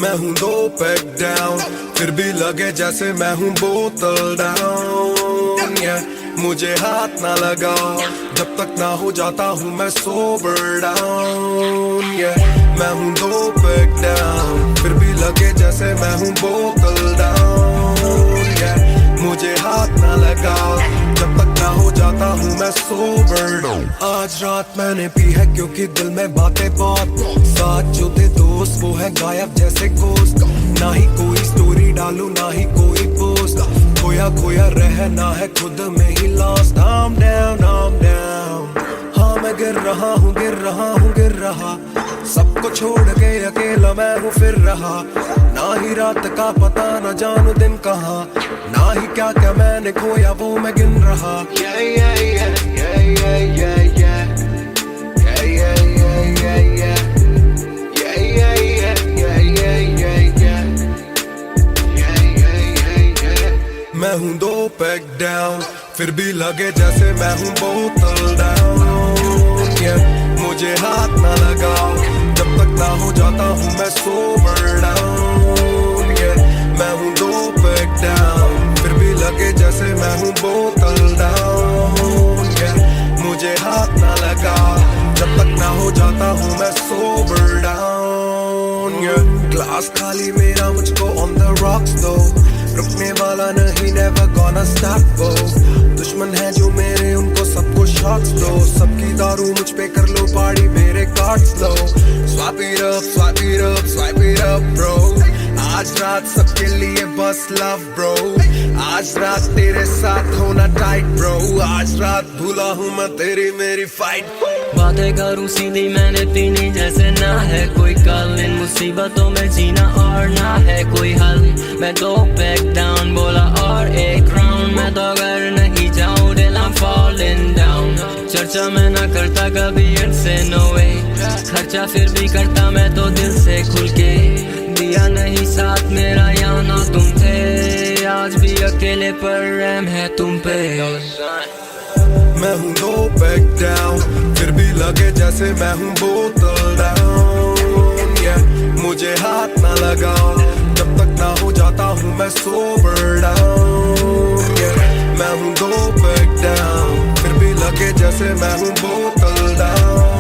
मैं हूँ 2 pack down, फिर भी लगे जैसे मैं हूँ बोतल डाउन। मुझे हाथ ना लगाओ जब तक ना हो जाता हूँ मैं सोबर डाउन। मैं हूँ 2 पैक डाउन, फिर भी लगे जैसे मैं हूँ बोतल डाउन। मुझे हाथ ना लगाओ जब तक ना हो जाता हूँ मैं सोबर डाउन। आज रात मैंने पी है क्योंकि दिल में बातें बहुत, साथ जो थे दोस्त वो है गायब जैसे गोश्त। ना ही कोई स्टोरी डालूं ना ही कोई पोस्ट, खोया खोया रहना है खुद में he lost. I'm down, I'm down। हाँ मैं गिर रहा हूँ गिर रहा हूँ गिर रहा, सबको छोड़ के अकेला मैं हूँ फिर रहा। ना ही रात का पता न जानू दिन कहाँ, ना ही क्या क्या मैंने खोया वो मैं गिन रहा। Yeah, yeah, yeah, yeah, yeah, yeah, yeah. Yeah, yeah, yeah, yeah, yeah. Yeah, yeah, yeah, yeah, yeah, yeah, yeah. Yeah, yeah, yeah, yeah. मैं हूँ 2 पैक डाउन, फिर भी लगे जैसे मैं हूँ बोतल डाउन। मुझे हाथ ना लगाओ जब तक ना हो जाता हूँ मैं सोबर डाउन। मैं हूँ 2 पैक डाउन, फिर भी लगे जैसे मैं हूँ बोतल डाउन। मुझे हाथ ना लगाओ जब तक ना हो जाता हूँ मैं सोबर डाउन। ग्लास खाली मेरा मुझको ऑन द रॉक्स दो, रुकने वाला नहीं never gonna stop वो। दुश्मन है जो मेरे उनको सबको शॉट्स दो, सबकी दारू मुझ पे कर लो पार्टी मेरे cards low. Swipe it up, swipe it up, swipe it up bro। आज रात सबके लिए बस लव ब्रो, आज रात तेरे साथ होना टाइट ब्रो। आज रात भूला हूँ मैं तेरी मेरी फाइट। बातें करूँ सीधी मैंने पीनी जैसे ना है कोई कल, इन मुसीबतों में जीना और ना है कोई हल। मैं 2 पैक डाउन बोला और एक राउंड, मैं तो अगर नहीं जाऊँ दिल I'm falling down। चर्चा मैं ना करता कभी इनसे no way, खर्चा फिर भी करता मैं तो दिल से खुल के। दिया नहीं साथ मेरा यहाँ ना तुम थे, आज भी अकेले पर रहम है तुम पे। मैं हूँ 2 पैक डाउन, फिर भी लगे जैसे मैं हूँ बोतल डाउन। मुझे हाथ ना लगाओ जब तक ना हो जाता हूँ मैं सोबर डाउन। मैं हूँ 2 पैक डाउन, फिर भी लगे जैसे मैं हूँ बोतल डाउन।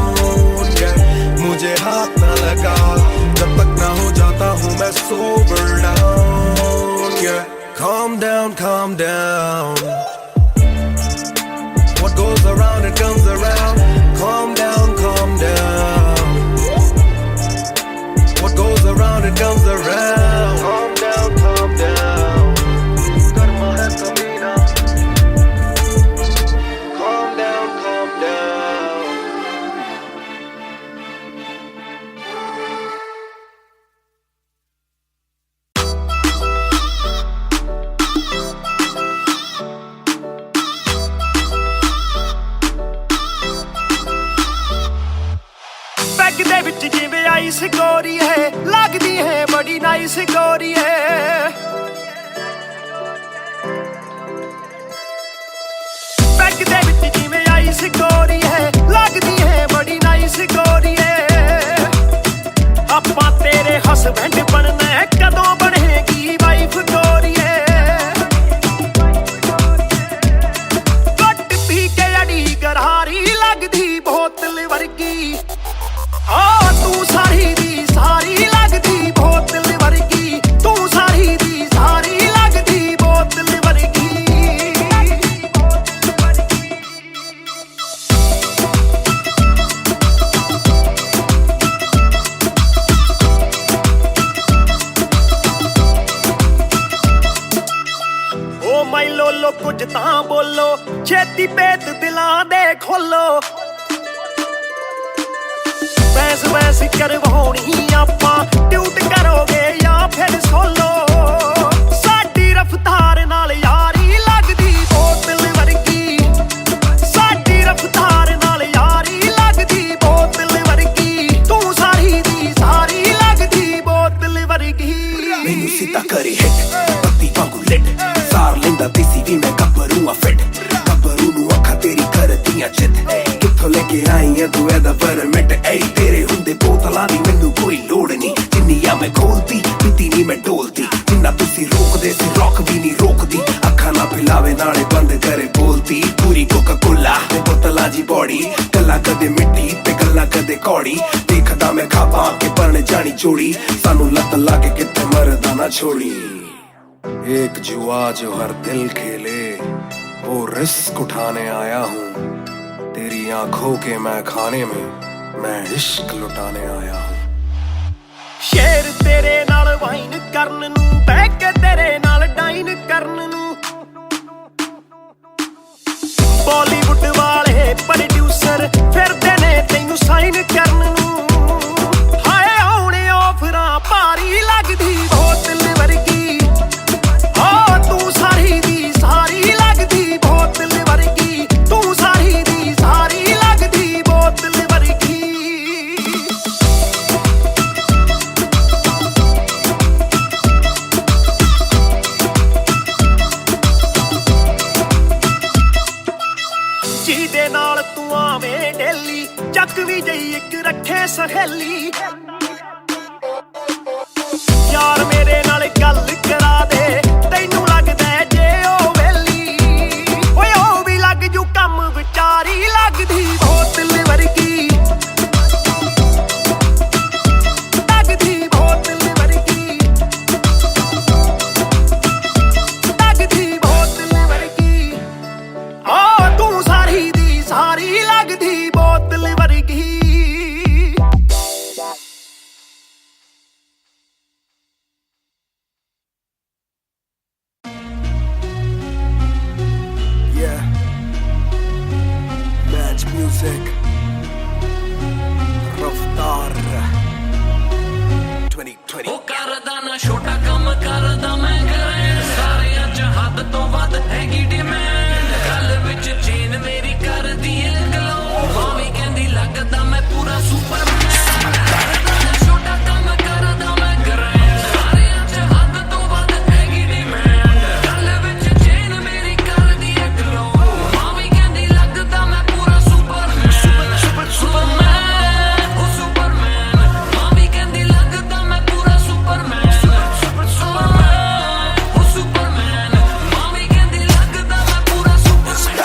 मुझे हाथ ना लगाओ जब तक ना हो जाता हूँ मैं sober down. Calm down, calm down। What goes around it comes around। Calm down, calm down। What goes around it comes around। Calm down, calm down। कर्मा है कमीना। Calm down, calm down। बैग दे विच जिवें आइस गोरी है, लगदी है बड़ी नाइस गोरी है। बैग दे विच जिवें आइस गोरी है, लगदी है बड़ी नाइस गोरी है। आपां तेरे हसबैंड बनना है, कदों बनेगी वाइफ गोरी है। घुट पी के अड़ी गरारी लगदी बोतल वर्गी, तू सारी दी सारी लगदी बोतल वर्गी, तू सारी दी सारी लगदी बोतल वर्गी। ओ माई लोलो कुछ तां बोलो, छेती पेत दिलां दे खोलो। बहस बहस करवाउणी आपां, ट्यूट करोगे या फिर सोलो। साडी रफ्तार नाल यारी लगदी बोतल वर्गी, साडी रफ्तार नाल यारी लगदी बोतल वर्गी। तू सारी दी सारी लगदी बोतल वर्गी। मैनू सीधा करी हिट पत्ती वांगू लिट, सार लेंदा देसी भी मैं गब्बरू आ फिट। गब्बरू नू अखा तेरी करदियां चित, कित्थों लेके आई है तू एदा परमिट। ऐ तेरे हुंदे बोतलां दी मैनू कोई लोड़ नहीं, जिन्नी आ मैं खोलती रोकदी जिन्ना तुसी रोकदे सी रॉक भी नहीं रोकदी अखा ना पिलावे नाले बंद करे बोलती पूरी कोका कोला ते बोतला जी बॉडी गल्ला कदे मिट्टी ते गल्ला कदे कौड़ी देखदा मैं खाबा के परने जानी जोड़ी सानू लत लाके किते मरदा ना छोड़ी एक जुआ जो हर दिल खेले वो रिस्क उठाने आया हूँ तेरी आंखों के मैं खाने में मैं इश्क लुटाने आया हूँ शेर तेरे नाल वाइन करन नू बह के तेरे नाल डाइन करन नू बॉलीवुड वाले प्रोड्यूसर फिरदे ने तैनू साइन करन नू हाय आउणे ऑफरां भारी लगदी बोतल वर्गी ओ तू सारी दी सारी लगदी बोतल वर्गी तू सारी दी सारी लगदी बोतल वर्गी ਜਿਹਦੇ ਨਾਲ ਤੂੰ ਆਵੇਂ ਡੇਲੀ ਚੱਕਵੀਂ ਜਈ ਇੱਕ ਰੱਖੇ ਸਹੇਲੀ ਯਾਰ ਮੇਰੇ ਨਾਲ ਗੱਲ ਕਰਾ ਦੇ ਤੈਨੂੰ ਲੱਗਦਾ ਜੇ ਉਹ ਵੇਲੀ ਓਏ ਉਹ ਵੀ ਲੱਗ ਜੂ ਕੰਮ ਵਿਚਾਰੀ ਲੱਗਦੀ ਬੋਤਲ ਵਰਗੀ ਲੱਗਦੀ ਬੋਤਲ ਵਰਗੀ ਲੱਗਦੀ ਬੋਤਲ ਵਰਗੀ ਆ ਤੂੰ ਸਾਰੀ ਦੀ ਸਾਰੀ ਲੱਗਦੀ ਬੋਤਲ ਵਰਗੀ Yeah, Match Music, Raftar 2020. ਉਹ ਕਰਦਾ ਨਾ ਛੋਟਾ ਕੰਮ ਕਰਦਾ ਮੈਂ ਗ੍ਰੈਂਡ ਸਾਰਿਆਂ ਚ ਹੱਦ ਤੋਂ ਵੱਧ ਹੈਗੀ ਡਿਮਾਂਡ ਗੱਲ ਵਿੱਚ ਚੇਨ ਮੇਰੀ ਕਰਦੀ ਏ ਗਲੋ ਮਾਵੀ ਕਹਿੰਦੀ ਲੱਗਦਾ ਮੈਂ ਪੂਰਾ ਸੁਪਰਮੈਨ ਕਰਦਾ ਨਾ ਛੋਟਾ ਕੰਮ ਕਰਦਾ ਮੈਂ ਗ੍ਰੈਂਡ ਸਾਰਿਆਂ ਚ ਹੱਦ ਤੋਂ ਵੱਧ ਹੈਗੀ ਡਿਮਾਂਡ ਗੱਲ ਵਿੱਚ ਚੇਨ ਮੇਰੀ ਕਰਦੀ ਏ ਗਲੋ ਮਾਵੀ ਕਹਿੰਦੀ ਲੱਗਦਾ ਮੈਂ ਪੂਰਾ ਸੁਪਰਮੈਨ ਸੁਪਰਮੈਨ ਉਹ ਸੁਪਰਮੈਨ ਮਾਵੀ ਕਹਿੰਦੀ ਲੱਗਦਾ ਮੈਂ ਪੂਰਾ ਸੁਪਰਮੈਨ ਉਹ ਸੁਪਰਮੈਨ ਮਾਵੀ ਕਹਿੰਦੀ ਲੱਗਦਾ ਮੈਂ ਪੂਰਾ ਸੁਪਰਮੈਨ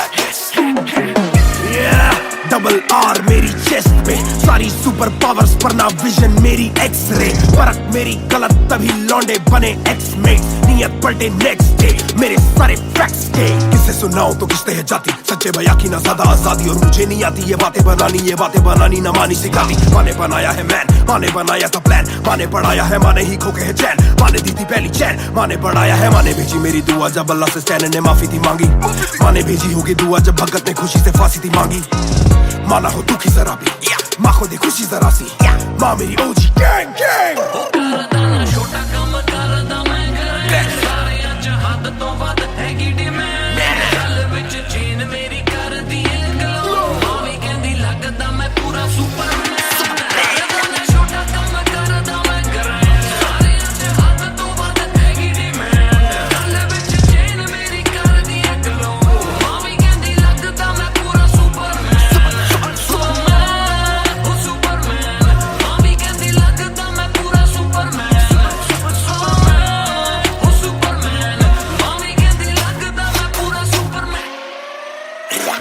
Yeah, डबल आर मेरी चेस्ट में सारी सुपर पावर्स पर ना विजन मेरी एक्स-रे फर्क मेरी गलत तभी लौंडे बने एक्स-मेट नियत पलटे नेक्स्ट डे मेरे सारे फैक्ट्स के किसे सुनाओ तो किसते है जाती सच्चे बया की ना ज्यादा आजादी और मुझे नहीं आती ये बातें बनानी ना मानी सिखाती माने बनाया है मैन माने बनाया था प्लान माने पढ़ाया है माने ही खोके है चैन माने दी थी पहली चैन माने पढ़ाया है माने भेजी मेरी दुआ जब अल्लाह से स्टैन ने माफी थी मांगी माने भेजी होगी दुआ जब भगत ने खुशी से फांसी थी मांगी माना हो दुखी जरा भी माँ को दे खुशी जरा सी माँ मेरी ओजी गैंग गैंग ਉਹ ਕਰਦਾ ਨਾ ਛੋਟਾ ਕੰਮ ਕਰਦਾ ਮੈਂ ਗ੍ਰੈਂਡ ਸਾਰਿਆਂ ਚ ਹੱਦ ਤੋਂ ਵੱਧ ਹੈਗੀ ਡਿਮਾਂਡ ਗੱਲ ਵਿੱਚ ਚੇਨ ਮੇਰੀ ਕਰਦੀ ਏ ਗਲੋ ਮਾਵੀ ਕਹਿੰਦੀ ਲੱਗਦਾ ਮੈਂ ਪੂਰਾ ਸੁਪਰਮੈਨ ਕਰਦਾ ਨਾ ਛੋਟਾ ਕੰਮ ਕਰਦਾ ਮੈਂ ਗ੍ਰੈਂਡ ਸਾਰਿਆਂ ਚ ਹੱਦ ਤੋਂ ਵੱਧ ਹੈਗੀ ਡਿਮਾਂਡ ਗੱਲ ਵਿੱਚ ਚੇਨ ਮੇਰੀ ਕਰਦੀ ਏ ਗਲੋ ਮਾਵੀ ਕਹਿੰਦੀ ਲੱਗਦਾ ਮੈਂ ਪੂਰਾ ਸੁਪਰਮੈਨ ਸੁਪਰਮੈਨ ਉਹ ਸੁਪਰਮੈਨ ਮਾਵੀ ਕਹਿੰਦੀ ਲੱਗਦਾ ਮੈਂ ਪੂਰਾ ਸੁਪਰਮੈਨ ਉਹ ਸੁਪਰਮੈਨ ਮਾਵੀ ਕਹਿੰਦੀ ਲੱਗਦਾ ਮੈਂ ਪੂਰਾ ਸੁਪਰਮੈਨ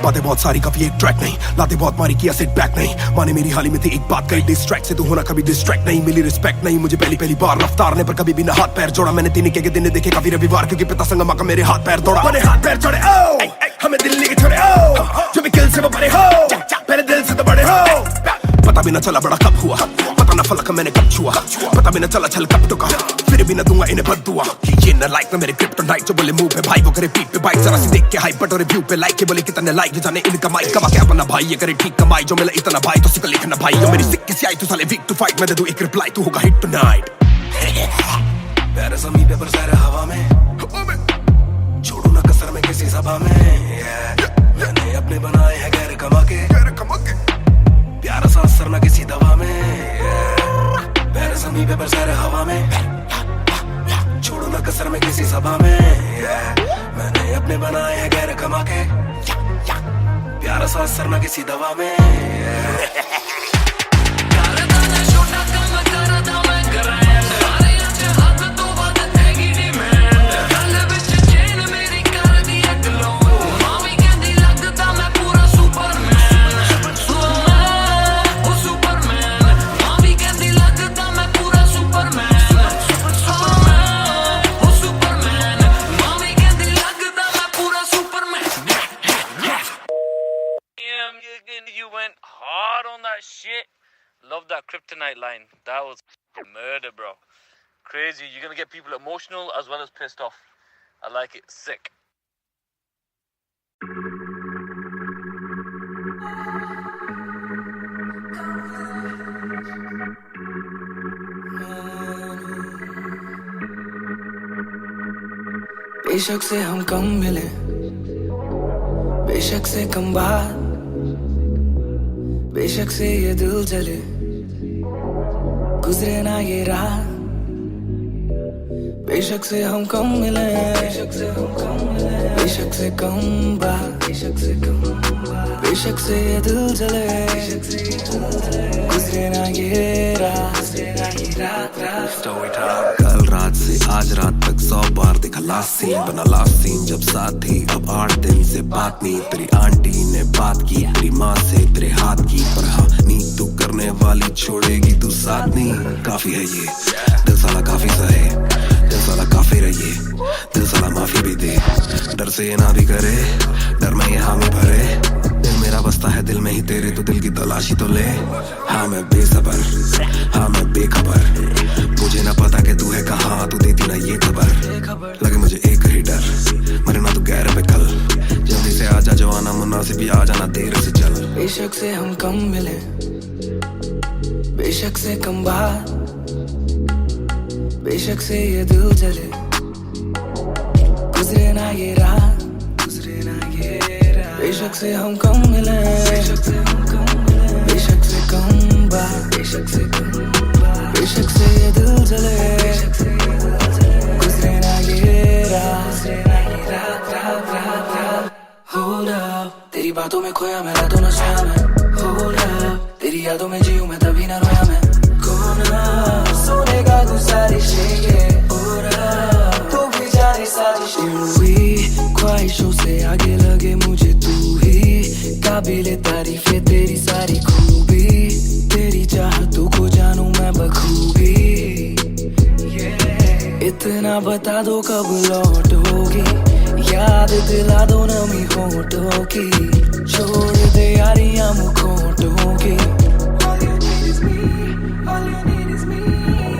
बातें बहुत सारी कभी एक ट्रैक नहीं लाते बहुत मारी किया सेट बैक नहीं माने मेरी हाल ही में थी एक बात कही डिस्ट्रैक्ट से तू होना कभी डिस्ट्रैक्ट नहीं मिली रिस्पेक्ट नहीं मुझे पहली बार रफ्तार ने पर कभी भी ना हाथ पैर जोड़ा मैंने तीन के दिन देखे काफी रविवार क्योंकि पिता संगमा का मेरे हाथ पैर दौड़ा मैंने हाथ पैर जोड़े ओ हमें दिल्ली के छोड़े ओ जो भी किल से वो बड़े हो मेरे दिल से तो बड़े हो पता भी ना चला बड़ा कब हुआ पता ना फलक मैंने कब छुआ पता भी ना चला छल कब टुका फिर भी ना दूंगा इन्हें बददुआ ये ना लाइक ना मेरे क्रिप्टोनाइट जो बोले मुंह पे भाई वो करे पीठ पे बाइक जरा सी देख के हाइप बट और रिव्यू पे लाइक के बोले कितने लाइक जाने इनका माइक कमा क्या बना भाई ये करे ठीक कमाई जो मिला इतना भाई तो सिक लिखना भाई जो मेरी सिक्की सी आई तू साले वीक टू फाइट मैं दे दूं एक रिप्लाई तू होगा हिट टुनाइट पैर ज़मीन पे बरसा रहा हवा में छोड़ू ना कसर में किसी सभा में मैंने अपने बनाए हैं गैर कमा के प्यारा सा असर ना किसी दवा में पैर ज़मीन पे बरसा रहा हवा में छोड़ू ना कसर में किसी सभा में मैंने अपने बनाए हैं गैर कमा के प्यारा सा असर ना किसी दवा में ਕਰਦਾ ਨਾ ਛੋਟਾ ਕੰਮ ਕਰਦਾ ਮੈਂ ਗ੍ਰੈਂਡ ਸਾਰਿਆਂ ਚ ਹੱਦ ਤੋਂ ਵੱਧ love that kryptonite line. That was murder, bro. Crazy. You're gonna get people emotional as well as pissed off. I like it. Sick. बेशक से हम कम मिले, बेशक से कम बात, बेशक से ये दिल जले, गुजरे ना ये रात। बेशक से हम कम मिले, बेशक से हम कम मिले, बेशक से कम बात, बेशक से कम बात, बेशक से ये दिल जले, गुजरे ना ये रात, स्टोरी टाइम। कल रात से आज रात तक 100 बार देखा लास्ट सीन, बना लास्ट सीन जब साथ थी। अब 8 दिन से बात नहीं, तेरी आंटी ने बात की, तेरी माँ से तेरे हाथ की। पर हाँ नी तू करने वाली छोड़ेगी तू साथ नहीं। काफी है ये दिल साला, काफी सहे दिल साला, काफी रहिए दिल साला, माफी भी दे। डर से ये ना भी करे, डर में ये हामी भरे। दिल मेरा बसता है दिल में ही तेरे, तो दिल की तलाशी तो ले। हाँ मैं बेसबर, हाँ मैं बेखबर, मुझे ना पता कि तू है कहाँ, तू देती ना ये खबर। लगे मुझे एक ही डर, मरे ना तू गैर पे कल। जल्दी से आजा जो आना मुनासिब, आ जाना देर से चल। बेशक से हम कम मिले, बेशक से कम बात, बेशक से ये दिल जले, गुजरे ना ये रात, गुजरे ना ये रात। बेशक से हम कम मिले, बेशक से हम कम मिले, बेशक से कम बात, बेशक से कम बात, बेशक से ये दिल जले, गुजरे ना ये रात, गुजरे ना ये रात, रात, रात, रात। Hold up, तेरी बातों में खोया मैं, रातों न सोया मैं। Hold up, तेरी यादों में जीऊं मैं, तभी ना रोया मैं। कोना सोने का गुजारिश है, तू भी जाने साजिश हुई। ख्वाहिशों से आगे लगे मुझे तू ही, काबिले तारीफ है तेरी सारी खूबी। तेरी चाहतों को जानूं मैं बखूबी। इतना बता दो कब लौटोगी, याद दिला दो नमी होठों की। छोड़ दे यारियां मुखोटों की।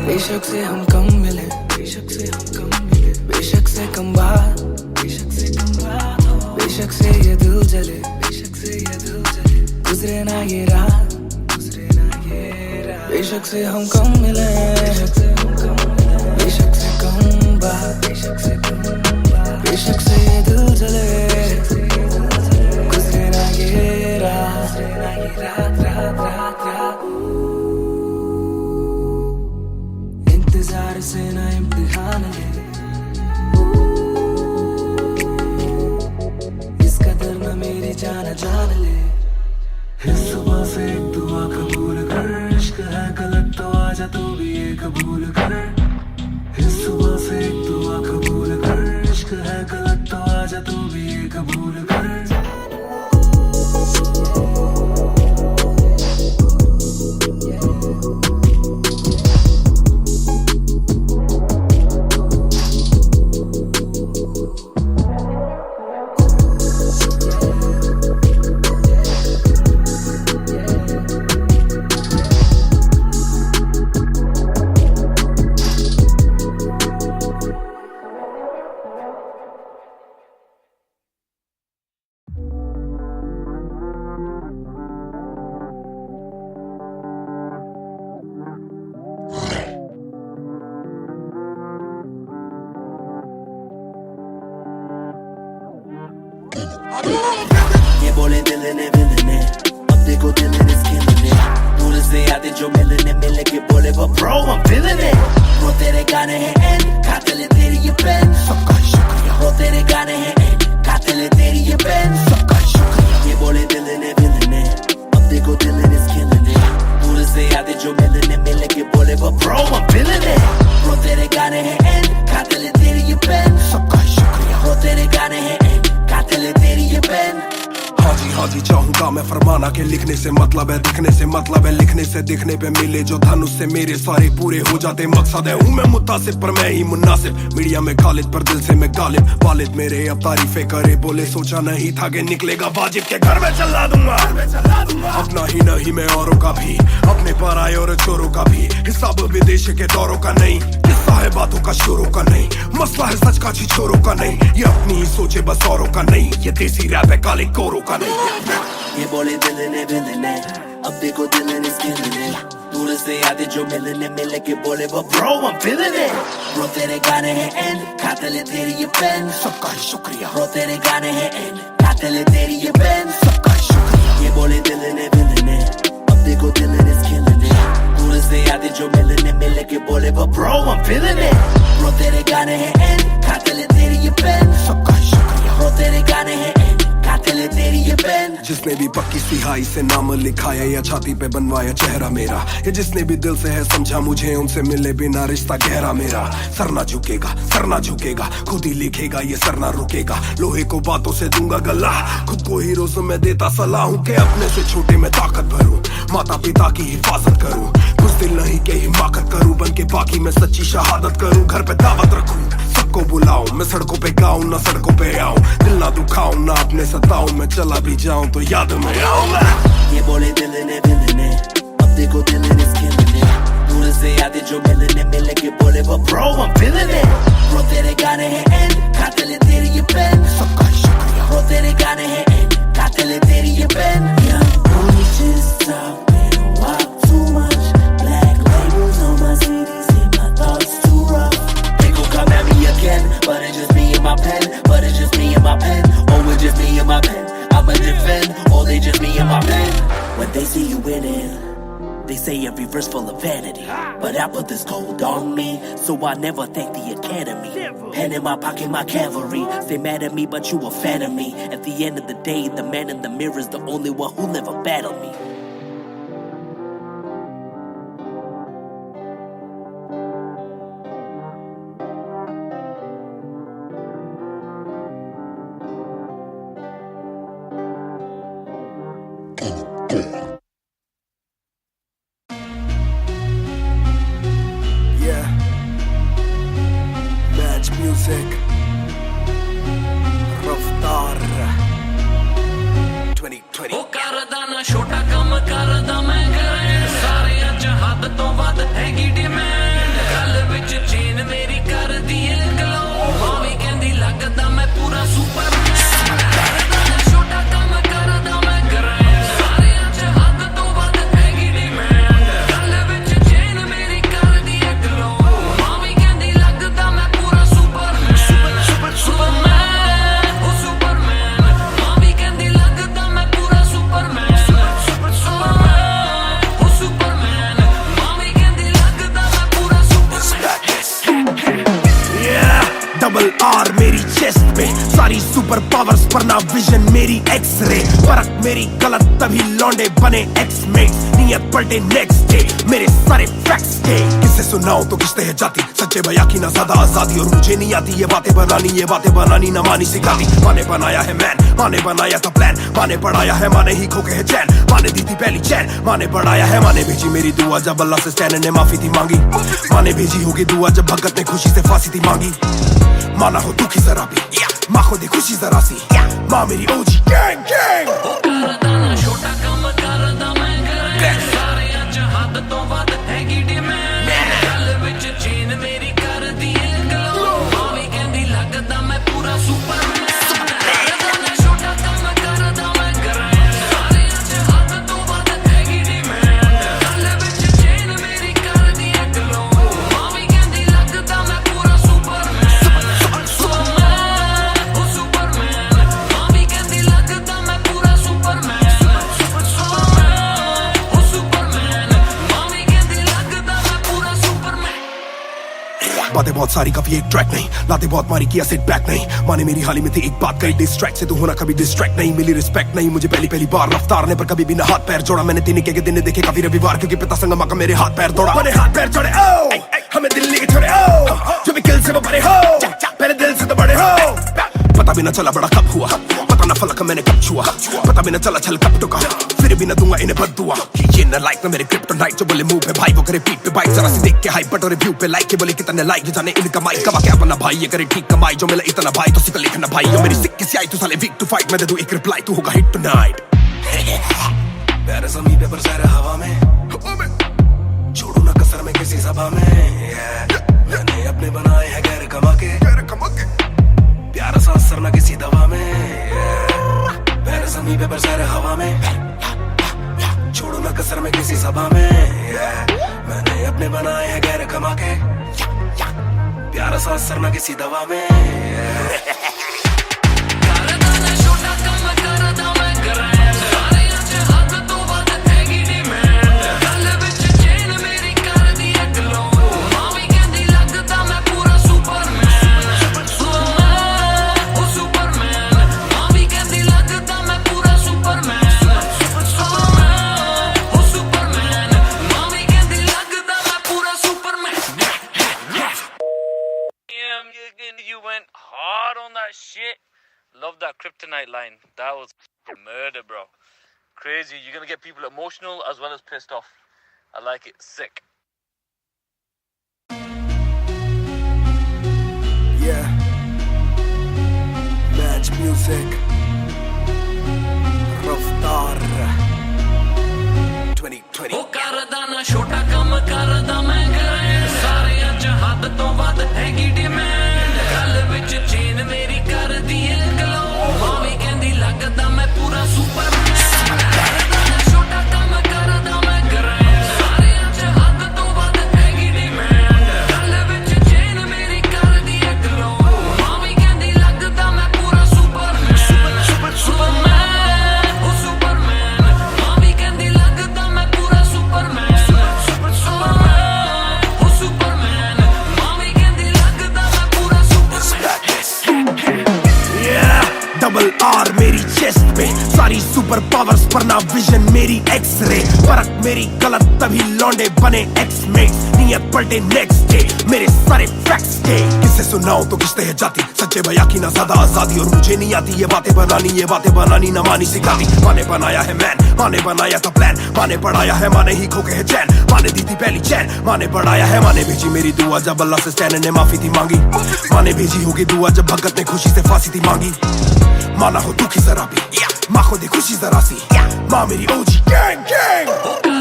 बेशक से हम कम मिले, बेशक से हम कम मिले, बेशक से कम बात, बेशक से कम बात, बेशक से ये दिल जले, बेशक से ये दिल जले, गुजरे ना ये रात, गुजरे ना ये रात। बेशक से हम कम मिले, बेशक से हम कम मिले, बेशक से कम बात, बेशक से कम बात, बेशक से ये दिल जले, गुजरे ना ये रात, गुजरे ना ये रात, रात, रात, रात। इंतजार से ना इम्तिहान ले, इस कदर ना मेरी जान जान ले। इस सुबह से एक दुआ कबूल कर, इश्क है गलत तो आजा तू भी ये कबूल कर। इस सुबह से एक दुआ कबूल कर, इश्क है गलत तो आजा तू भी ये कबूल कर। ये बोले दिल ने विलने, अब देखो दिल इज किलिंग इट। दूर से आते जो मिलने, मिल के बोले वो ब्रो I'm feeling it। वो तेरे गाने हैं एंड कातिल है तेरी ये पेन, सबका शुक्रिया। वो तेरे गाने हैं एंड कातिल है तेरी ये पेन, सबका शुक्रिया। ये बोले दिल ने विलने, अब देखो दिल इज किलिंग इट। दूर से आते जो मिलने, मिल के बोले वो ब्रो I'm feeling it। वो तेरे गाने हैं एंड कातिल है तेरी ये पेन, सबका शुक्रिया। वो तेरे गाने हैं एंड कातिल है तेरी ये पेन। हाजी हाजी चाहूंगा मैं फरमाना के लिखने से मतलब है, दिखने से मतलब है, लिखने से दिखने पे मिले जो धन उससे मेरे सारे पूरे हो जाते मकसद है। हूँ मैं मुतासिब पर मैं ही मुनासिब, मीडिया में खालिद पर दिल से मैं गालिब। वालिद मेरे अब तारीफें करे बोले सोचा नहीं था कि निकलेगा वाजिब के घर में चला दूंगा। अपना ही नहीं मैं औरों का भी, अपने पर आए और चोरों का भी, हिसाब विदेश के दौरों का नहीं, किस्सा है बातों का शोरों का नहीं, मसला है सच का छिछोरों का नहीं, ये अपनी ही सोचे बस औरों का नहीं, ये देसी रैप है काले कोरों का नहीं। ये बोले दिल ने अब देखो दिल ने स्किल दूर से आते जो मिलने मिले के बोले वो bro I'm feeling it। Bro तेरे गाने हैं एंड खाते ले तेरी ये पेन, सबका ही शुक्रिया। ब्रो तेरे गाने हैं एंड खाते ले तेरी ये पेन, सबका ही शुक्रिया। ये बोले दिल ने अब देखो दिल ने स्किल दूर से आते जो मिलने मिले के बोले वो bro I'm feeling it। Bro तेरे गाने हैं एंड खाते ले तेरी ये पेन, सबका ही शुक्रिया। ब्रो तेरे गाने हैं एंड खाते ले तेरी ये पेन। जिसने भी पक्की सिहाई से नाम लिखाया या छाती पे बनवाया चेहरा मेरा, या जिसने भी दिल से है समझा मुझे उनसे मिले बिना रिश्ता गहरा मेरा। सर ना झुकेगा खुद ही लिखेगा ये सर ना रुकेगा, लोहे को बातों से दूंगा गला, खुद को हीरोज़ में देता सलाह हूँ कि अपने से छोटे में ताकत भरूं, माता पिता की हिफाजत करूं, कुछ दिल नहीं के हिमाकत करूं, बन के बाकी मैं सच्ची शहादत करूं, घर पे दावत रखूं, सबको बुलाऊं, मैं सड़कों पे गाऊं ना सड़कों पे आऊं, दिल ना दुखाऊं ना अपने सताऊं, मैं चला भी जाऊं तो याद में आऊंगा। ये बोले दिल ने अब देखो दिल ने स्किल दूर से आते जो मिलने मिले के बोले वो bro I'm feeling it। Bro तेरे गाने हैं एंड खाते ले तेरी ये पेन, सबका ही शुक्रिया। ब्रो तेरे गाने हैं एंड खाते ले तेरी ये pen. Young boys just talk, they don't walk too much, black labels on my CD, see my thoughts too rough, they gon' come at me again, but it's just me and my pen, but it's just me and my pen, oh it's just me and my pen, I'ma defend, oh they just me and my pen. When they see you winning, they say every verse full of vanity, but I put this gold on me, so I never thank the academy. Pen in my pocket, my cavalry, stay mad at me but you a fan of me. At the end of the day, the man in the mirror is the only one who never battled me. Yeah, Match Music, Raftar 2020। ਉਹ ਕਰਦਾ ਨਾ ਛੋਟਾ ਕੰਮ ਕਰਦਾ ਮੈਂ grand, ਸਾਰਿਆਂ ਚ ਹੱਦ ਤੋਂ ਵੱਧ ਹੈਗੀ ਡਿਮਾਂਡ, ਗੱਲ ਵਿੱਚ ਚੇਨ ਮੇਰੀ ਕਰਦੀ ਏ ਗਲੋ, ਮਾਂ ਵੀ ਕਹਿੰਦੀ ਲੱਗਦਾ ਮੈਂ ਪੂਰਾ ਸੁਪਰਮੈਨ, ਕਰਦਾ ਨਾ ਛੋਟਾ ਕੰਮ ਕਰਦਾ ਮੈਂ ਗ੍ਰੈਂਡ, ਸਾਰਿਆਂ ਚ ਹੱਦ ਤੋਂ ਵੱਧ ਹੈਗੀ ਡਿਮਾਂਡ, ਗੱਲ ਵਿੱਚ ਚੇਨ ਮੇਰੀ ਕਰਦੀ ਏ ਗਲੋ, ਮਾਂ ਵੀ ਕਹਿੰਦੀ ਲੱਗਦਾ ਮੈਂ ਪੂਰਾ ਸੁਪਰਮੈਨ, ਸੁਪਰਮੈਨ, ਉਹ ਸੁਪਰਮੈਨ, ਮਾਂ ਵੀ ਕਹਿੰਦੀ ਲੱਗਦਾ ਮੈਂ ਪੂਰਾ ਸੁਪਰਮੈਨ, ਸੁਪਰਮੈਨ, ਉਹ ਸੁਪਰਮੈਨ, ਮਾਂ ਵੀ ਕਹਿੰਦੀ ਲੱਗਦਾ ਮੈਂ ਪੂਰਾ ਸੁਪਰਮੈਨ। Yeah, डबल आर मेरी चेस्ट पे, सारी सुपर पावर्स पर ना विजन मेरी एक्स-रे, फर्क मेरी गलत तभी लौंडे बने एक्स-मेट्स, नियत पलटे नेक्स्ट डे, मेरे सारे फैक्ट्स थे, किससे सुनाऊं तो किसते है जाती, सच्चे भैया की ना ज्यादा आजादी, और मुझे नहीं आती ये बातें बनानी ना मानी सिखाती, माने बनाया है मैन, माने बनाया था प्लान, माने पढ़ाया है माने ही खो के है चैन, माने दी थी पहली चैन, माने बढ़ाया है माने भेजी मेरी दुआ जब अल्लाह से स्टैन ने माफी थी मांगी, माने भेजी होगी दुआ जब भगत ने खुशी से फांसी थी मांगी, माना हो दुखी जरा भी, माँ को दी खुशी जरा सी, माँ मेरी ओजी गैंग गैंग। ਉਹ ਕਰਦਾ ਨਾ ਛੋਟਾ ਕੰਮ ਕਰਦਾ ਮੈਂ ਗ੍ਰੈਂਡ, ਸਾਰਿਆਂ ਚ ਹੱਦ ਤੋਂ ਵੱਧ ਹੈਗੀ ਡਿਮਾਂਡ, ਗੱਲ ਵਿੱਚ ਚੇਨ ਮੇਰੀ ਕਰਦੀ ਏ ਗਲੋ, ਮਾਂ ਵੀ ਕਹਿੰਦੀ ਲੱਗਦਾ ਮੈਂ ਪੂਰਾ ਸੁਪਰਮੈਨ, ਕਰਦਾ ਨਾ ਛੋਟਾ ਕੰਮ ਕਰਦਾ ਮੈਂ ਗ੍ਰੈਂਡ, ਸਾਰਿਆਂ ਚ ਹੱਦ ਤੋਂ ਵੱਧ ਹੈਗੀ ਡਿਮਾਂਡ, ਗੱਲ ਵਿੱਚ ਚੇਨ ਮੇਰੀ ਕਰਦੀ ਏ ਗਲੋ, ਮਾਂ ਵੀ ਕਹਿੰਦੀ ਲੱਗਦਾ ਮੈਂ ਪੂਰਾ ਸੁਪਰਮੈਨ, ਸੁਪਰਮੈਨ, ਉਹ ਸੁਪਰਮੈਨ, ਮਾਂ ਵੀ ਕਹਿੰਦੀ ਲੱਗਦਾ ਮੈਂ ਪੂਰਾ ਸੁਪਰਮੈਨ, ਸੁਪਰਮੈਨ, ਉਹ ਸੁਪਰਮੈਨ, ਮਾਂ ਵੀ ਕਹਿੰਦੀ ਲੱਗਦਾ ਮੈਂ ਪੂਰਾ ਸੁਪਰਮੈਨ। बातें बहुत सारी कभी एक ट्रैक नहीं, लाते बहुत मारी किया सेट बैक नहीं, माने मेरी हाल ही में थी एक बात कही डिस्ट्रैक्ट से तू होना कभी डिस्ट्रैक्ट नहीं, मिली रिस्पेक्ट नहीं मुझे पहली बार रफ्तार ने पर कभी भी ना हाथ पैर जोड़ा, मैंने दिन के दिन देखे काफी रविवार क्योंकि पिता संगमा का मेरे हाथ पैर दौड़ा, मैंने हाथ पैर जोड़े ओ हमें दिल्ली के छोड़े ओ जो भी किल से वो बड़े हो, पहले दिल से तो बड़े हो, पता भी ना चला बड़ा कब हुआ, पता ना फलक मैंने कब छुआ, पता भी ना चला छल कब टुका, फिर भी ना दूंगा इन्हें बद्दुआ ये न लाइक ना मेरे क्रिप्टोनाइट जो बोले मुंह पे भाई वो करे पीठ पे बाइक जरा सी देख के हाइप बट और रिव्यू पे लाइक के बोले कितने लाइक ये जाने इनका माइक कमा क्या बना भाई ये करे ठीक कमाई जो मिला इतना भाई तो सिक्का लिखना भाई ये मेरी सिक्के से आई तू साले वीक टू फाइट मैं दे दूं एक रिप्लाई तू होगा हिट टुनाइट प्यारे समी पेपर सारे हवा में छोड़ू ना कसर में किसी सभा में मैंने अपने बनाए हैं गैर कमा के प्यारा सा असर ना किसी दवा में प्यारे समी पेपर सारे हवा में छोड़ू ना कसर में किसी सभा में मैंने अपने बनाए हैं गैर कमा के प्यारा सा असर ना किसी दवा में You went hard on that shit. Love that kryptonite line. That was murder, bro. Crazy. You're gonna get people emotional as well as pissed off. I like it. Sick. Yeah. Match music. Raftar. 2020. ਉਹ ਕਰਦਾ ਨਾ ਛੋਟਾ ਕੰਮ ਕਰਦਾ ਮੈਂ grand ਸਾਰਿਆਂ ਚ ਹੱਦ ਤੋਂ ਵੱਧ ਹੈਗੀ ਡਿਮਾਂਡ ਗੱਲ ਵਿੱਚ ਚੇਨ ਮੇਰੀ ਕਰਦੀ ਏ ਗਲੋ ਮਾਵੀ ਕਹਿੰਦੀ ਲੱਗਦਾ ਮੈਂ ਪੂਰਾ ਸੁਪਰਮੈਨ ਕਰਦਾ ਨਾ ਛੋਟਾ ਕੰਮ ਕਰਦਾ ਮੈਂ ਗ੍ਰੈਂਡ ਸਾਰਿਆਂ ਚ ਹੱਦ ਤੋਂ ਵੱਧ ਹੈਗੀ ਡਿਮਾਂਡ ਗੱਲ ਵਿੱਚ ਚੇਨ ਮੇਰੀ ਕਰਦੀ ਏ ਗਲੋ ਮਾਵੀ ਕਹਿੰਦੀ ਲੱਗਦਾ ਮੈਂ ਪੂਰਾ ਸੁਪਰਮੈਨ ਸੁਪਰਮੈਨ ਉਹ ਸੁਪਰਮੈਨ ਮਾਵੀ ਕਹਿੰਦੀ ਲੱਗਦਾ ਮੈਂ ਪੂਰਾ ਸੁਪਰਮੈਨ डबल आर मेरी चेस्ट पे सारी सुपर पावर्स पर ना विजन मेरी एक्स-रे फर्क मेरी गलत तभी लौंडे बने एक्स-मेट्स नियत पलटे नेक्स्ट डे मेरे सारे फैक्ट्स के किससे सुनाऊं तो किसते है जाती सच्चे भैया की ना ज्यादा आजादी और मुझे नहीं आती ये बातें बनानी ना मानी सिखाती माने बनाया है मैन माने बनाया था प्लान माने पढ़ाया है माने ही खोके है चैन माने दी थी पहली चैन माने बढ़ाया है माने भेजी मेरी दुआ जब अल्लाह से स्टैन ने माफी थी मांगी माने भेजी होगी दुआ जब भगत ने खुशी से फांसी थी मांगी माना हो दुखी जरा भी माँ को दे खुशी जरा सी माँ मेरी ओजी गैंग गैंग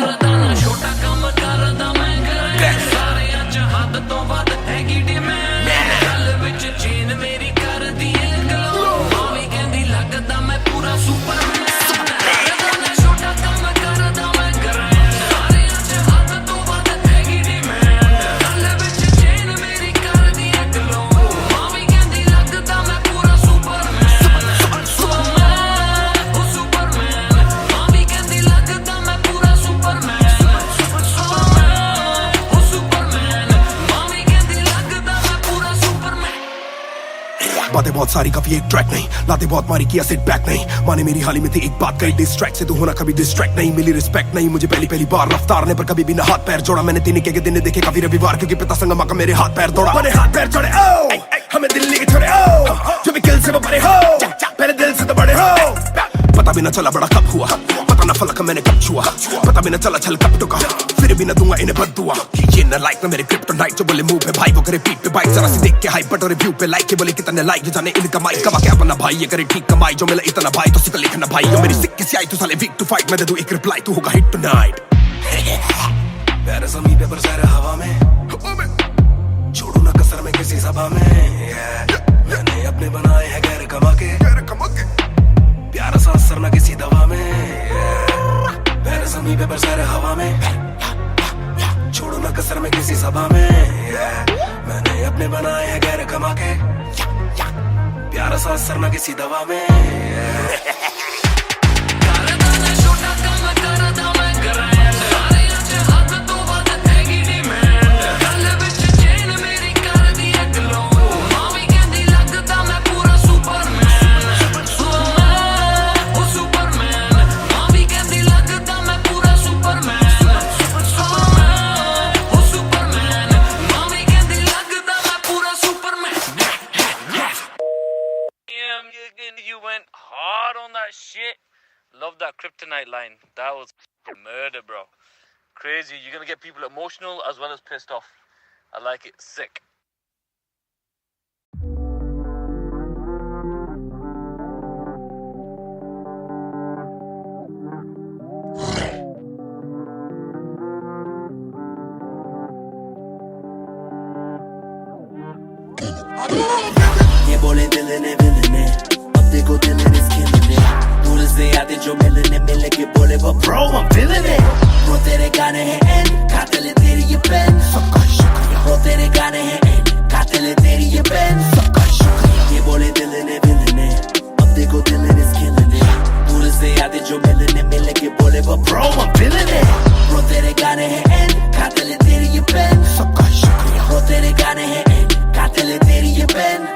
ਕਰਦਾ ਨਾ ਛੋਟਾ ਕੰਮ ਕਰਦਾ ਮੈਂ ਗ੍ਰੈਂਡ ਸਾਰਿਆਂ ਚ ਹੱਦ ਤੋਂ ਵੱਧ ਹੈਗੀ ਡਿਮਾਂਡ ਗੱਲ ਵਿੱਚ ਚੇਨ ਮੇਰੀ ਕਰਦੀ ਏ ਗਲੋ ਮਾਵੀ ਕਹਿੰਦੀ ਲੱਗਦਾ ਮੈਂ ਪੂਰਾ ਸੁਪਰਮੈਨ ਕਰਦਾ ਨਾ ਛੋਟਾ ਕੰਮ ਕਰਦਾ ਮੈਂ ਗ੍ਰੈਂਡ ਸਾਰਿਆਂ ਚ ਹੱਦ ਤੋਂ ਵੱਧ ਹੈਗੀ ਡਿਮਾਂਡ ਗੱਲ ਵਿੱਚ ਚੇਨ ਮੇਰੀ ਕਰਦੀ ਏ ਗਲੋ ਮਾਵੀ ਕਹਿੰਦੀ ਲੱਗਦਾ ਮੈਂ ਪੂਰਾ ਸੁਪਰਮੈਨ बातें बहुत सारी कभी एक ट्रैक नहीं लाते बहुत मारी किया सिट बैक नहीं माने मेरी हाल ही में थी एक बात कही डिस्ट्रैक्ट से तू होना कभी डिस्ट्रैक्ट नहीं मिली रिस्पेक्ट नहीं मुझे पहली बार रफ्तार ने पर कभी भी ना हाथ पैर जोड़ा मैंने तीन के दिन देखे काफी रविवार क्योंकि पिता संगमा का मेरे हाथ पैर दौड़ा मैंने हाथ पैर जोड़े ओ हमें दिल्ली के छोड़े ओ जो भी किल से वो बड़े हो पहले दिल से तो बड़े हो पता भी ना चला बड़ा कब हुआ पता ना फलक मैंने कब छुआ पता भी ना चला छल कब टुका फिर भी ना दूंगा इन्हें बद्दुआ ये न लाइक ना मेरे क्रिप्टोनाइट जो बोले मुंह पे भाई वो करे पीठ पे बाइक जरा सी देख के हाइप बट और रिव्यू पे लाइक के बोले कितने लाइक ये जाने इनका माइक कमा क्या बना भाई ये करे ठीक कमाई जो मिला इतना भाई तो सिक्का लिखना भाई ये मेरी सिक्के से आई तू साले वीक टू फाइट मैं दे दूं एक रिप्लाई तू होगा हिट टुनाइट प्यारे समी पेपर सारे हवा में छोड़ू ना कसर में किसी सभा में मैंने अपने बनाए हैं गैर कमा के प्यारा सा असर ना किसी दवा में प्यारे समी पेपर सारे हवा में छोड़ू ना कसर में किसी सभा में मैंने अपने बनाए हैं गैर कमा के प्यारा सा असर ना किसी दवा में ਕਰਦਾ ਨਾ ਛੋਟਾ ਕੰਮ ਕਰਦਾ ਮੈਂ ਗ੍ਰੈਂਡ ਸਾਰਿਆਂ ਚ ਹੱਦ ਤੋਂ ਵੱਧ ਹੈਗੀ ਡਿਮਾਂਡ ਗੱਲ ਵਿੱਚ ਚੇਨ ਮੇਰੀ ਕਰਦੀ ਏ ਗਲੋ ਮਾਵੀ ਕਹਿੰਦੀ ਲੱਗਦਾ ਮੈਂ ਪੂਰਾ ਸੁਪਰਮੈਨ ਉਹ ਸੁਪਰਮੈਨ ਮਾਵੀ ਕਹਿੰਦੀ ਲੱਗਦਾ ਮੈਂ ਪੂਰਾ ਸੁਪਰਮੈਨ ਉਹ ਸੁਪਰਮੈਨ ਮਾਵੀ ਕਹਿੰਦੀ ਲੱਗਦਾ ਮੈਂ ਪੂਰਾ Superman You went hard on that shit. Love that kryptonite line. That was murder, bro. Crazy. You're gonna get people emotional as well as pissed off. I like it. Sick. ये बोले दिल ने will ने अब देखो दिल ने skill ने दूर से आते जो मिलने मिलने के बोले वो bro I'm feeling it bro तेरे गाने हैं एंड खाते ले तेरी ये पेन सबका शुक्रिया bro तेरे गाने हैं एंड खाते ले तेरी ये पेन सबका शुक्रिया ये बोले दिल ने विल ने अब देखो दिल ने स्किल ने दूर से आते जो मिलने मिलने के बोले वो bro I'm feeling it bro तेरे गाने हैं एंड खाते ले तेरी ये पेन सबका शुक्रिया bro तेरे गाने हैं एंड खाते ले तेरी ये पेन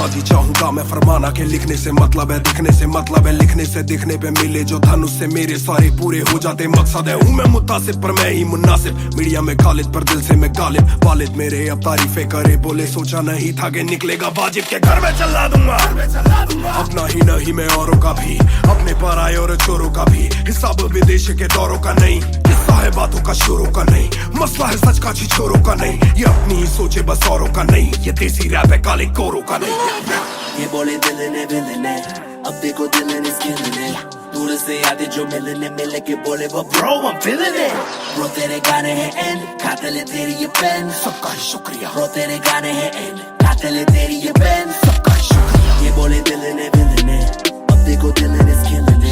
हाँ जी चाहूंगा मैं फरमाना के लिखने से मतलब है दिखने से मतलब है लिखने से दिखने पे मिले जो धनुष से मेरे सारे पूरे हो जाते मकसद है हूँ मैं मुतासिब पर मैं ही मुनासिब मीडिया में खालिद पर दिल से मैं गालिब वालिद मेरे अब तारीफे करे बोले सोचा नहीं था कि निकलेगा वाजिब के घर में चला दूंगा अपना ही नहीं मैं औरों का भी अपने पर आए और चोरों का भी हिसाब विदेश के दौरों का नहीं किस्सा है बातों का शोरों का नहीं मसला है सच का छिछोरों का नहीं ये अपनी ही सोचे बस औरों का नहीं ये देसी रैप है काले कोरों का नहीं ये बोले दिल ने विल ने अब देखो दिल ने स्किल ने दूर से आते जो मिलने मिलने के बोले वो bro I'm feeling it bro तेरे गाने हैं एंड खाते ले तेरी ये पेन सबका शुक्रिया bro तेरे गाने हैं एंड खाते ले तेरी ये पेन सबका शुक्रिया ये बोले दिल ने विल ने अब देखो दिल ने स्किल ने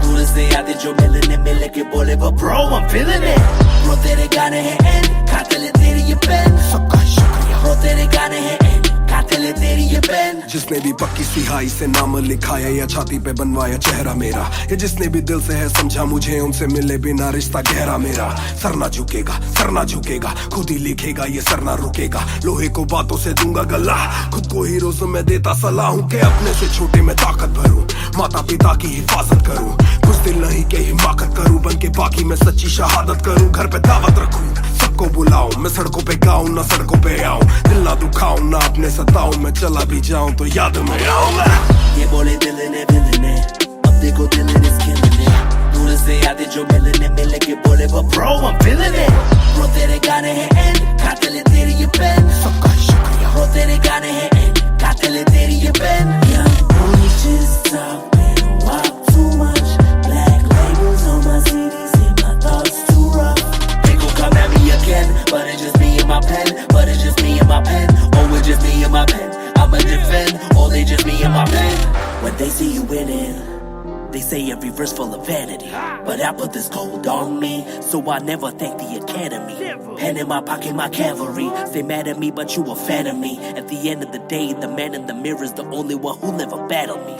दूर से आते जो मिलने मिलने के बोले वो bro I'm feeling it bro तेरे गाने हैं एंड खाते ले तेरी ये पेन सबका शुक्रिया bro तेरे गाने हैं एंड खाते ले तेरी ये पेन जिसने भी पक्की सिहाई से नाम लिखाया या छाती पे बनवाया चेहरा मेरा ये जिसने भी दिल से है समझा मुझे उनसे मिले बिना रिश्ता गहरा मेरा सर ना झुकेगा खुद ही लिखेगा ये सर ना रुकेगा लोहे को बातों से दूंगा गला खुद को ही रोज मैं देता सलाह हूँ कि अपने से छोटे में ताकत भरूं माता पिता की हिफाजत करूं कुछ दिल नहीं के हिमाकत करूं बन के बाकी मैं सच्ची शहादत करूं घर पे दावत रखूं सबको बुलाऊं मैं सड़कों पे गाऊं ना सड़कों पे आऊं दिल ना दुखाऊं ना अपने सताऊं मैं चला भी जाऊं तो याद में आऊंगा ये बोले दिल ने विल ने अब देखो दिल ने स्किल ने दूर से आते जो मिलने मिलने के बोले वो bro I'm feeling it bro तेरे गाने हैं एंड खाते ले तेरी ये पेन सबका शुक्रिया bro तेरे गाने हैं एंड खाते ले तेरी ये pen young boy just talking walk too much black labels on my CDs and my thoughts too rough they gon' come at me again but it's just me and my pen but it's just me and my pen oh it's just me and my pen I'ma defend, oh they just me and my pen when they see you winning they say every verse full of vanity but I put this gold on me so I never thank the academy pen in my pocket my cavalry stay mad at me but you a fan of me at the end of the day the man in the mirror is the only one who never battled me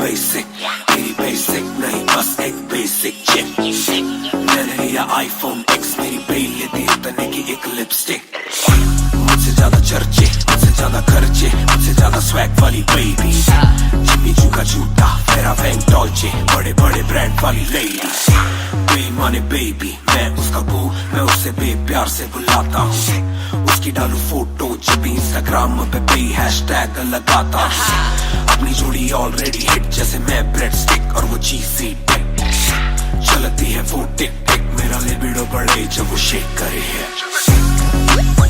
मेरी basic नहीं बस एक basic chip मैंने लिया iPhone X मेरी bell लेती इतने की एक लिपस्टिक मुझसे ज्यादा चर्चे मुझसे ज्यादा खर्चे मुझसे ज्यादा स्वैग वाली बेबी जिम्मी चू का जूता फेरा वैंग डॉल्चे बड़े बड़े ब्रांड वाली लेडी बेईमाने बेबी मैं उसका बू मैं उसे बेप्यार से बुलाता हूँ उसकी डालू फोटो जब भी इंस्टाग्राम पे बे हैशटैग लगाता हूँ अपनी जोड़ी ऑलरेडी हिट जैसे मैं ब्रेड स्टिक और वो चीज़ी टिक चलती है वो टिक टिक मेरा लिबिडो बढ़े जब वो शेक करे है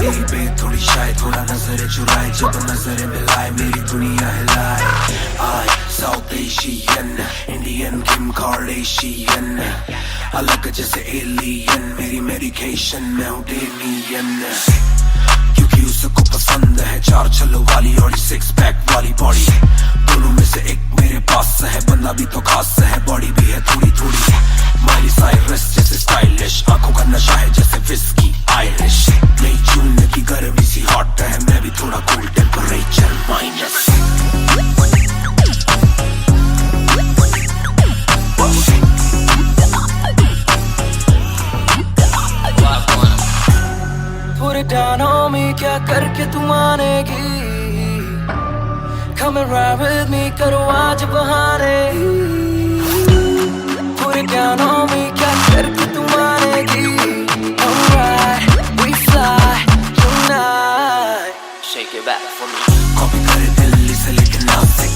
मेरी बे थोड़ी शायद थोड़ा नजर चुराए जब नजर मिलाए मेरी दुनिया हिलाए आई साउथ एशियन इंडियन किम कार्डेशियन अलग जैसे एलियन मेरी मेडिकेशन मैं हूँ डेलियन क्योंकि मेरी उसको पसंद है, 4 छल्लों वाली और 6 पैक वाली बॉडी, दोनों में से एक मेरे पास है, बंदा भी तो खास है, बॉडी भी है थोड़ी थोड़ी, माइली साइरस जैसे स्टाइलिश, आंखों का नशा है जैसे विस्की आयरिश, नई जून की गर्मी सी हॉट है, मैं भी थोड़ा cool temperature minus. Put it down on me, क्या करके तू मानेगी? Come and ride with me, करो आज बहाने। Put it down on me, क्या करके तू मानेगी? Alright, we fly tonight. Shake it back for me. Copy करे दिल्ली से लेके नासिक,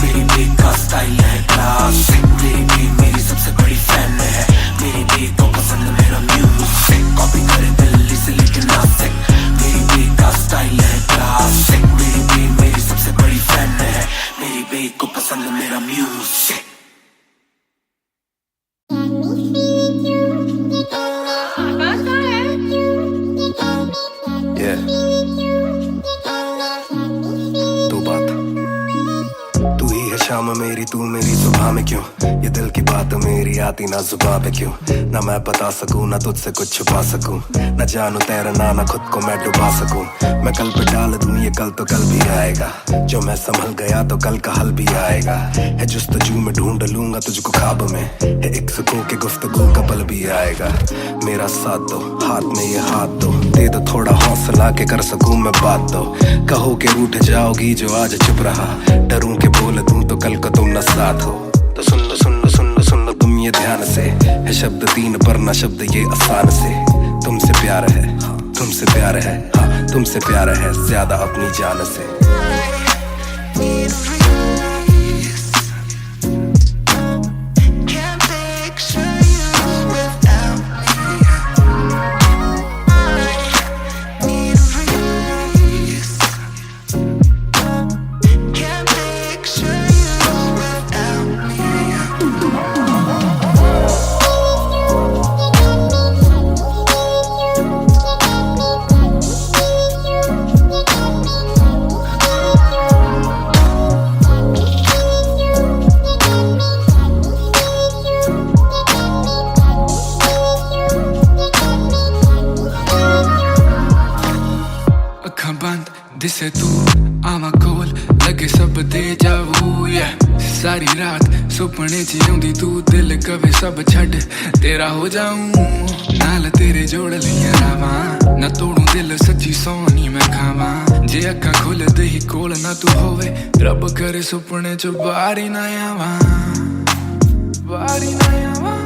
मेरी बेग का स्टाइल है क्लासिक, मेरी बेग मेरी सबसे बड़ी फैन है, मेरी बेग को पसंद मेरा म्यूजिक, कॉपी करे दिल्ली से लेके नासिक, मेरी बेग का स्टाइल है क्लासिक, मेरी बेग मेरी सबसे बड़ी फैन है, मेरी बेग को पसंद मेरा म्यूजिक। शाम मेरी तू मेरी सुबह में क्यों, ये दिल की बात मेरी आती ना जुबां पे क्यों, ना मैं बता सकूं ना तुझसे कुछ छुपा सकूं, ना जानू तैरना ना खुद को मैं डुबा सकूं, मैं कल पे डाल दूं ये कल तो कल भी आएगा, जो मैं संभल गया तो कल का हल भी आएगा, है जुस्तजू में ढूंढ लूंगा तुझको ख्वाब में, है एक सुकून के गुफ्तगू का पल भी आएगा, मेरा साथ दो हाथ में ये हाथ दो, दे दो थोड़ा हौसला के कर सकूं मैं बात दो, कहो के रूठ जाओगी जो आज चुप रहा, डरूं के बोल दूं तो कल को तुम न साथ हो, तो सुन लो सुन लो सुन लो सुन लो तुम ये ध्यान से, है शब्द 3 पर ना शब्द ये आसान से, तुमसे प्यार है हाँ, तुमसे प्यार है हाँ, तुमसे प्यार है ज्यादा अपनी जान से। दिसे तू आवा कोल लगे सब दे जावू या सारी रात सुपने च आउंदी तू दिल कवे सब छड़ तेरा हो जाऊं नाल तेरे जोड़ लिया रावां ना तोड़ू दिल सच्ची सोनी मैं खावां जे अखा खोल दे ही कोल ना तू होवे रब करे सुपने च बारी ना आवां बारी ना आवां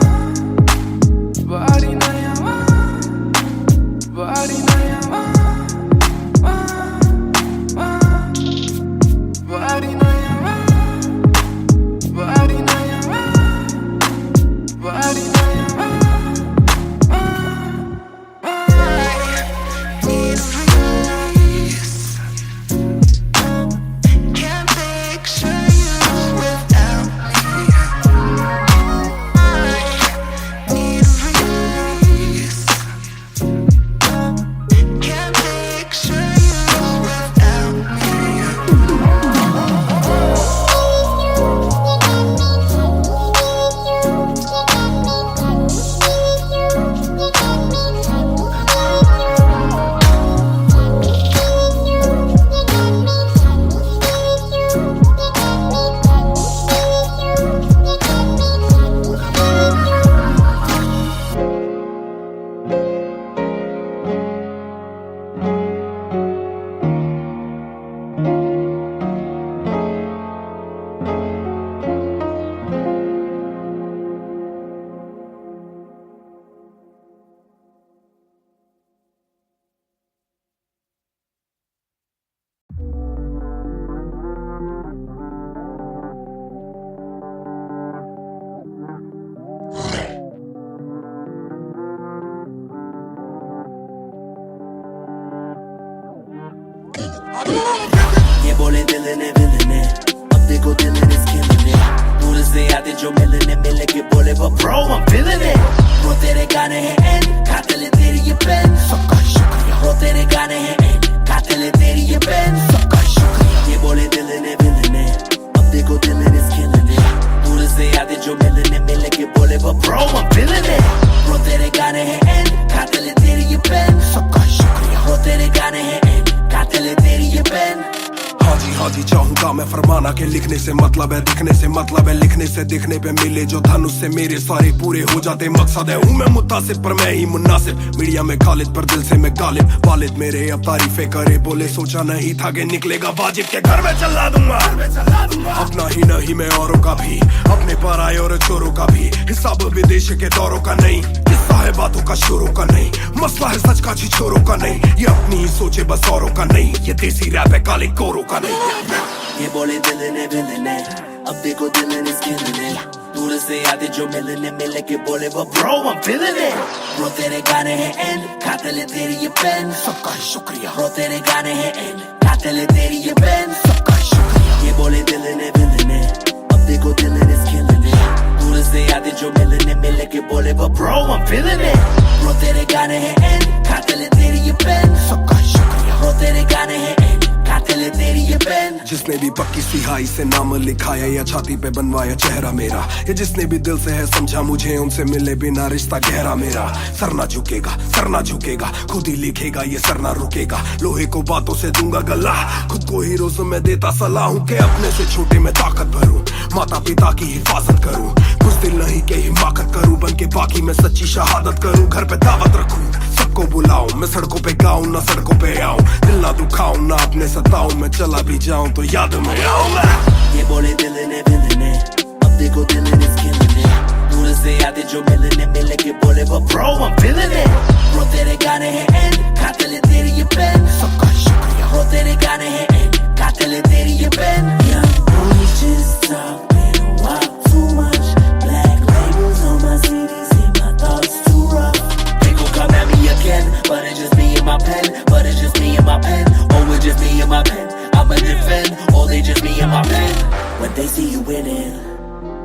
बारी ना आवां बारी ना आवां Body na yawa, body na yawa, body na yawa. Need release. Can't picture you without me. Need release. Can't picture you without me. ये बोले दिल ने विलने अब देखो दिल ने स्किलने पूरे से आते जो मिलने मिल के बोले bro I'm feeling it वो तेरे गाने हैं एंड खाते ले तेरी ये पेन सबका शुक्रिया वो तेरे गाने हैं एंड खाते आज ही चाहूंगा मैं फरमाना के लिखने से मतलब है दिखने से मतलब है लिखने से दिखने पे मिले जो धन उससे मेरे सारे पूरे हो जाते मकसद है हूँ मैं मुतासिब पर मैं ही मुनासिब मीडिया में खालिद पर दिल से मैं गालिब वालिद मेरे अब तारीफें करे बोले सोचा नहीं था कि निकलेगा वाजिब के घर में चला दूंगा अपना ही नहीं मैं औरों का भी अपने पर आए और चोरों का भी हिसाब विदेश के दौरों का नहीं किस्सा है बातों का शोरों का नहीं मसला है सच का छिछोरों का नहीं ये अपनी ही सोचे बस औरों का नहीं ये देसी रैप है काले कोरों का नहीं ये बोले दिल ने अब देखो दिल ने स्किन दूर से आते जो मिलने के बोले वो bro I'm feeling it bro तेरे गाने हैं एंड खाते ले तेरी ये पेन सबका ही शुक्रिया ब्रो तेरे गाने हैं एंड खाते ले तेरी ये पेन सबका ही शुक्रिया ये बोले दिल ने अब देखो दिल ने स्किन दूर से आते जो मिलने के बोले वो bro I'm feeling it bro तेरे गाने हैं एंड खाते ले तेरी ये पेन सबका ही शुक्रिया ब्रो तेरे गाने हैं एंड खाते ले तेरी ये पेन जिसने भी पक्की सिहाई से नाम लिखाया या छाती पे बनवाया चेहरा मेरा या जिसने भी दिल से है समझा मुझे उनसे मिले बिना रिश्ता गहरा मेरा सर ना झुकेगा खुद ही लिखेगा ये सर ना रुकेगा लोहे को बातों से दूंगा गला खुद को हीरोज़ में देता सलाह हूँ के अपने से छोटे में ताकत भरूं माता पिता की हिफाजत करूं कुछ दिल नहीं के हिमाकत करूं बन के बाकी मैं सच्ची शहादत करूं घर पे दावत रखूं सबको बुलाऊं मैं सड़कों पे गाऊं ना सड़कों पे आऊं दिल ना दुखाऊं ना अपने सताऊं मैं चला भी जाऊं तो याद में आऊंगा ये बोले दिल ने अब देखो दिल ने स्किन दूर से आते जो मिलने के बोले वो bro I'm feeling it bro तेरे गाने हैं एंड खाते ले तेरी ये पेन सबका शुक्रिया ब्रो तेरे गाने हैं एंड खाते ले तेरी ये pen Young boys just talking a lot too much black labels on my CD see my thoughts too rough they gon' come at me again but it's just me and my pen but it's just me and my pen oh it's just me and my pen I'ma defend, oh they just me and my pen when they see you winning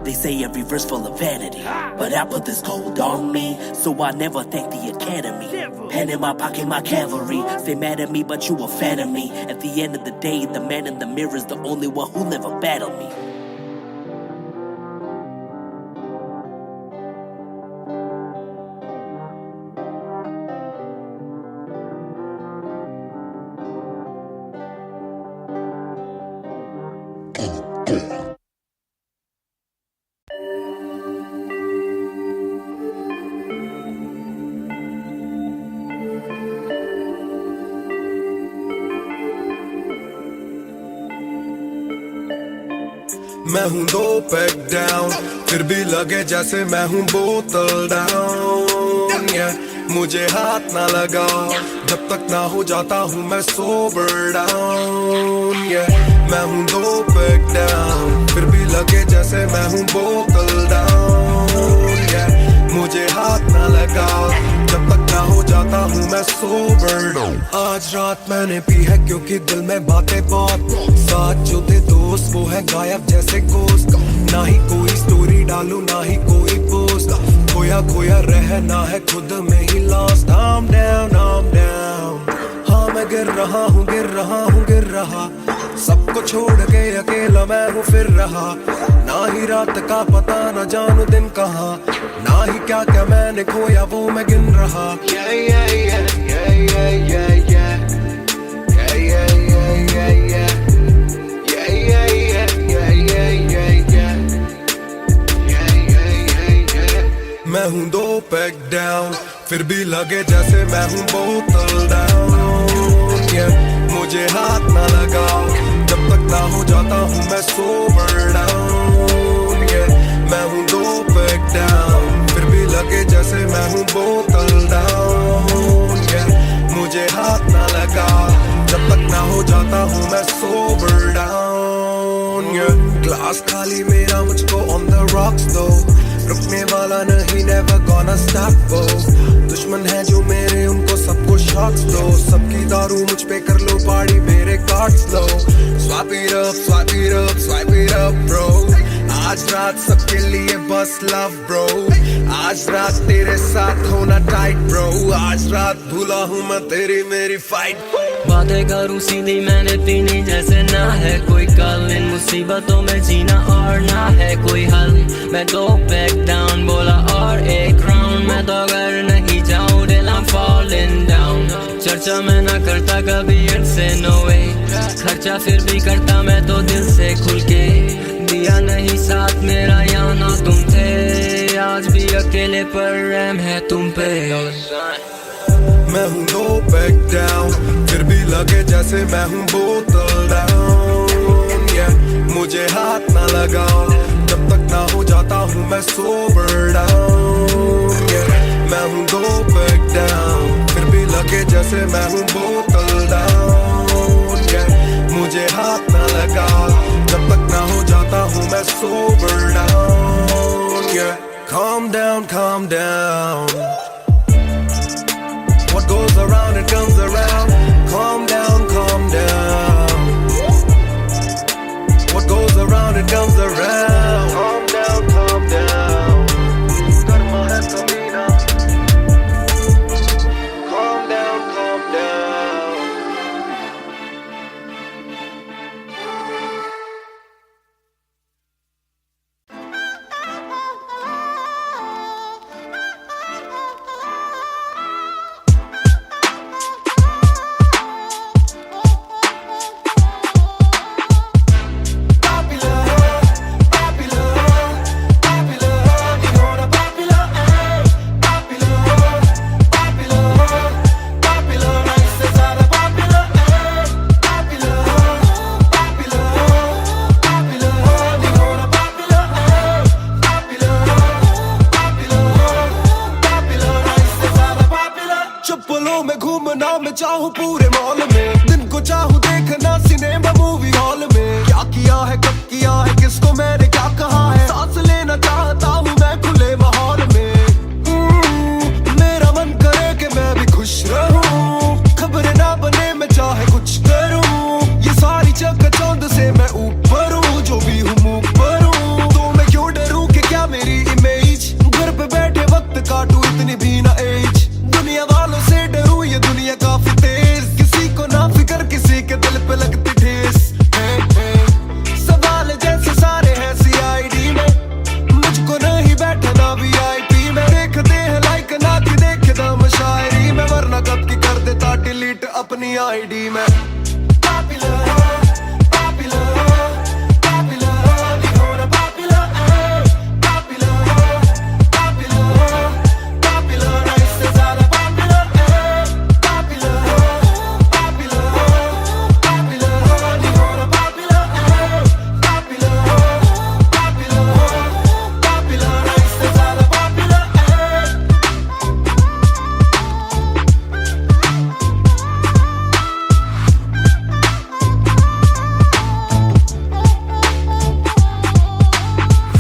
they say every verse full of vanity but I put this gold on me so I never thank the academy pen in my pocket my cavalry stay mad at me but you a fan of me at the end of the day the man in the mirror is the only one who never battled me मैं हूँ 2 pack down फिर भी लगे जैसे मैं हूँ बोतल down मुझे हाथ ना लगाओ जब तक ना हो जाता हूँ मैं सोबर डाउन मैं हूँ 2 पैक डाउन फिर भी लगे जैसे मैं हूँ बोतल डाउन मुझे हाथ ना लगाओ जब तक ना हो जाता हूँ मैं सोबर डाउन आज रात मैंने पी है क्योंकि दिल में बातें बहुत साथ जो थे दोस्त वो है गायब जैसे गोश्त ना ही कोई स्टोरी डालूं ना ही कोई पोस्ट खोया खोया रहना है खुद में ही लॉस्ट I'm down हाँ मैं गिर रहा सबको छोड़ के अकेला मैं हूँ फिर रहा ना ही रात का पता ना जानू दिन कहाँ ना ही क्या क्या मैंने खोया वो मैं गिन रहा मैं हूँ 2 पैक डाउन फिर भी लगे जैसे मैं हूँ बोतल डाउन मुझे हाथ ना लगाओ जब तक ना हो जाता हूँ मैं सोबर डाउन मैं हूँ 2 पैक डाउन फिर भी लगे जैसे मैं हूँ बोतल डाउन मुझे हाथ ना लगाओ जब तक ना हो जाता हूँ मैं सोबर डाउन ग्लास खाली मेरा मुझको ऑन द रॉक्स दो रुकने वाला नहीं never gonna stop वो दुश्मन है जो मेरे उनको सबको शॉट्स दो सबकी दारू मुझ पे कर लो पार्टी मेरे cards low swipe it up bro आज रात सबके लिए बस लव ब्रो आज रात तेरे साथ होना टाइट ब्रो आज रात भूला हूँ मैं तेरी मेरी फाइट बातें करूँ सीधी मैंने पीनी जैसे ना है कोई कल इन मुसीबतों में जीना और ना है कोई हल मैं 2 पैक डाउन बोला और एक राउंड मैं तो घर नहीं जाऊँ दिला I'm falling down. चर्चा मैं ना करता कभी इनसे, no way. खर्चा फिर भी करता मैं तो दिल से खुल के. दिया नहीं साथ मेरा यहाँ ना तुम थे. आज भी अकेले पर रहम है तुम पे. मैं हूँ दो पैक डाउन, फिर भी लगे जैसे मैं हूँ बोतल डाउन, yeah. मुझे हाथ ना लगाओ जब तक ना हो जाता हूँ मैं सोबर डाउन, yeah. मैं हूँ दो पैक डाउन, फिर भी लगे जैसे मैं हूँ बोतल डाउन, yeah. मुझे हाथ ना लगाओ जब तक ना हो जाता हूँ मैं sober down, yeah. Calm down, calm down. What goes around, it comes around. Calm down, calm down. What goes around, it comes around. Calm down, calm down. Karma hai kabhi na. Calm down, calm down. चप्पलों में घूमना मैं चाहूँ पूरे mall में, दिन को चाहूँ देखना सिनेमा मूवी हॉल में. क्या किया है कब किया है किसको मैंने क्या कहा है, सांस लेना चाहता हूँ मैं खुले माहौल में. मेरा मन करे कि मैं भी खुश रहूं, खबरें ना बने मैं चाहे कुछ करूं. ये सारी चकाचौंध से मैं ऊपर हूँ, जो भी हूँ मुँह पर हूँ. तो मैं क्यों डरूं कि क्या मेरी इमेज, घर पे बैठे वक्त काटूं इतनी भी ना एज. दुनिया वालों से डरूं ये दुनिया काफी तेज, किसी को ना फिकर किसी के दिल पे लगती ठेस. सवाल जैसे सारे हैं सीआईडी में, मुझको नहीं बैठना वीआईपी में. देखते हैं लाइक ना कि देखे दम शायरी में, वरना कब की कर देता डिलीट अपनी आईडी में.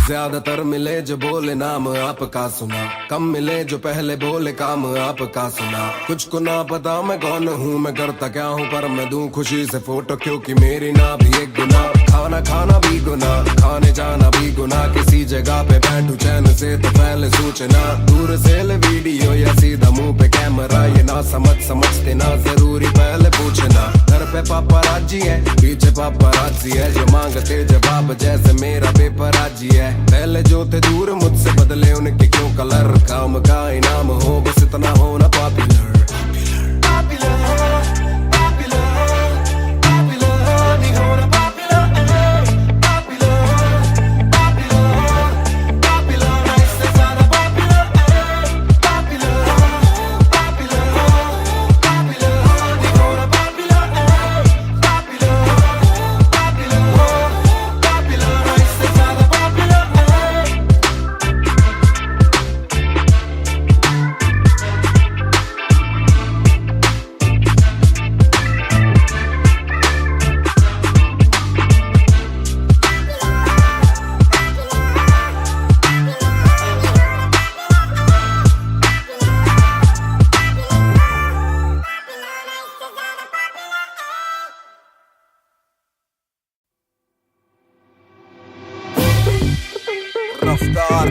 ज्यादातर मिले जो बोले नाम आपका सुना, कम मिले जो पहले बोले काम आपका सुना. कुछ को ना पता मैं कौन हूँ, मैं करता क्या हूँ, पर मैं दूं खुशी से फोटो क्योंकि मेरी ना भी एक गुना. खाना खाना भी गुना, खाने जाना भी गुना. किसी जगह पे बैठूं चैन से तो पहले सूचना, दूर से ले वीडियो या सीधा मुंह पे कैमरा. ये ना समझते ना जरूरी पहले पूछना. घर पे पापराजी है पीछे पापराजी है, जो मांगते जवाब जैसे मेरा पेपराजी है. पहले जो थे दूर मुझसे बदले उनके क्यों कलर, काम का इनाम हो बस इतना होना पॉपुलर. रफ्तार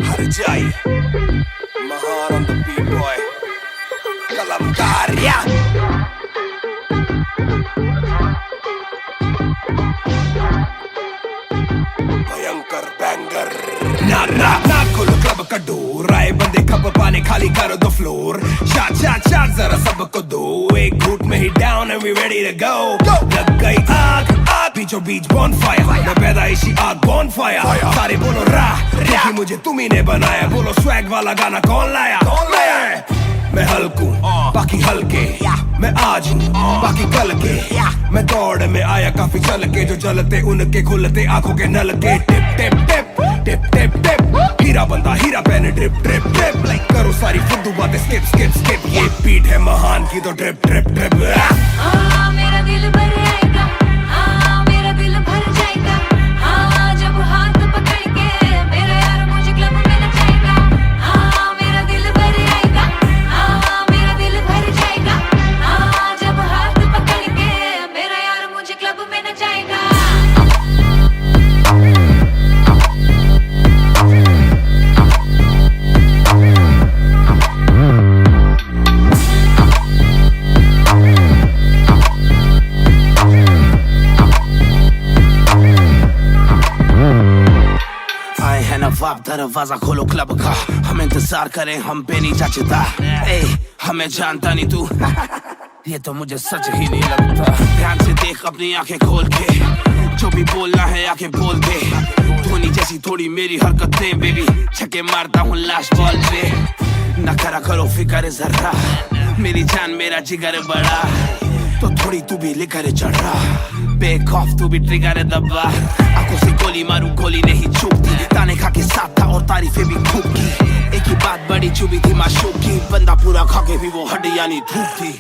हर जाई महान on the B-boy कलमकार या भयंकर बैंगर ना कुल क्लब कड्डू राय बंदे खप पाने खाली करो द फ्लोर शाट शाट शाट जरा सबको दो एक घूट में ही down and we ready to go लग गई आग आग बीचों बीच बॉनफायर मैं पैदाइशी आग बॉनफायर सारे बोलो राह क्योंकि मुझे तुम्ही ने बनाया बोलो स्वैग वाला गाना कौन लाया मैं हल्कू बाकी हल्के मैं आज हूँ बाकी कल के मैं दौड़ में आया काफी चल के जो चलते उनके खुलते आंखों के नल के टिप टिप टिप टिप टिप टिप हीरा बंदा हीरा पहने ड्रिप ड्रिप ड्रिप लाइक करो सारी फुद्दू बातें स्किप स्किप स्किप ये बीट है महान की तो ड्रिप ड्रिप ड्रिप मेरा दिल भर आएगा मेरा दिल भर जाएगा जब हाथ पकड़ के मेरा यार मुझे क्लब में नचाएगा मेरा दिल भर आएगा मेरा दिल भर जाएगा जब हाथ पकड़ के मेरा यार मुझे क्लब में नचाएगा नवाब दरवाजा खोलो क्लब का हम इंतजार करें हम पे नहीं जचता ए हमें जानता नहीं तू ये तो मुझे सच ही नहीं लगता ध्यान से देख अपनी आंखें खोल के जो भी बोलना है आके बोल दे धोनी जैसी थोड़ी मेरी हरकतें बेबी छक्के मारता हूँ लास्ट बॉल पे न करा करो फिक्र जरा मेरी जान मेरा जिगर बड़ा तो थोड़ी तू भी लेकर चढ़ रहा बेक ऑफ तू भी ट्रिगर दबा आंखों से गोली मारू गोली नहीं चूकती ताने खा के साथ था और तारीफें भी खूब की एक ही बात बड़ी चुभी थी माशूक की बंदा पूरा खा के भी वो हड्डियां नहीं धूप थी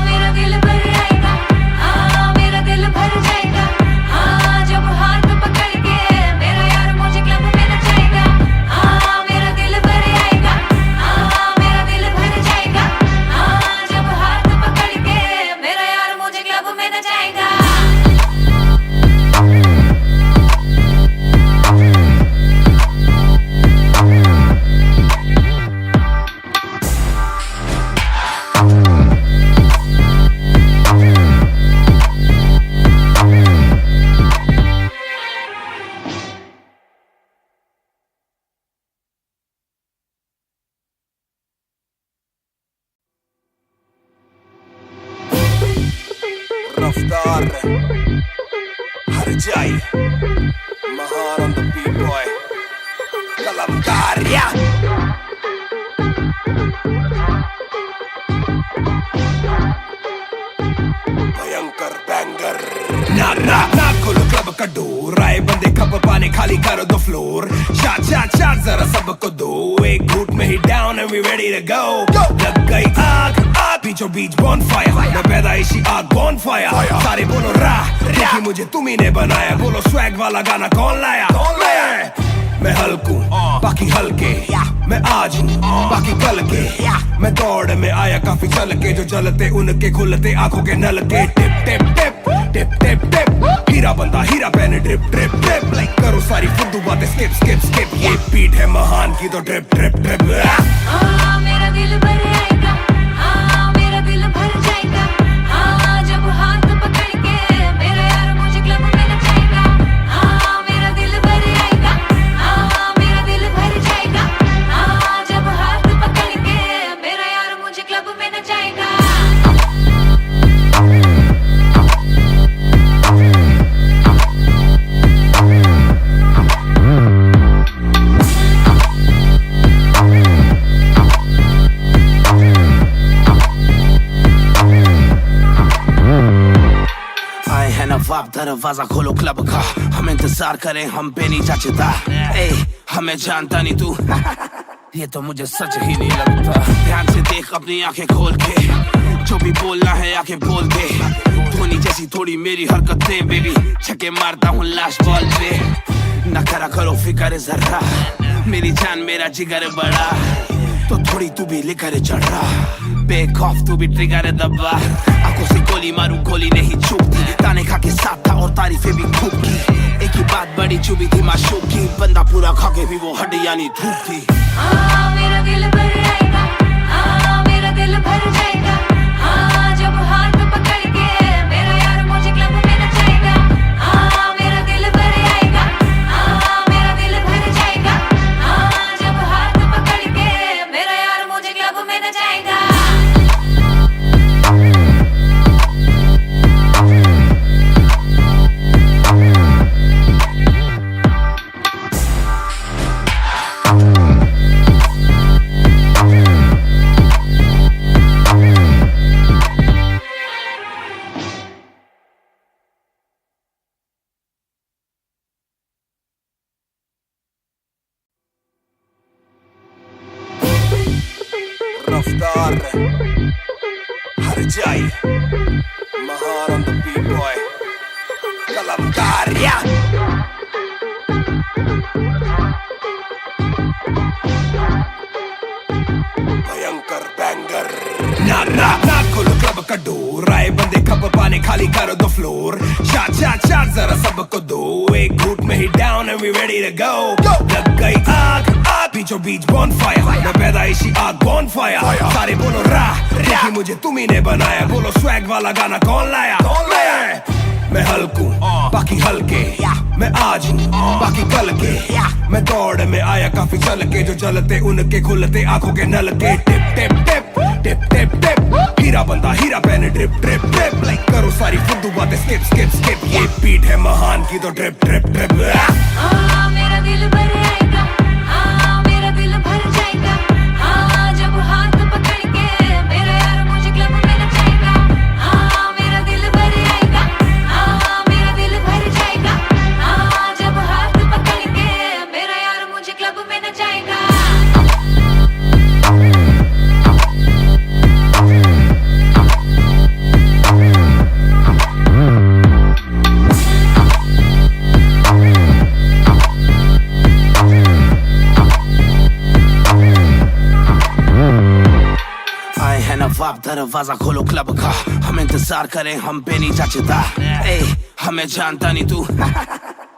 मेरा दिल भर आएगा मेरा दिल भर जाएगा जब हाथ पकड़ के मेरा यार मुझे क्लब में नचाएगा मेरा दिल भर आएगा मेरा दिल भर जाएगा जब हाथ पकड़ के मेरा यार मुझे क्लब में नचाएगा रफ्तार हर जाई महान on the beat boy कलमकार भयंकर बैंगर ना खोलो क्लब का डोर आए बंदे खप पाने खाली करो द फ्लोर शाट शाट शाट जरा सबको दो एक घूट में ही down and we ready to go लग गई आग आग बीचों बीच बॉनफायर मैं पैदाइशी आग बॉनफायर सारे बोलो राह क्योंकि मुझे तुम्ही ने बनाया बोलो स्वैग वाला गाना कौन लाया मैं हल्कू बाकी हल्के मैं आज हूँ बाकी कल के मैं दौड़ में आया काफी चल के जो चलते उनके खुलते आंखों के नल के टिप टिप टिप टिप टिप टिप हीरा बंदा हीरा पहने ड्रिप ड्रिप ड्रिप लाइक करो सारी फुद्दू बातें स्किप स्किप स्किप ये बीट है महान की तो ड्रिप ड्रिप ड्रिप मेरा दिल भर आएगा मेरा दिल भर जाएगा जब हाथ पकड़ के मेरा यार मुझे क्लब में नचाएगा मेरा दिल भर आएगा मेरा दिल भर जाएगा जब हाथ पकड़ के मेरा यार मुझे क्लब में नचाएगा नवाब दरवाजा खोलो क्लब का हम इंतजार करें हम पे नहीं जचता ए हमें जानता नहीं तू ये तो मुझे सच ही नहीं लगता ध्यान से देख अपनी आंखें खोल के जो भी बोलना है आके बोल दे धोनी जैसी थोड़ी मेरी हरकतें बेबी छक्के मारता हूँ लास्ट बॉल पे न करा करो फिक्र जरा मेरी जान मेरा जिगर बड़ा तो थोड़ी तू भी लेकर चढ़ रहा बेक ऑफ तू भी ट्रिगर दबा आंखों से गोली मारू गोली नहीं चूकती ताने खा के साथ था और तारीफें भी खूब की एक ही बात बड़ी चुभी थी माशूक की बंदा पूरा खा के भी वो हड्डियां नहीं धूप थी मेरा दिल भर आएगा मेरा दिल भर जाएगा जब हाथ पकड़ के मेरा यार मुझे क्लब में नचाएगा मेरा दिल भर आएगा मेरा दिल भर जाएगा जब हाथ पकड़ के Jai Mahan on the beat boy Kalamkar yeah Bhayankar banger Na kholo club ka door Aaye bande khab paane khali karo the floor Shot zara sabko do Ek ghoot mein hi down and we ready to go Lag gayi aag बीचों बीच bonfire मैं पैदाइशी आग bonfire सारे बोलो राह देखी मुझे तुम्ही ने बनाया बोलो swag वाला गाना कौन लाया मैं हल्कू बाकी हल्के मैं आज हूँ बाकी कल के मैं दौड़ में आया काफी चल के जो चलते उनके खुलते आंखों के नल के टिप टिप टिप टिप टिप टिप हीरा बंदा हीरा पहने ड्रिप ड्रिप ड्रिप लाइक करो सारी फुद्दू बातें स्किप स्किप स्किप ये बीट है महान की तो ड्रिप ड्रिप ड्रिप मेरा दिल भर आएगा मेरा दिल भर जाएगा जब हाथ पकड़ के मेरा यार मुझे क्लब में नचाएगा मेरा दिल भर आएगा मेरा दिल भर जाएगा जब हाथ पकड़ के मेरा यार मुझे क्लब में नचाएगा नवाब दरवाजा खोलो क्लब का हम इंतजार करें हम पे नहीं जचता हमें जानता नहीं तू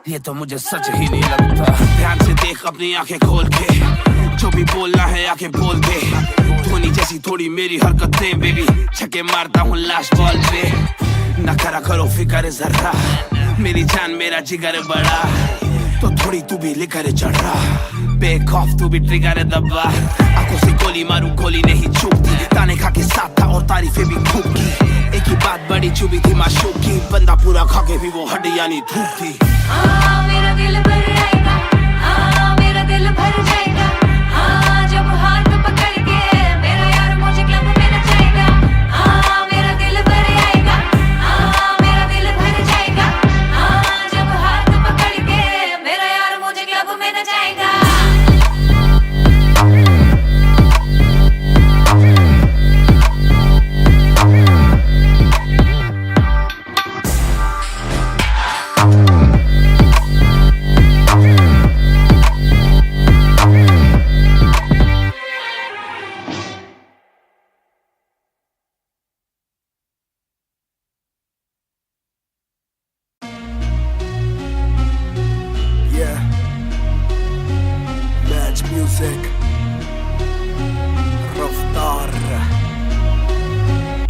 ये तो मुझे सच ही नहीं लगता ध्यान से देख अपनी आंखें खोल के जो भी बोलना है आके बोल दे धोनी जैसी थोड़ी मेरी हरकतें बेबी छक्के मारता हूँ लास्ट बॉल पे न करा करो फिक्र जरा मेरी जान मेरा जिगर बड़ा तो थोड़ी तू भी लेकर चढ़ रहा बेक ऑफ तू भी ट्रिगर दबा आंखों से गोली मारू गोली नहीं चूकती ताने खा के साथ था और तारीफें भी खूब की एक ही बात बड़ी चुभी थी माशूक की बंदा पूरा खा के भी वो हड्डियां नहीं धूप थी मेरा दिल भर आएगा मेरा दिल भर जाएगा जब हाथ पकड़ के मेरा यार मुझे क्लब में नचाएगा मेरा दिल भर आएगा मेरा दिल भर जाएगा जब हाथ पकड़ के मेरा यार मुझे क्लब में नचाएगा Music Raftar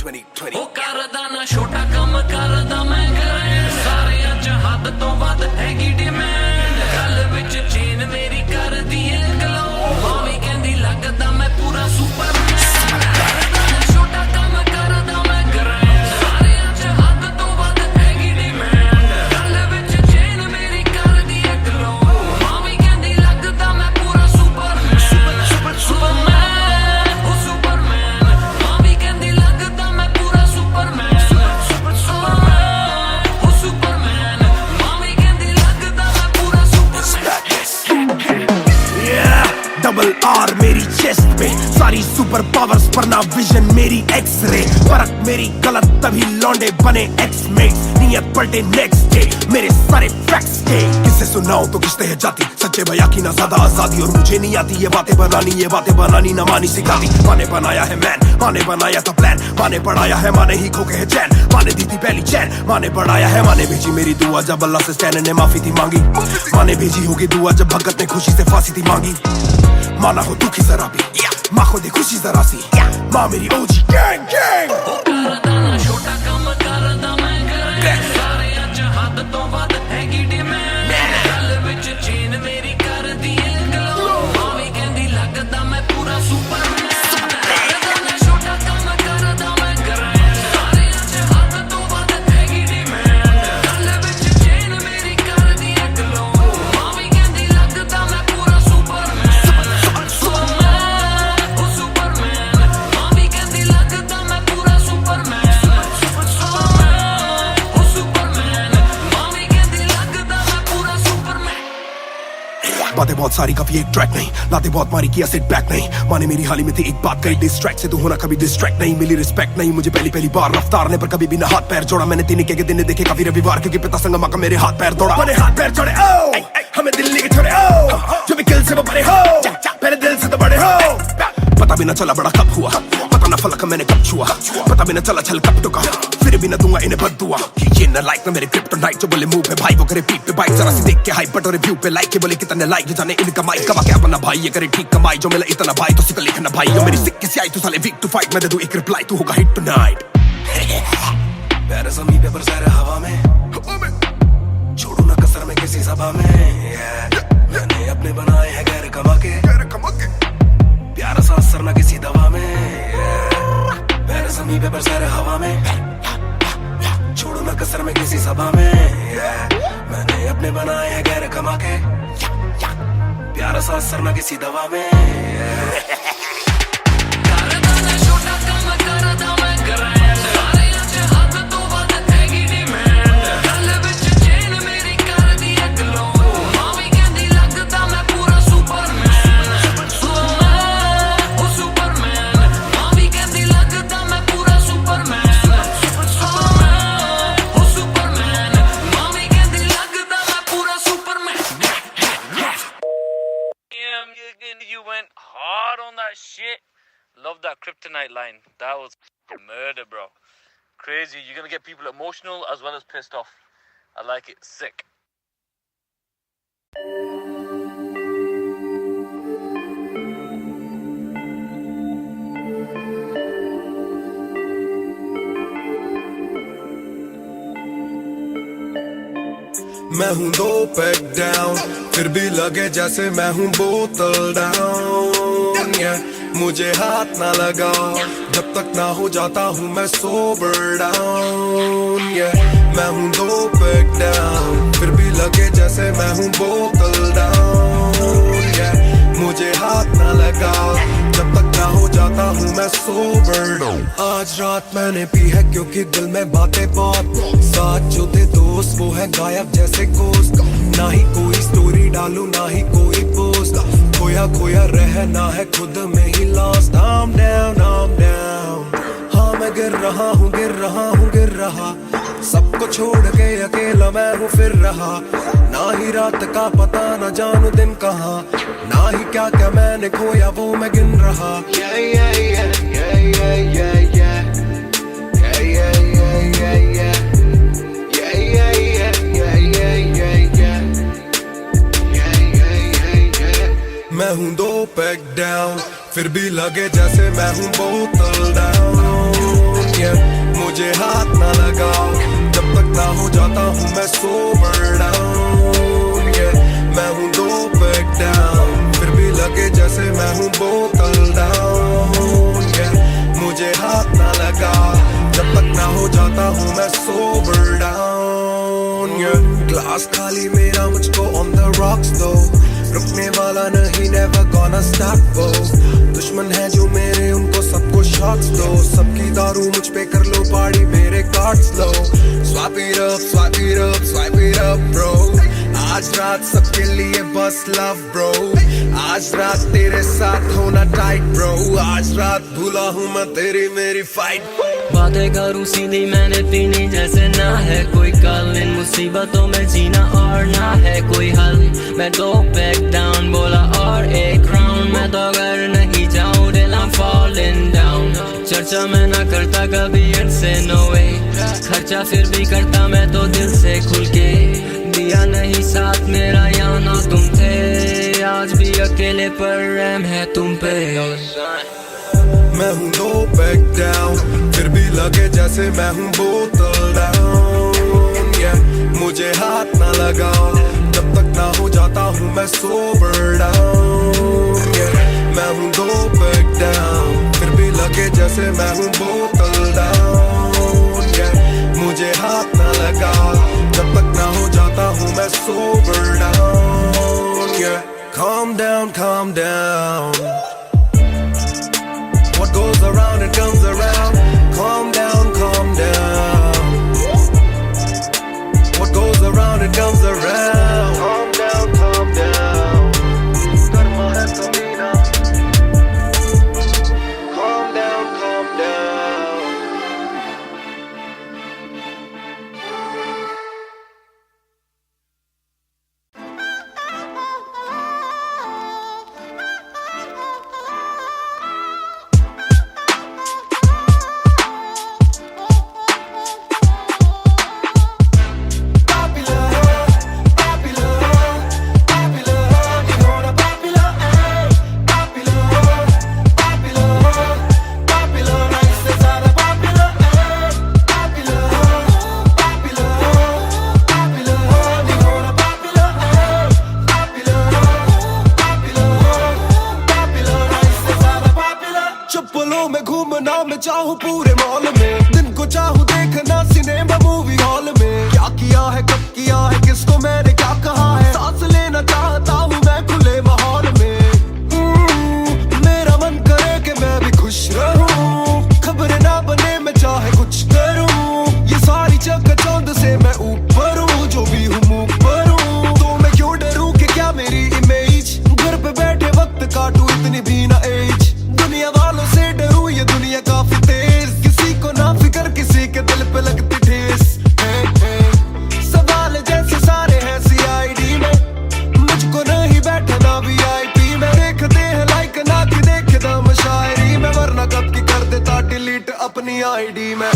2020 ਉਹ ਕਰਦਾ ਨਾ ਛੋਟਾ ਕੰਮ ਕਰਦਾ ਮੈਂ ਕਰਾਂ ਸਾਰਿਆਂ ਚ ਹੱਦ ਤੋਂ ਵੱਧ ਹੈਗੀ ਡਿਮਾਂਡ ਗੱਲ ਵਿੱਚ ਚੇਨ ਮੇਰੀ ਕਰਦੀ ਏ ਗਲੋ ਮਾਵੀ ਕਹਿੰਦੀ ਲੱਗਦਾ ਮੈਂ ਪੂਰਾ ਸੁਪਰਮੈਨ ਕਰਦਾ ਨਾ ਛੋਟਾ ਕੰਮ ਕਰਦਾ ਮੈਂ ਕਰਾਂ ਸਾਰਿਆਂ ਚ ਹੱਦ ਤੋਂ ਵੱਧ ਹੈਗੀ ਡਿਮਾਂਡ ਗੱਲ ਵਿੱਚ ਚੇਨ ਮੇਰੀ ਕਰਦੀ ਏ ਗਲੋ ਮਾਵੀ ਕਹਿੰਦੀ ਲੱਗਦਾ ਮੈਂ ਪੂਰਾ डबल आर मेरी चेस्ट पे सारी सुपर पावर्स पर ना विजन मेरी एक्स-रे फर्क मेरी गलत तभी लौंडे बने एक्स-मेट्स नियत पलटे नेक्स्ट डे मेरे सारे फैक्ट्स के किससे सुनाऊं तो किसते है जाती सच्चे भैया की ना ज्यादा आजादी और मुझे नहीं आती ये बातें बनानी ना मानी सिखाती माने बनाया है मैन माने बनाया था प्लान माने पढ़ाया है माने ही खो के है चैन माने दी थी पहली चैन माने पढ़ाया है माने भेजी मेरी दुआ जब अल्लाह से स्टैन ने माफी थी मांगी माने भेजी होगी दुआ जब भगत ने खुशी से फांसी थी मांगी माना हो दुखी जरा भी माँ को दे खुशी जरा सी माँ मेरी ओजी गैंग गैंग ਕਰਦਾ ਨਾ ਛੋਟਾ ਕੰਮ ਕਰਦਾ ਮੈਂ ਕਰਾਂ ਸਾਰਿਆਂ ਚ ਹੱਦ ਤੋਂ ਵੱਧ ਹੈਗੀ ਡਿਮਾਂਡ ਗੱਲ ਵਿੱਚ ਚੇਨ ਮੇਰੀ ਕਰਦੀ ਏ ਗਲੋ ਮਾਵੀ ਕਹਿੰਦੀ ਲੱਗਦਾ ਮੈਂ ਪੂਰਾ ਸੁਪਰਮੈਨ ਕਰਦਾ ਨਾ ਛੋਟਾ ਕੰਮ ਕਰਦਾ ਮੈਂ ਕਰਾਂ ਸਾਰਿਆਂ ਚ ਹੱਦ ਤੋਂ ਵੱਧ ਹੈਗੀ ਡਿਮਾਂਡ ਗੱਲ ਵਿੱਚ ਚੇਨ ਮੇਰੀ ਕਰਦੀ ਏ ਗਲੋ ਮਾਵੀ ਕਹਿੰਦੀ ਲੱਗਦਾ ਮੈਂ ਪੂਰਾ ਸੁਪਰਮੈਨ ਮਾਵੀ ਕਹਿੰਦੀ ਲੱਗਦਾ ਮੈਂ बातें बहुत सारी कभी एक ट्रैक नहीं, लाते बहुत मारी किया सेट बैक नहीं, माने मेरी हाल ही में थी एक बात कही, डिस्ट्रैक्ट से तू होना कभी डिस्ट्रैक्ट नहीं, मिली रिस्पेक्ट नहीं मुझे पहली बार, रफ्तार ने पर कभी भी ना हाथ पैर जोड़ा, मैंने तीन के दिन देखे काफी रविवार, क्योंकि पिता संगमा का मेरे हाथ पैर तोड़ा, मैंने हाथ पैर छोड़े ओ हमें दिल्ली के छोड़े ओ जो भी किल से वो बड़े हो, पहले दिल से तो बड़े हो, पता भी ना चला बड़ा कब हुआ, पता ना फलक मैंने कब छुआ, पता भी ना चला छल कब टुका, फिर भी ना दूंगा इन्हें बद्दुआ, ये ना लाइक ना मेरे क्रिप्टोनाइट जो बोले मुंह पे भाई वो करे पीठ पे बाइक, जरा सी देख के हाइप बट और रिव्यू पे लाइक के बोले कितने लाइक ये जाने इनका माइक कमा क्या बना भाई, ये करे ठीक कमाई जो मिला इतना भाई तो सिक्का लिखना भाई, जो मेरी सिक्के से आई तू साले वीक टू फाइट, मैं दे दूं एक रिप्लाई तू होगा हिट टुनाइट, पैर ज़मीन पे बरसा रहा हवा में, छोड़ू ना कसर में किसी सभा में, मैंने अपने बनाए हैं गैर कमा के, प्यारा सा असर ना किसी दवा में, पैर ज़मीन पे बरसा रहा हवा में, छोड़ू ना कसर में किसी सभा में, मैंने अपने बनाए हैं गैर कमा के, प्यारा सा असर ना किसी दवा में, You went hard on that shit. Love that kryptonite line. That was murder, bro. Crazy. You're gonna get people emotional as well as pissed off. I like it. Sick. मैं हूँ 2 पैक डाउन, फिर भी लगे जैसे मैं हूँ बोतल down, मुझे हाथ ना लगाओ जब तक ना हो जाता हूँ मैं सोबर डाउन, मैं हूँ 2 पैक डाउन, फिर भी लगे जैसे मैं हूँ बोतल डाउन, मुझे हाथ ना लगाओ जब तक ना हो जाता हूँ मैं सोबर डाउन, आज रात मैंने पी है क्योंकि दिल में बातें बहुत, साथ जो थे दोस्त वो है गायब जैसे गोश्त, ना ही कोई स्टोरी डालूं ना ही कोई पोस्ट, खोया खोया रहना है खुद में ही लॉस्ट, I'm down, हाँ मैं गिर रहा हूँ गिर रहा, सबको छोड़ के अकेला मैं हूँ फिर रहा, ना ही रात का पता न जानू दिन कहाँ, ना ही क्या क्या मैंने खोया वो मैं गिन रहा, मैं हूँ 2 पैक डाउन, फिर भी लगे जैसे मैं हूँ बोतल डाउन, मुझे हाथ ना लगाओ जब तक ना हो जाता हूँ मैं सोबर डाउन, मैं हूँ 2 पैक डाउन, फिर भी लगे जैसे मैं हूँ बोतल डाउन, मुझे हाथ ना लगाओ जब तक ना हो जाता हूँ मैं सोबर डाउन, ग्लास खाली मेरा मुझको ऑन द रॉक्स दो, रुकने वाला नहीं never gonna stop go, दुश्मन है जो मेरे उनको सबको शॉट्स दो, सबकी दारू मुझ पे कर लो पार्टी मेरे cards low, swap it up bro, आज रात सबके लिए बस लव ब्रो, आज रात तेरे साथ होना टाइट ब्रो, आज रात भूला हूँ मैं तेरी मेरी फाइट, बातें करूँ सीधी मैंने पीनी जैसे ना है कोई कल, इन मुसीबतों में जीना और ना है कोई हल, मैं 2 पैक डाउन बोला और एक राउंड, मैं तो अगर नहीं जाऊँ दिल I'm falling down, चर्चा मैं ना करता कभी इनसे no way, खर्चा फिर भी करता मैं तो दिल से खुल के, दिया नहीं साथ मेरा यहाँ ना तुम थे, आज भी अकेले पर रहम है तुम पे, मैं हूँ 2 पैक डाउन, फिर भी लगे जैसे मैं हूँ बोतल डाउन, मुझे हाथ ना लगाओ जब तक ना हो जाता हूँ मैं सोबर डाउन, मैं हूँ 2 पैक डाउन, फिर भी लगे जैसे मैं हूँ बोतल डाउन, मुझे हाथ ना लगाओ जब तक ना हो जाता हूँ मैं sober down, calm down, what goes around it comes around, calm down, what goes around it comes around, calm down, चाहूं पूरे मॉल में, दिन को चाहूं देखना सिनेमा मूवी हॉल में। क्या किया है कब किया है किसको मैंने क्या कहा है, सांस लेना चाहता हूं मैं खुले माहौल में। मेरा मन करे कि मैं भी खुश रहूं, खबरें ना बने मैं चाहे कुछ करूं। ये सारी चकाचौंध से मैं ऊपर हूं, जो भी हूं मुंह पर हूं। तो मैं क्यों डरूं कि क्या मेरी इमेज, घर पे बैठे वक्त काटूं इतनी भी ना एज। दुनिया वालों से डरूं ये दुनिया काफी तेज, किसी को ना फिक्र किसी के दिल पे लगती ठेस। सवाल जैसे सारे हैं CID में, मुझको नहीं बैठना VIP में। देखते हैं लाइक ना कि देखे दम शायरी में, वरना कब की कर देता डिलीट अपनी ID में।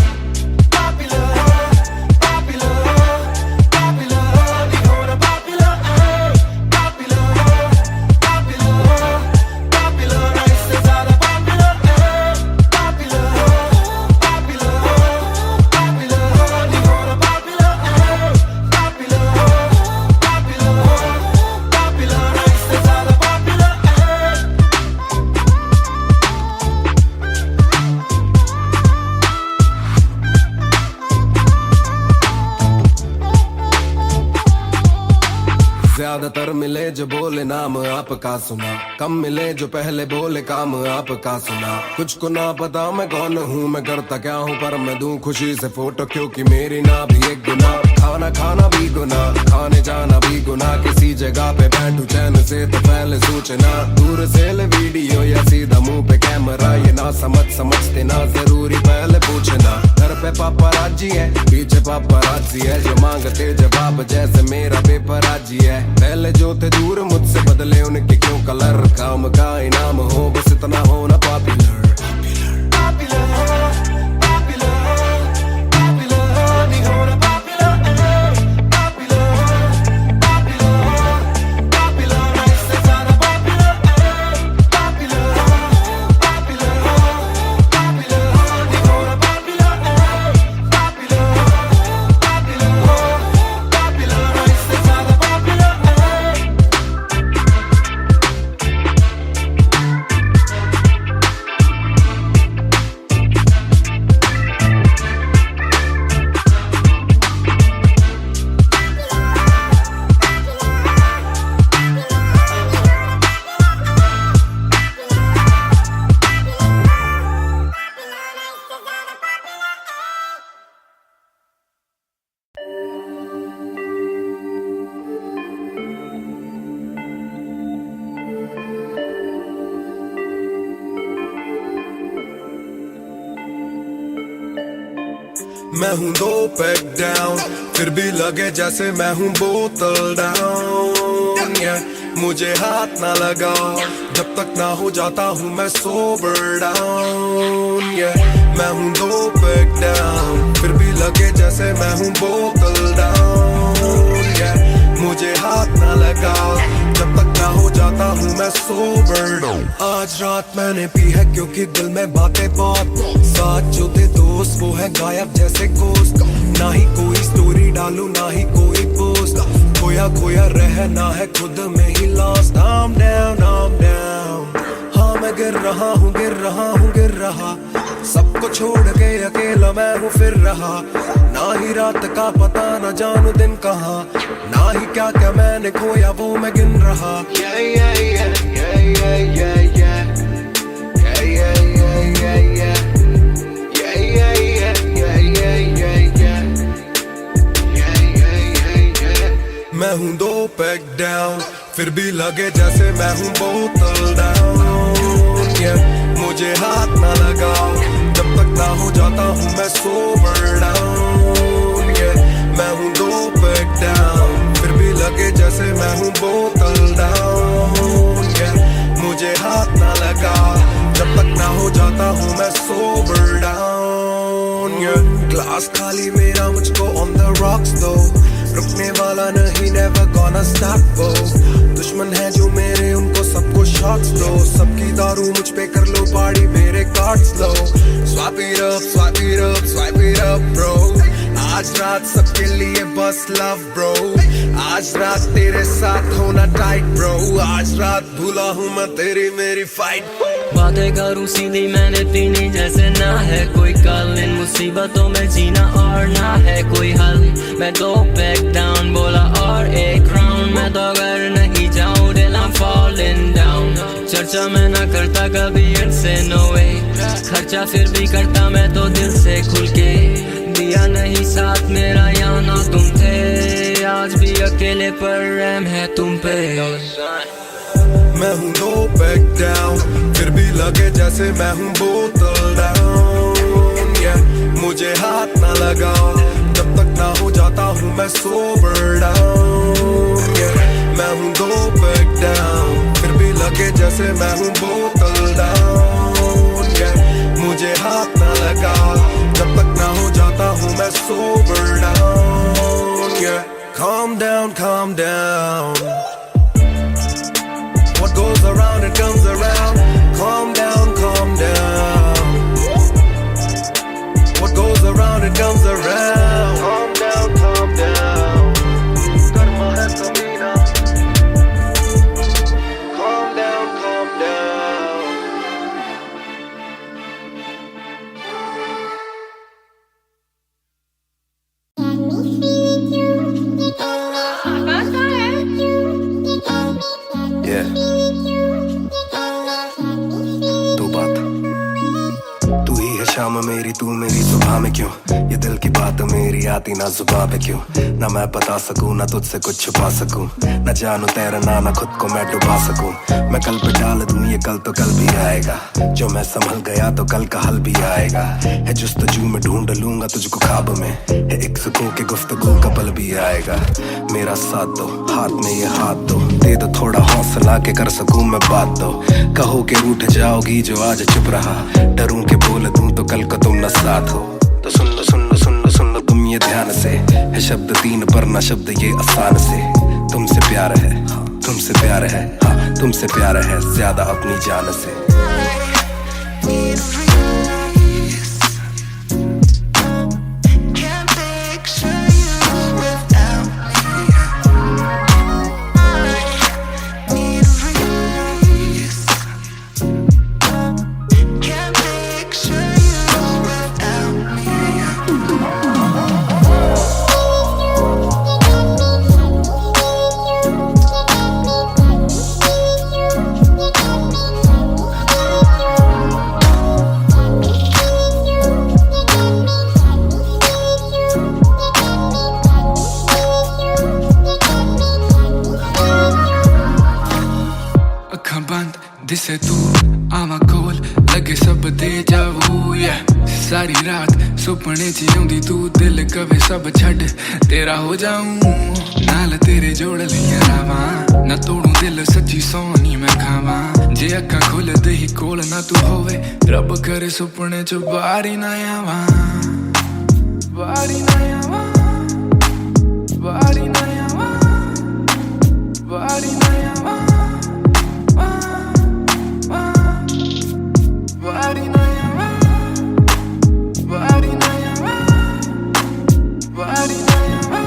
ज्यादातर मिले जो बोले नाम आपका सुना, कम मिले जो पहले बोले काम आपका सुना। कुछ को ना पता मैं कौन हूँ, मैं करता क्या हूँ, पर मैं दूं खुशी से फोटो क्योंकि मेरी ना भी एक गुना। खाना खाना भी गुना, खाने जाना भी गुना। किसी जगह पे बैठूं चैन से तो पहले सूचना, दूर से ले वीडियो या सीधा मुंह पे कैमरा। ये ना समझते ना जरूरी पहले पूछना। घर पे पापराजी है पीछे पापराजी है, जो मांगते जवाब जैसे मेरा पेपराजी है। पहले जो थे दूर मुझसे बदले उनके क्यों कलर, काम का इनाम हो बस इतना होना पॉपुलर। मैं हूँ 2 पैक डाउन, फिर भी लगे जैसे मैं हूँ बोतल डाउन। मुझे हाथ ना लगाओ जब तक ना हो जाता हूँ मैं सोबर डाउन। मैं हूँ 2 पैक डाउन, फिर भी लगे जैसे मैं हूँ बोतल डाउन। मुझे हाथ ना लगाओ जब तक ना हो जाता हूँ मैं सोबर डाउन। आज रात मैंने पी है क्योंकि दिल में बातें बहुत, साथ जो थे दोस्त वो है गायब जैसे गोश्त। ना ही कोई स्टोरी डालूं ना ही कोई पोस्ट, खोया खोया रहना है खुद में he lost. I'm down, I'm down। हाँ मैं गिर रहा हूँ गिर रहा हूँ गिर रहा, सबको छोड़ के अकेला मैं हूँ फिर रहा। ना ही रात का पता ना जानू दिन कहाँ, ना ही क्या क्या मैंने खोया वो मैं गिन रहा। Yeah, yeah, yeah, yeah, yeah, yeah, yeah, yeah, yeah, yeah, yeah, yeah, yeah, yeah, yeah, yeah, yeah, yeah, yeah। मैं हूँ 2 पैक डाउन, फिर भी लगे जैसे मैं हूँ बोतल डाउन। मुझे हाथ ना लगाओ जब तक ना हो जाता हूँ मैं सोबर डाउन। मैं हूँ 2 पैक डाउन, फिर भी लगे जैसे मैं हूँ बोतल डाउन। मुझे हाथ ना लगाओ जब तक ना हो जाता हूँ मैं सोबर डाउन। ग्लास खाली मेरा मुझको ऑन द रॉक्स दो, रुकने वाला नहीं never gonna stop वो। दुश्मन है जो मेरे उनको सबको शॉट्स दो, सबकी दारू मुझ पे कर लो पार्टी मेरे cards low. Swipe it up, swipe it up, swipe it up bro। आज रात सबके लिए बस love bro। आज रात तेरे साथ होना टाइट bro। आज रात भूला हूँ मैं तेरी मेरी फाइट। बातें करूं सीधी मैंने पीनी जैसे ना है कोई कल, इन मुसीबतों में जीना और ना है कोई हल। मैं दो बैक डाउन बोला और एक राउंड, मैं तो अगर नहीं जाऊं दिल I'm falling down। चर्चा मैं ना करता कभी इनसे नो वे, खर्चा फिर भी करता मैं तो दिल से खुल के। दिया नहीं साथ मेरा यहाँ ना तुम थे, आज भी अकेले पर रहम है तुम पे। मैं हूँ no back down, फिर भी लगे जैसे मैं हूँ बोतल डाउन। मुझे हाथ ना लगाओ जब तक ना हो जाता हूँ मैं sober down। मैं हूँ no back down, फिर भी लगे जैसे मैं हूँ बोतल डाउन। मुझे हाथ ना लगाओ जब तक ना हो जाता हूँ मैं sober down। Calm down, calm down, what goes around it comes around। Calm down, calm down, what goes around it comes around। Calm down, calm down, कर्मा है कमीना। Calm down, calm down। दो बात, तू ही है शाम मेरी तू मेरी सुबह में क्यों, ये दिल की बात मेरी आती ना जुबान पे क्यों। ना मैं बता सकूं ना तुझसे कुछ छुपा सकूं, ना जानू तैरना ना खुद को मैं डुबा सकूं। मैं कल पे डाल दूं ये कल तो कल भी आएगा, जो मैं संभल गया तो कल का हल भी आएगा। है जुस्तजू में ढूंढ लूंगा तुझको ख्वाब में, है एक सुकून के गुफ्तगू का पल भी आएगा। मेरा साथ दो हाथ में ये हाथ दो, दे दो थोड़ा हौसला के कर सकूं मैं बात दो। कहो के रूठ जाओगी जो आज चुप रहा, डरूं के बोल दूं तो कल को तुम न साथ हो। तो सुन लो सुन लो सुन लो सुन लो तुम ये ध्यान से, है शब्द तीन पर ना शब्द ये आसान से। तुमसे प्यार है तुमसे प्यार है, हाँ तुमसे प्यार है ज्यादा अपनी जान से। दिसे तू आवा कोल लगे सब दे जावू। सारी रात सुपने च आउंदी तू, दिल कवे सब छड़ तेरा हो जाऊं। नाल तेरे जोड़ लिया रावा, ना तोड़ू दिल सच्ची सोनी मैं खावा। जे अक्खां खोल दे ही कोल ना तू होवे, रब करे सुपने च बारी ना आवा। बारी ना आवा, बारी ना आवा, बारी ना आवा, बारी ना आवा, बारी ना आवा, बारी ना आवा।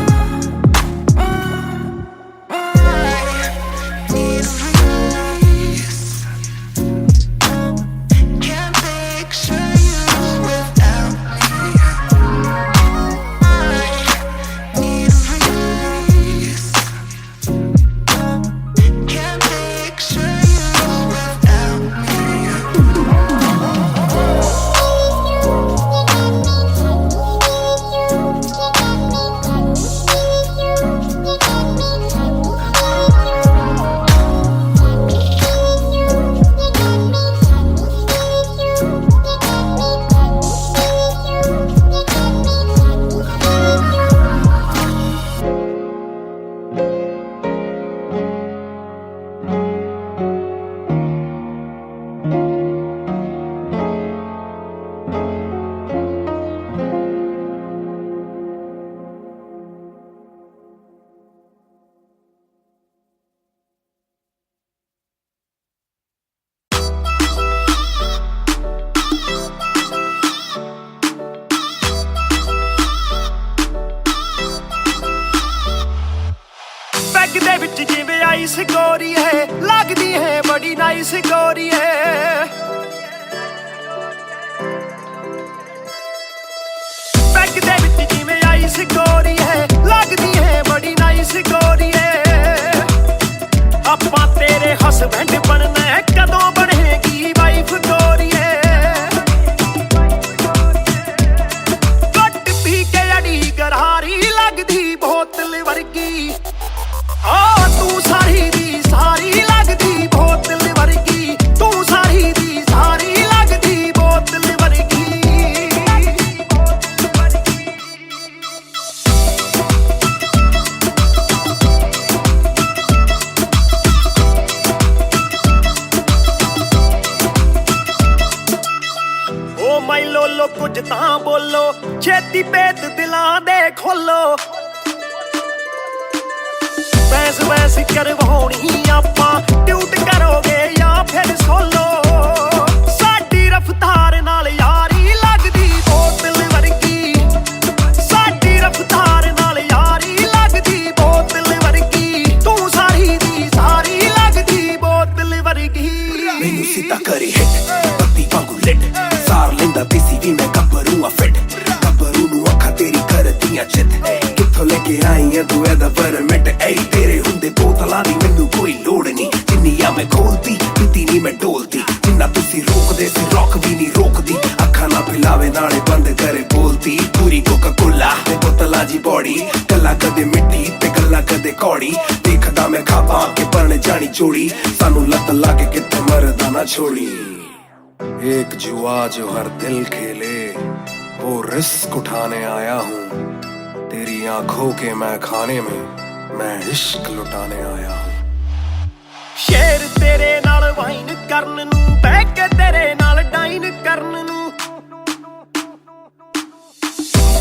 ਦੇ ਵਿੱਚ ਜਿਵੇਂ ਆਈਸ ਗੋਰੀ ਹੈ ਲੱਗਦੀ ਹੈ ਬੜੀ ਨਾਈਸ ਗੋਰੀ ਹੈ पिंक दे विच जिवें आइस गोरी है लगदी है बड़ी नाइस गोरी है आपां तेरे हसबैंड बनना है कदों बनेगी वाइफ गोरी है कट पी के अड़ी गरारी लगदी बोतल वर्गी आ तू सारी दी सारी लगदी बोतल वर्गी तू सारी दी सारी लगदी बोतल वर्गी ओ माई लोलो कुछ तां बोलो छेती पेत दिलां दे खोलो बहस बहस करवाउणी आपां ट्यूट करोगे या फिर सोलो साडी रफ्तार नाल यारी लगदी बोतल वर्गी साडी रफ्तार नाल यारी लगदी बोतल वर्गी तू सारी दी सारी लगदी बोतल वर्गी मैनू सीधा करे हिट पत्ती वांगू लिट सार लेंदा देसी भी मैं गब्बरू आ फिट गब्बरू नू अखा तेरी करदियां चित कित्थों लेके आई है तू एदा परमिट ऐ तेरे हुंदे बोतलां दी मैनू कोई लोड़ नहीं जिन्नियां मैं खोलती पीती नहीं मैं डोलती जिन्ना तुसी रोकदे सी रॉक भी नहीं रोकदी अखा ना पिलावे नाले बंद करे बोलती पूरी कोका कोला ते बोतलां जी बॉडी गल्ला कदे मिट्टी ते गल्ला कदे कौड़ी देखदा मैं खाबा के बन जानी चोड़ी सानू लत लागे कित्थे मरदा ना छोड़ी एक जुआ जो हर दिल खेले वो रिस्क उठाने आया हूँ तेरी आंखों के मैं खाने में मैं इश्क लुटाने आया हूँ शेर तेरे नाल वाइन करन नू बह के तेरे नाल डाइन करन नू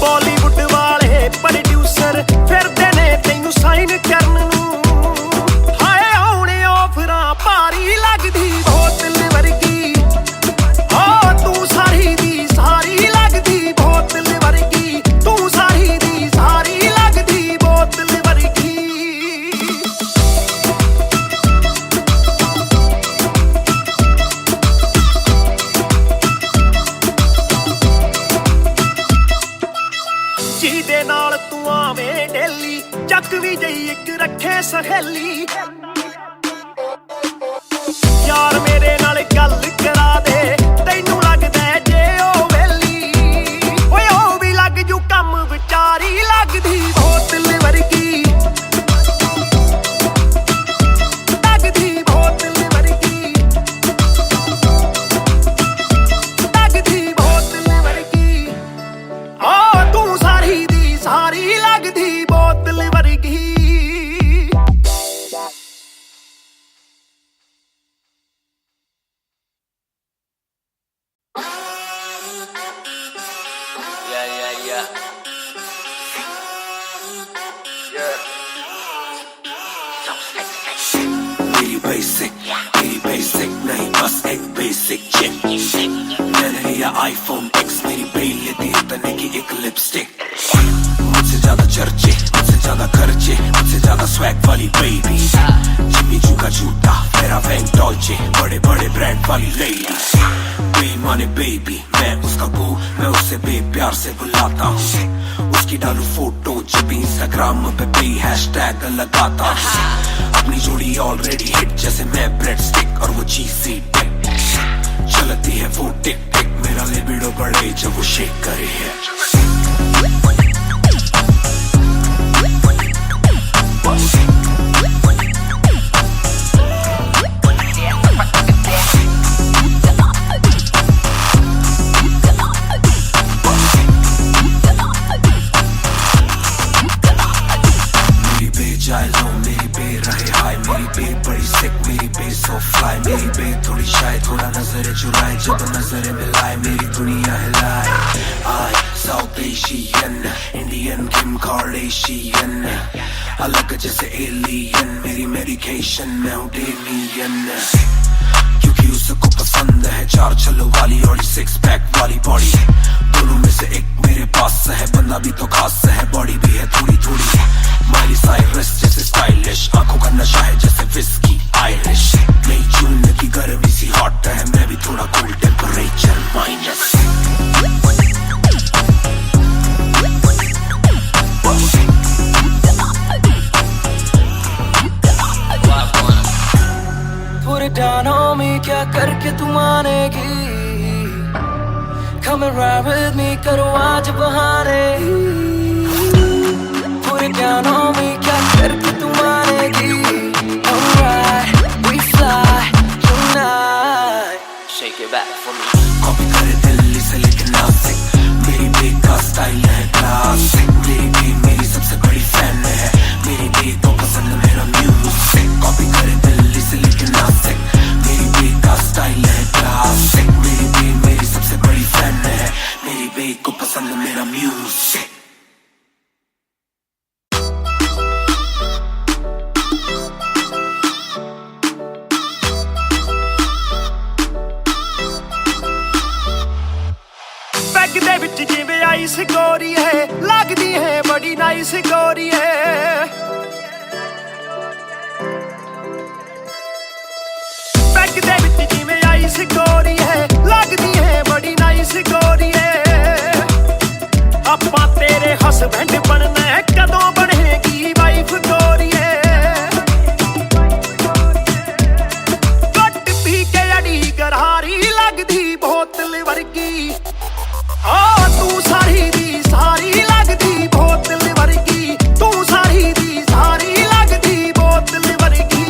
बॉलीवुड वाले प्रोड्यूसर फिरदे ने तैनू साइन करन नू हाय आउणे ऑफरां भारी लगदी बोतल वर्गी आ तू सारी दी सारी लगदी बोतल वर्गी तू सारी दी सारी लगदी बोतल वर्गी ਜਿਹਦੇ ਨਾਲ ਤੂੰ ਆਵੇਂ ਡੇਲੀ ਚੱਕ ਵੀ ਜਈ ਇੱਕ ਰੱਖੇ ਸਹੇਲੀ ਯਾਰ ਮੇਰੇ ਨਾਲ ਗੱਲ ਕਰਾ ਦੇ ਤੈਨੂੰ ਲੱਗਦਾ ਜੇ ਉਹ ਵੇਲੀ ਓਏ ਉਹ ਵੀ ਲੱਗ ਜੂ ਕੰਮ ਵਿਚਾਰੀ ਲੱਗਦੀ ਬੋਤਲ ਵਰਗੀ ਲੱਗਦੀ ਬੋਤਲ ਵਰਗੀ ਲੱਗਦੀ ਬੋਤਲ ਵਰਗੀ ਆ ਤੂੰ ਸਾਰੀ ਦੀ ਸਾਰੀ ਲੱਗਦੀ ਬੋਤਲ ਵਰਗੀ मेरी बेसिक नहीं बस एक बेसिक चिक मैंने लिया आईफोन X मेरी बेल लेती है तने की एक लिपस्टिक मुझसे ज्यादा चर्चे मुझसे ज्यादा खर्चे मुझसे ज्यादा स्वैग वाली बेबी जिम्मी चू का जूता मेरा वैंग डॉल्चे बड़े बड़े ब्रांड वाली लेडी बेईमाने बेबी मैं उसका बू मैं उसे बेप्यार से बुलाता हूँ उसकी डालू फोटो जब इंस्टाग्राम पे बे हैशटैग लगाता हूँ अपनी जोड़ी ऑलरेडी हिट जैसे मैं ब्रेड स्टिक और वो चीज़ी टिक चलती है वो टिक टिक मेरा लिबिडो बढ़े जब वो शेक करे है जाए लो मेरी बे रहे हाय मेरी बे बड़ी सिक मेरी बे सो फ्लाई मेरी बे थोड़ी शाय थोड़ा नजर चुराए जब नजर मिलाए मेरी दुनिया हिलाए आई साउथ एशियन इंडियन किम कार्डेशियन अलग जैसे एलियन मेरी मेडिकेशन मैं हूँ डेमियन क्योंकि उसको पसंद है 4 छल्लों वाली और 6 पैक वाली बॉडी दोनों में से एक मेरे पास है बंदा भी तो खास है बॉडी भी है थोड़ी थोड़ी माइली साइरस जैसे स्टाइलिश आंखों का नशा है जैसे विस्की आयरिश नई जून की गर्मी सी हॉट है मैं भी थोड़ा कूल टेम्परेचर माइनस क्या करके तू मानेगी Come and ride with me करो आज बहाने पूरे प्यानों में क्या करके तू मानेगी Alright we fly tonight Shake it back for me copy करे दिल्ली से लेके नासिक मेरी बेट का स्टाइल है क्लासिक मेरी बेट मेरी सबसे बड़ी फैन है मेरी बेट को पसंद मेरा म्यूजिक कॉपी करे दिल्ली से लेके नासिक मेरी बेट का स्टाइल है क्लासिक मेरी बेट मेरी सबसे बड़ी फैन है मेरी बेट को पसंद मेरा म्यूजिक ਦੇ ਵਿੱਚ ਜਿਵੇਂ ਆਈਸ ਗੋਰੀ ਹੈ ਲੱਗਦੀ ਹੈ ਬੜੀ ਨਾਈਸ ਗੋਰੀ ਹੈ ਬੈਗ ਦੇ ਵਿੱਚ ਜਿਵੇਂ ਆਈਸ ਗੋਰੀ ਹੈ ਲੱਗਦੀ ਹੈ ਬੜੀ ਨਾਈਸ ਗੋਰੀ ਹੈ ਆਪਾਂ ਤੇਰੇ ਹਸਬੈਂਡ ਬਣਨਾ ਹੈ ਕਦੋਂ ਬਣੇਗੀ ਵਾਈਫ ਗੋਰੀ ਹੈ ਕੱਟ ਪੀ ਕੇ ਅੜੀ ਗਰਾਰੀ ਲੱਗਦੀ ਬੋਤਲ ਵਰਗੀ ਤੂੰ ਸਾਰੀ ਦੀ ਸਾਰੀ ਲੱਗਦੀ ਬੋਤਲ ਵਰਗੀ ਤੂੰ ਸਾਰੀ ਦੀ ਸਾਰੀ ਲੱਗਦੀ ਬੋਤਲ ਵਰਗੀ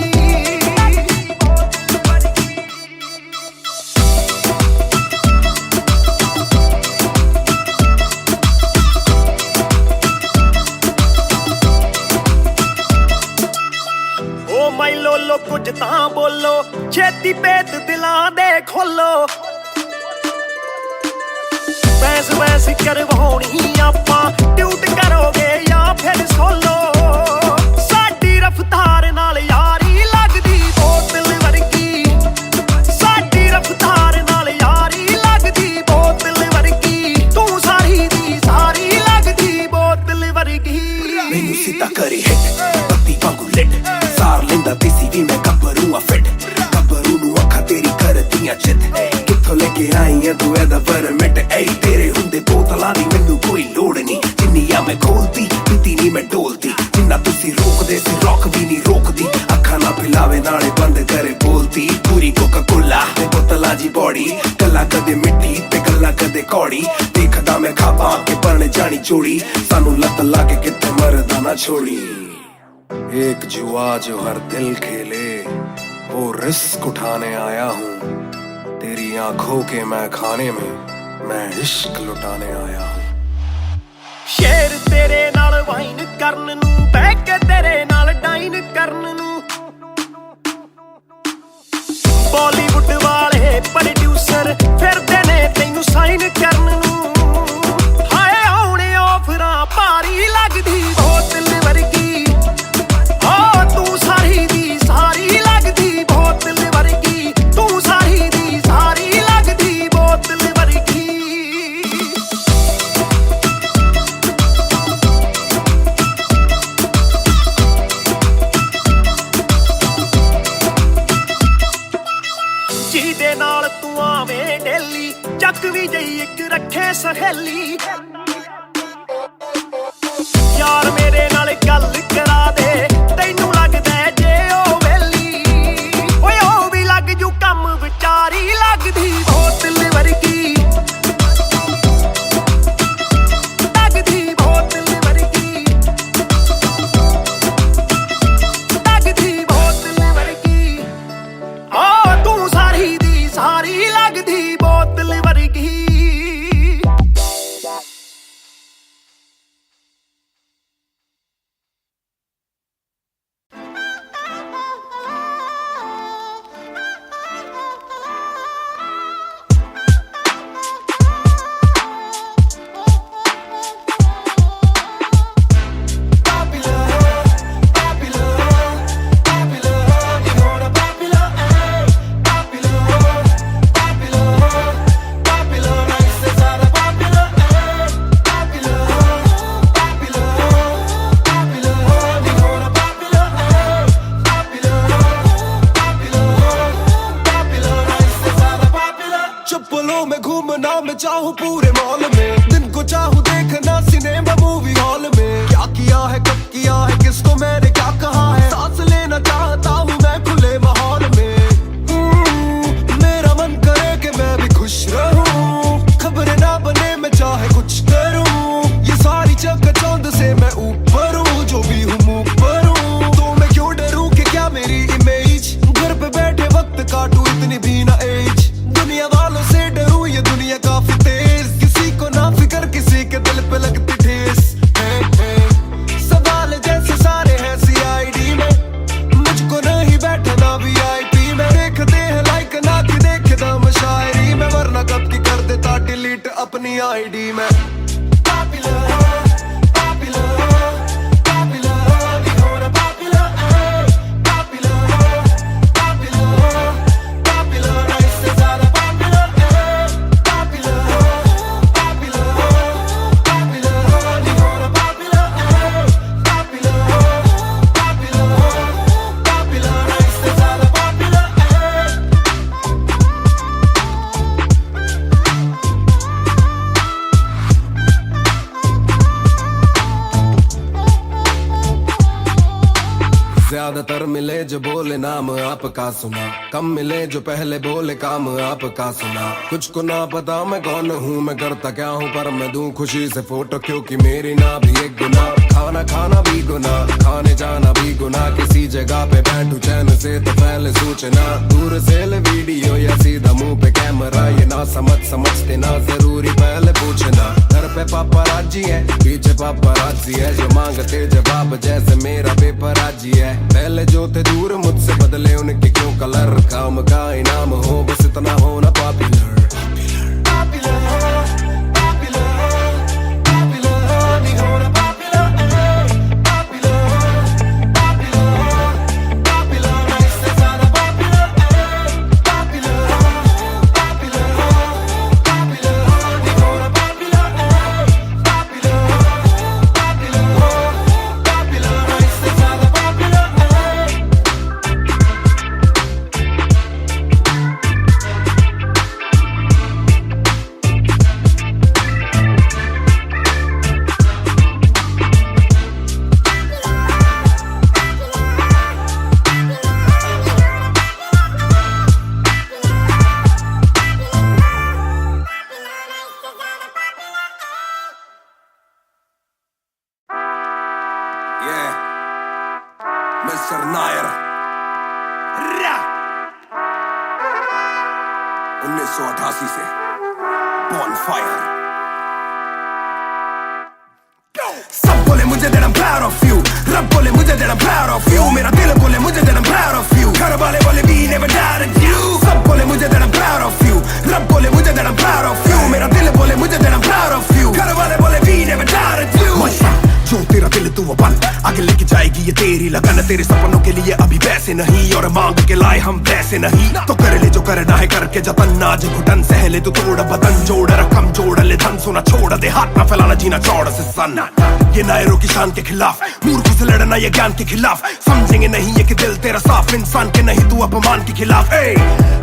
ਓ ਮਾਈ ਲੋਲੋ ਕੁਝ ਤਾਂ ਬੋਲੋ ਛੇਤੀ ਭੇਤ ਦਿਲਾਂ ਦੇ ਖੋਲੋ ਬੈਸ ਬੈਸ ਕਰਵਾਉਣੀ ਆਪਾਂ ਟਿਊਟ ਕਰੋਗੇ ਜਾਂ ਫਿਰ ਸੋਲੋ ਸਾਡੀ ਰਫਤਾਰ ਨਾਲ ਯਾਰੀ ਲੱਗਦੀ ਬੋਤਲ ਵਰਗੀ ਸਾਡੀ ਰਫਤਾਰ ਨਾਲ ਯਾਰੀ ਲੱਗਦੀ ਬੋਤਲ ਵਰਗੀ ਤੂੰ ਸਾਰੀ ਦੀ ਸਾਰੀ ਲੱਗਦੀ ਬੋਤਲ ਵਰਗੀ ਮੈਨੂੰ ਸਿੱਧਾ ਕਰੇ ਹਿੱਟ ਬੱਤੀ ਵਾਂਗੂ ਲਿਟ ਸਾਰ ਲੈਂਦਾ ਦੇਸੀ ਵੀ ਮੈਂ ਗੱਭਰੂ ਆ ਫਿੱਟ ਗੱਭਰੂ ਨੂੰ ਅੱਖਾਂ ਤੇਰੀ ਕਰਦੀਆਂ ਚਿੱਤ ਕਿੱਥੋਂ ਲੈ ਕੇ ਆਈ ਐ ਤੂੰ ਇਹਦਾ ਪਰਮਿਟ ਏ ਤੇਰੇ ਹੁੰਦੇ ਬੋਤਲਾਂ ਦੀ ਮੈਨੂੰ ਕੋਈ ਲੋੜ ਨਹੀਂ ਜਿੰਨੀ ਆ ਮੈਂ ਖੋਲਦੀ ਪੀਤੀ ਨਹੀਂ ਮੈਂ ਡੋਲਦੀ ਜਿੰਨਾ ਤੁਸੀਂ ਰੋਕਦੇ ਸੀ ਰੋਕ ਵੀ ਨਹੀਂ ਰੋਕਦੀ ਅੱਖਾਂ ਨਾ ਪਿਲਾਵੇ ਨਾਲੇ ਬੰਦ ਕਰੇ ਬੋਲਦੀ ਪੂਰੀ ਕੋਕਾ ਕੋਲਾ ਤੇ ਬੋਤਲਾਂ ਜੀ ਬੋਡੀ ਗੱਲਾਂ ਕਦੇ ਮਿੱਟੀ ਤੇ ਗੱਲਾਂ ਕਦੇ ਕੌੜੀ ਦੇਖਦਾ ਮੈਂ ਖਾਬਾਂ ਕੇ ਬਣ ਜਾਣੀ ਚੋੜੀ ਸਾਨੂੰ ਲੱਤ ਲਾ ਕੇ ਕਿਤੇ ਮਰਦਾ ਨਾ ਛੋੜੀ एक जुआ जो हर दिल खेले वो रिस्क उठाने आया हूँ तेरी आंखों के मैं खाने में मैं इश्क लुटाने आया हूँ ਸ਼ੇਰ ਤੇਰੇ ਨਾਲ ਵਾਈਨ ਕਰਨ ਨੂੰ ਬਹਿ ਕੇ ਤੇਰੇ ਨਾਲ ਡਾਈਨ ਕਰਨ ਨੂੰ ਬਾਲੀਵੁੱਡ ਵਾਲੇ ਪ੍ਰੋਡਿਊਸਰ ਫਿਰਦੇ ਨੇ ਤੈਨੂੰ ਸਾਈਨ ਕਰਨ ਨੂੰ ਹਾਏ ਆਉਣੇ ਆਫਰਾਂ ਭਾਰੀ ਲੱਗਦੀ ਬੋਤਲ ਵਰਗੀ ਤੂੰ ਸਾਰੀ ਦੀ ਸਾਰੀ ਲੱਗਦੀ ਬੋਤਲ ਵਰਗੀ ਤੂੰ ਸਾਰੀ ਦੀ ਸਾਰੀ ਲੱਗਦੀ ਬੋਤਲ ਵਰਗੀ ਜਿਹਦੇ ਨਾਲ ਤੂੰ ਆਵੇਂ ਡੇਲੀ ਚੱਕ ਵੀ ਜਈ ਇੱਕ ਰੱਖੇ ਸਹੇਲੀ ਯਾਰ ਮੇਰੇ ਨਾਲ ਗੱਲ ਕਰਾ ਦੇ ਤੈਨੂੰ ਲੱਗਦਾ ਜੇ ਉਹ ਵੇਲੀ ਓਏ ਉਹ ਵੀ ਲੱਗ ਜੂ ਕੰਮ ਵਿਚਾਰੀ ਲੱਗਦੀ ਬੋਤਲ ਵਰਗੀ ਲੱਗਦੀ ਬੋਤਲ ਵਰਗੀ ਲੱਗਦੀ ਬੋਤਲ ਵਰਗੀ ਤੂੰ ਸਾਰੀ ਦੀ ਸਾਰੀ ਲੱਗਦੀ ਬੋਤਲ ਵਰਗੀ चाहूं पूरे मॉल में दिन को चाहूं देखना सिनेमा मूवी हॉल में क्या किया है कब किया है किसको मैंने क्या कहा है सांस लेना चाहता हूं मैं खुले माहौल में चकाचौंध से मैं ऊपर हूँ, जो भी हूँ मुँह पर हूँ, तो मैं क्यों डरूं कि क्या मेरी इमेज, घर पे बैठे वक्त काटूं इतनी भी ना एज, दुनिया वालों से डरूं ये दुनिया काफी तेज, किसी को ना फिक्र किसी के दिल पे लगती ठेस, सवाल जैसे सारे हैं सीआईडी में, मुझको नहीं बैठना वीआईपी में, देखते हैं लाइक ना कि देखे दम शायरी में, वरना कब की कर देता डिलीट अपनी आईडी में। ज्यादातर मिले जो बोले नाम आपका सुना, कम मिले जो पहले बोले काम आपका सुना, कुछ को ना पता मैं कौन हूँ, मैं करता क्या हूँ, पर मैं दूं खुशी से फोटो क्योंकि मेरी ना भी एक गुना, खाना खाना भी गुना, खाने जाना भी गुना, किसी जगह पे बैठूं चैन से तो पहले सूचना, दूर से ले वीडियो या सीधा मुंह पे कैमरा, ये ना समझते ना जरूरी पहले पूछना, घर पे पापराजी है पीछे पापराजी है, जो मांगते जवाब जैसे मेरा पेपराजी है, पहले जो थे दूर मुझसे बदले उनके क्यों कलर, काम का इनाम हो बस इतना होना पॉपुलर। Mr. Nair 1988 से Bonfire। सब बोले मुझे that I'm proud of you, रब बोले मुझे that I'm proud of you, मेरा दिल बोले मुझे that I'm proud of you, घर वाले बोले we never doubted you, सब बोले मुझे that I'm proud of you, रब बोले मुझे that I'm proud of you, मेरा दिल बोले मुझे that I'm proud of you, घर वाले बोले we never doubted you। जो तेरा दिल तू वो बन, आगे लेके जाएगी ये तेरी लगन, तेरे सपनों के लिए अभी पैसे नहीं और मांग के लाए हम पैसे नहीं, तो कर ले जो करना है करके जतन, आज घुटन सहले तो तोड़ बदन, जोड़ रकम जोड़ ले धन, सोना छोड़ दे हाथ ना फैलाना जीना चौड़ से सन, ये नायरों की शान के खिलाफ, मूर्खों से लड़ना ये ज्ञान के खिलाफ, समझेंगे नहीं ये कि दिल तेरा साफ, इंसान के नहीं तू अपमान के खिलाफ,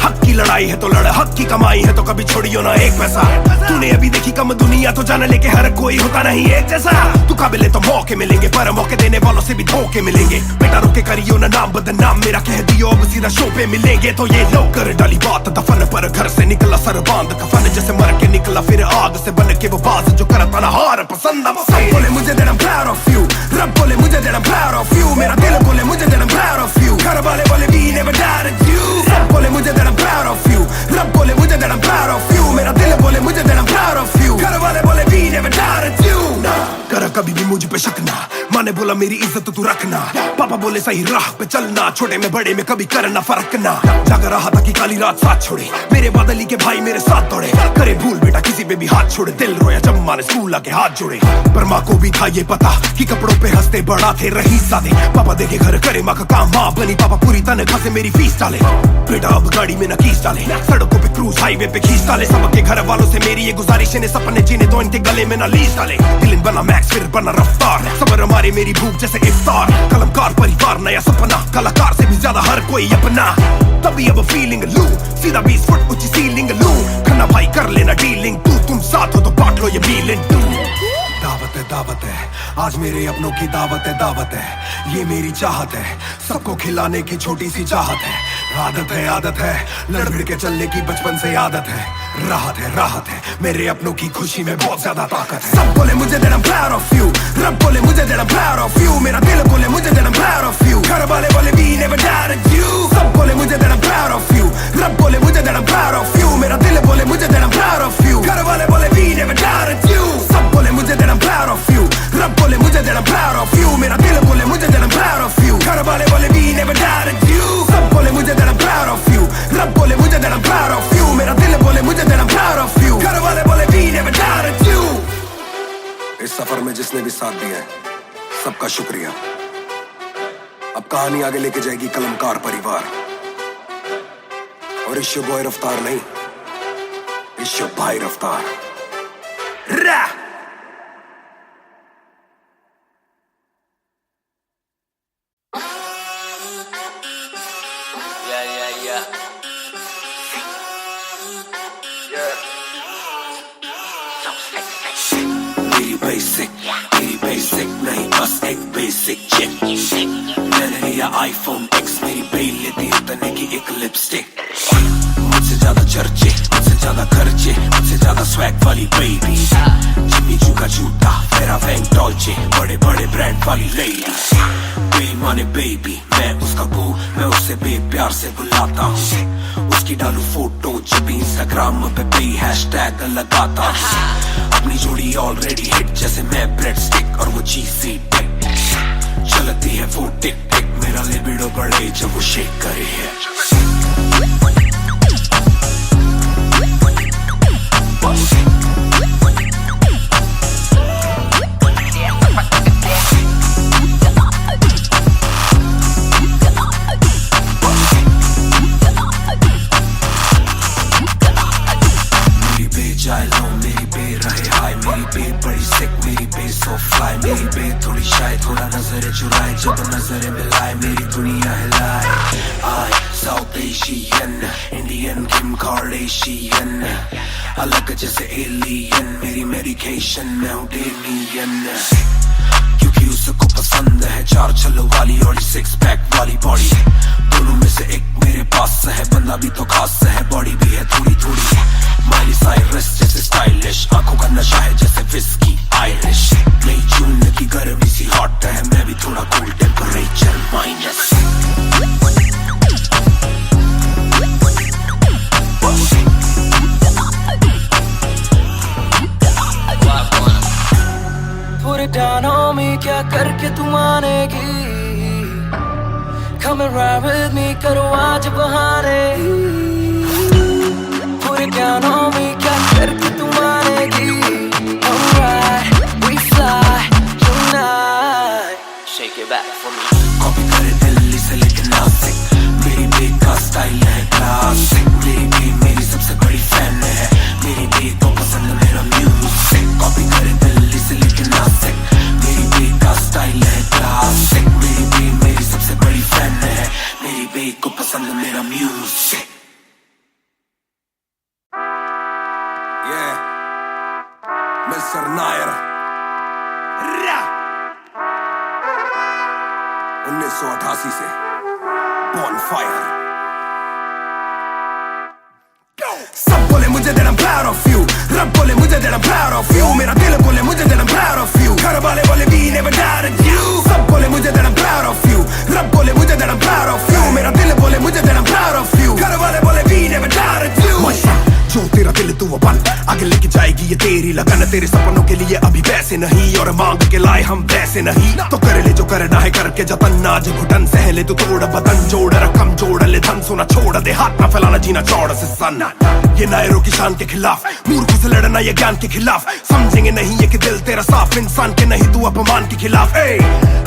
हक की लड़ाई है तो लड़, हक की कमाई है तो कभी छोड़ियो ना एक पैसा, तूने अभी देखी कम दुनिया तो जान लेके हर कोई होता नहीं एक जैसा, तू काबिल तो मौके मिलेंगे पर मौके देने वालों से भी धोखे मिलेंगे, बेटा रुके करियो ना नाम बदनाम मेरा कह दियो अब सीधा शो पे मिलेंगे, तो ये लो कर डाली बात दफन पर, घर से निकला सर बांध कफन, जैसे मर के निकला फिर आग से बन के वो बाज जो करता ना हार पसंद, सब बोले मुझे that I'm proud of you, रब बोले मुझे that I'm proud of you, मेरा दिल बोले मुझे that I'm proud of you, घर वाले बोले we never doubted you, सब बोले मुझे that I'm proud of you, रब बोले मुझे that I'm proud of you, मेरा दिल बोले मुझे that I'm proud of you, घर वाले बोले we never doubted you। ना कर कभी भी मुझ पे शक ना, माँ ने बोला मेरी इज्जत तू रखना, पापा बोले सही राह पे चलना, छोटे में बड़े में कभी करना फर्क ना, जाग रहा था कि काली रात साथ छोड़े, मेरे बादली के भाई मेरे साथ दौड़े, करे भूल बेटा किसी पे भी हाथ छोड़े, दिल रोया जब माँ ने स्कूल आके हाथ जोड़े, पर माँ को भी था ये पता कि कपड़ों पे हंसते बड़ा थे रही सादे, पापा देखे घर करे माँ का काम, माँ बनी पापा पूरी तनख्वाह से मेरी फीस डाले, बेटा अब गाड़ी में न कीस डाले, सड़कों पे क्रूज हाईवे पे खींच डाले, सबके घर वालों से मेरी ये गुजारिश है सपने जीने तो इनके गले में न लीस डाले, दिल बना मैक्स फिर बना रफ्तार, सबर हमारे मेरी भूख जैसे इफ्तार, कलमकार परिवार नया सपना, कलाकार से भी ज्यादा हर कोई अपना, तभी अब फीलिंग लू, सीधा 20 फुट ऊंची सीलिंग लू, खन्ना भाई कर लेना डीलिंग, तुम साथ हो तो बांट लो ये फीलिंग तू। दावत है आज मेरे अपनों की दावत है, ये मेरी चाहत है, सबको खिलाने की छोटी सी चाहत है, आदत है लड़ भिड़ के चलने की बचपन से आदत है। राहत है मेरे अपनों की खुशी में बहुत ज्यादा ताकत है। सब बोले मुझे that I'm proud of you, रब बोले मुझे that I'm proud of you, मेरा दिल बोले मुझे that I'm proud of you, घर वाले बोले we never doubted you। सब बोले मुझे that I'm proud of you, रब बोले मुझे that I'm proud of you, मेरा दिल बोले मुझे that I'm proud of you, घर वाले बोले we never doubted you। सब बोले मुझे that I'm proud of you, रब बोले मुझे that I'm proud of you, मेरा दिल बोले मुझे that I'm proud of you, घर वाले बोले we never doubted you। सब बोले मुझे that I'm proud of you, रब बोले मुझे that I'm proud of you, मेरा दिल बोले मुझे that I'm proud of you, घर वाले बोले we never doubted you। इस सफर में जिसने भी साथ दिया है सबका शुक्रिया। अब कहानी आगे लेके जाएगी कलमकार परिवार, और इश्यो बॉय रफ्तार नहीं, इश्यो भाई रफ्तार। मेरी बेसिक नहीं बस एक बेसिक चिप। मैंने लिया आईफोन X, मेरी बेल लेती इतने की एक लिपस्टिक। मुझसे ज्यादा चर्चे, मुझसे ज्यादा खर्चे, मुझसे ज्यादा स्वैग वाली बेबी। जिम्मी चू का जूता, मेरा वैंग डॉल्चे, बड़े बड़े ब्रांड वाली लेडी। बेईमाने बेबी, मैं उसका बू, मैं उसे बेप्यार से बुलाता हूँ। उसकी डालू फोटो जब इंस्टाग्राम पे बे हैशटैग लगाता हूँ। अपनी जोड़ी ऑलरेडी हिट जैसे मैं ब्रेड स्टिक और वो चीज़ी टिक। चलती है वो टिक टिक, मेरा लिबिडो बढ़े जब वो शेक करे है। मेरी बे थोड़ी शाय, थोड़ा नजर चुराए, जब नजर मिलाए मेरी दुनिया हिलाए। आई साउथ एशियन, इंडियन किम कार्डेशियन, अलग जैसे एलियन, मेरी मेडिकेशन मैं हूँ डेमियन। क्योंकि उसको पसंद है चार छल्लों वाली और 6 पैक वाली बॉडी। दोनों में से एक मेरे पास है, बंदा भी तो खास है, बॉडी भी है थोड़ी थोड़ी। माइली साइरस जैसे स्टाइलिश, आंखों का नशा है जैसे विस्की आयरिश। नई जून की गर्मी सी हॉट है, मैं भी थोड़ा cool temperature minus. Put it down on me, क्या करके तू मानेगी? Come and ride with me, करो आज बहाने। Put it down on me, क्या करके तू मानेगी? Alright, we fly tonight. Shake it back for me. Copy करे दिल्ली से लेके नासिक, मेरी बेग का स्टाइल है क्लासिक। मेरी बेग मेरी सबसे बड़ी फैन है, मेरी बेग को पसंद मेरा म्यूजिक। कॉपी करे दिल्ली से लेके नासिक, मेरी बेग का स्टाइल है क्लासिक। मेरी बेग मेरी सबसे बड़ी फैन है, मेरी बेग को पसंद मेरा म्यूजिक। मिस्टर नायर 1988 से Bonfire। सब बोले मुझे that I'm proud of you, रब बोले मुझे that I'm proud of you, मेरा दिल बोले मुझे that I'm proud of you, घर वाले बोले we never doubted you। सब बोले मुझे that I'm proud of you, रब बोले मुझे that I'm proud of you, मेरा दिल बोले मुझे that I'm proud of you, घर वाले बोले we never doubted you। जो तेरा दिल तू वो बन, आगे लेके जाएगी ये तेरी लगन। तेरे सपनों के लिए अभी पैसे नहीं, और मांग के लाए हम पैसे नहीं। तो कर ले जो करना है करके जतन, आज घुटन सहले तू तोड़ बदन। जोड़ रकम जोड़ ले धन, सोना छोड़ दे हाथ ना फैलाना, जीना चौड़ से सन। ये नायरों की शान के खिलाफ, मूर्खों से लड़ना ये ज्ञान के खिलाफ। समझेंगे नहीं ये कि दिल तेरा साफ, इंसान के नहीं तू अपमान के खिलाफ।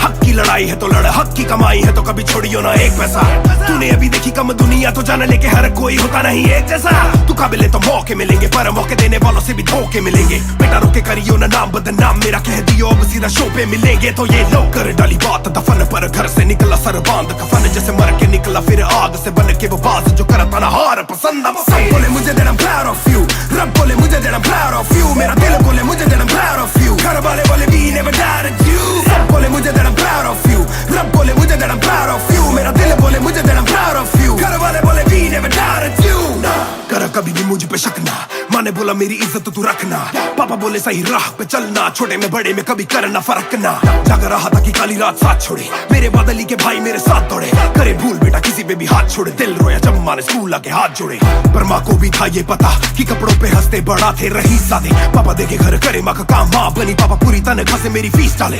हक की लड़ाई है तो लड़, हक की कमाई है तो कभी छोड़ियो ना एक पैसा। तूने अभी देखी कम दुनिया, तो जान ले के हर कोई होता नहीं एक जैसा। तू काबिल तो मौके मिलेंगे, पर मौके देने वालों से भी धोखे मिलेंगे। बेटा रोके करियो ना नाम बदनाम, मेरा कह दियो अब सीधा शो पे मिलेंगे। तो ये लो कर डाली बात दफन पर, घर से निकला सर बांध कफन, जैसे मर के निकला फिर आग से बन के वो बाज जो करता ना हार पसंद। सब बोले मुझे that I'm proud of you, रब बोले मुझे that I'm proud of you, मेरा दिल बोले मुझे that I'm proud of you, घर वाले बोले we never doubted you। सब बोले मुझे that I'm proud of you, रब बोले मुझे that I'm proud of you, मेरा दिल बोले मुझे that I'm proud of you, घर वाले बोला मेरी इज्जत तू रखना, पापा बोले सही राह पे चलना, छोटे में बड़े में कभी करना फर्क ना। जाग रहा था कि काली रात साथ छोड़े, मेरे बादली के भाई मेरे साथ दौड़े, करे भूल बेटा किसी पे भी हाथ छोड़े, दिल रोया जब माँ ने स्कूल आके हाथ जोड़े। पर माँ को भी था ये पता कि कपड़ों पे हंसते बड़ा थे रही सादे, पापा देखे घर करे माँ का काम, माँ बनी पापा पूरी तनख्वाह से मेरी फीस डाले,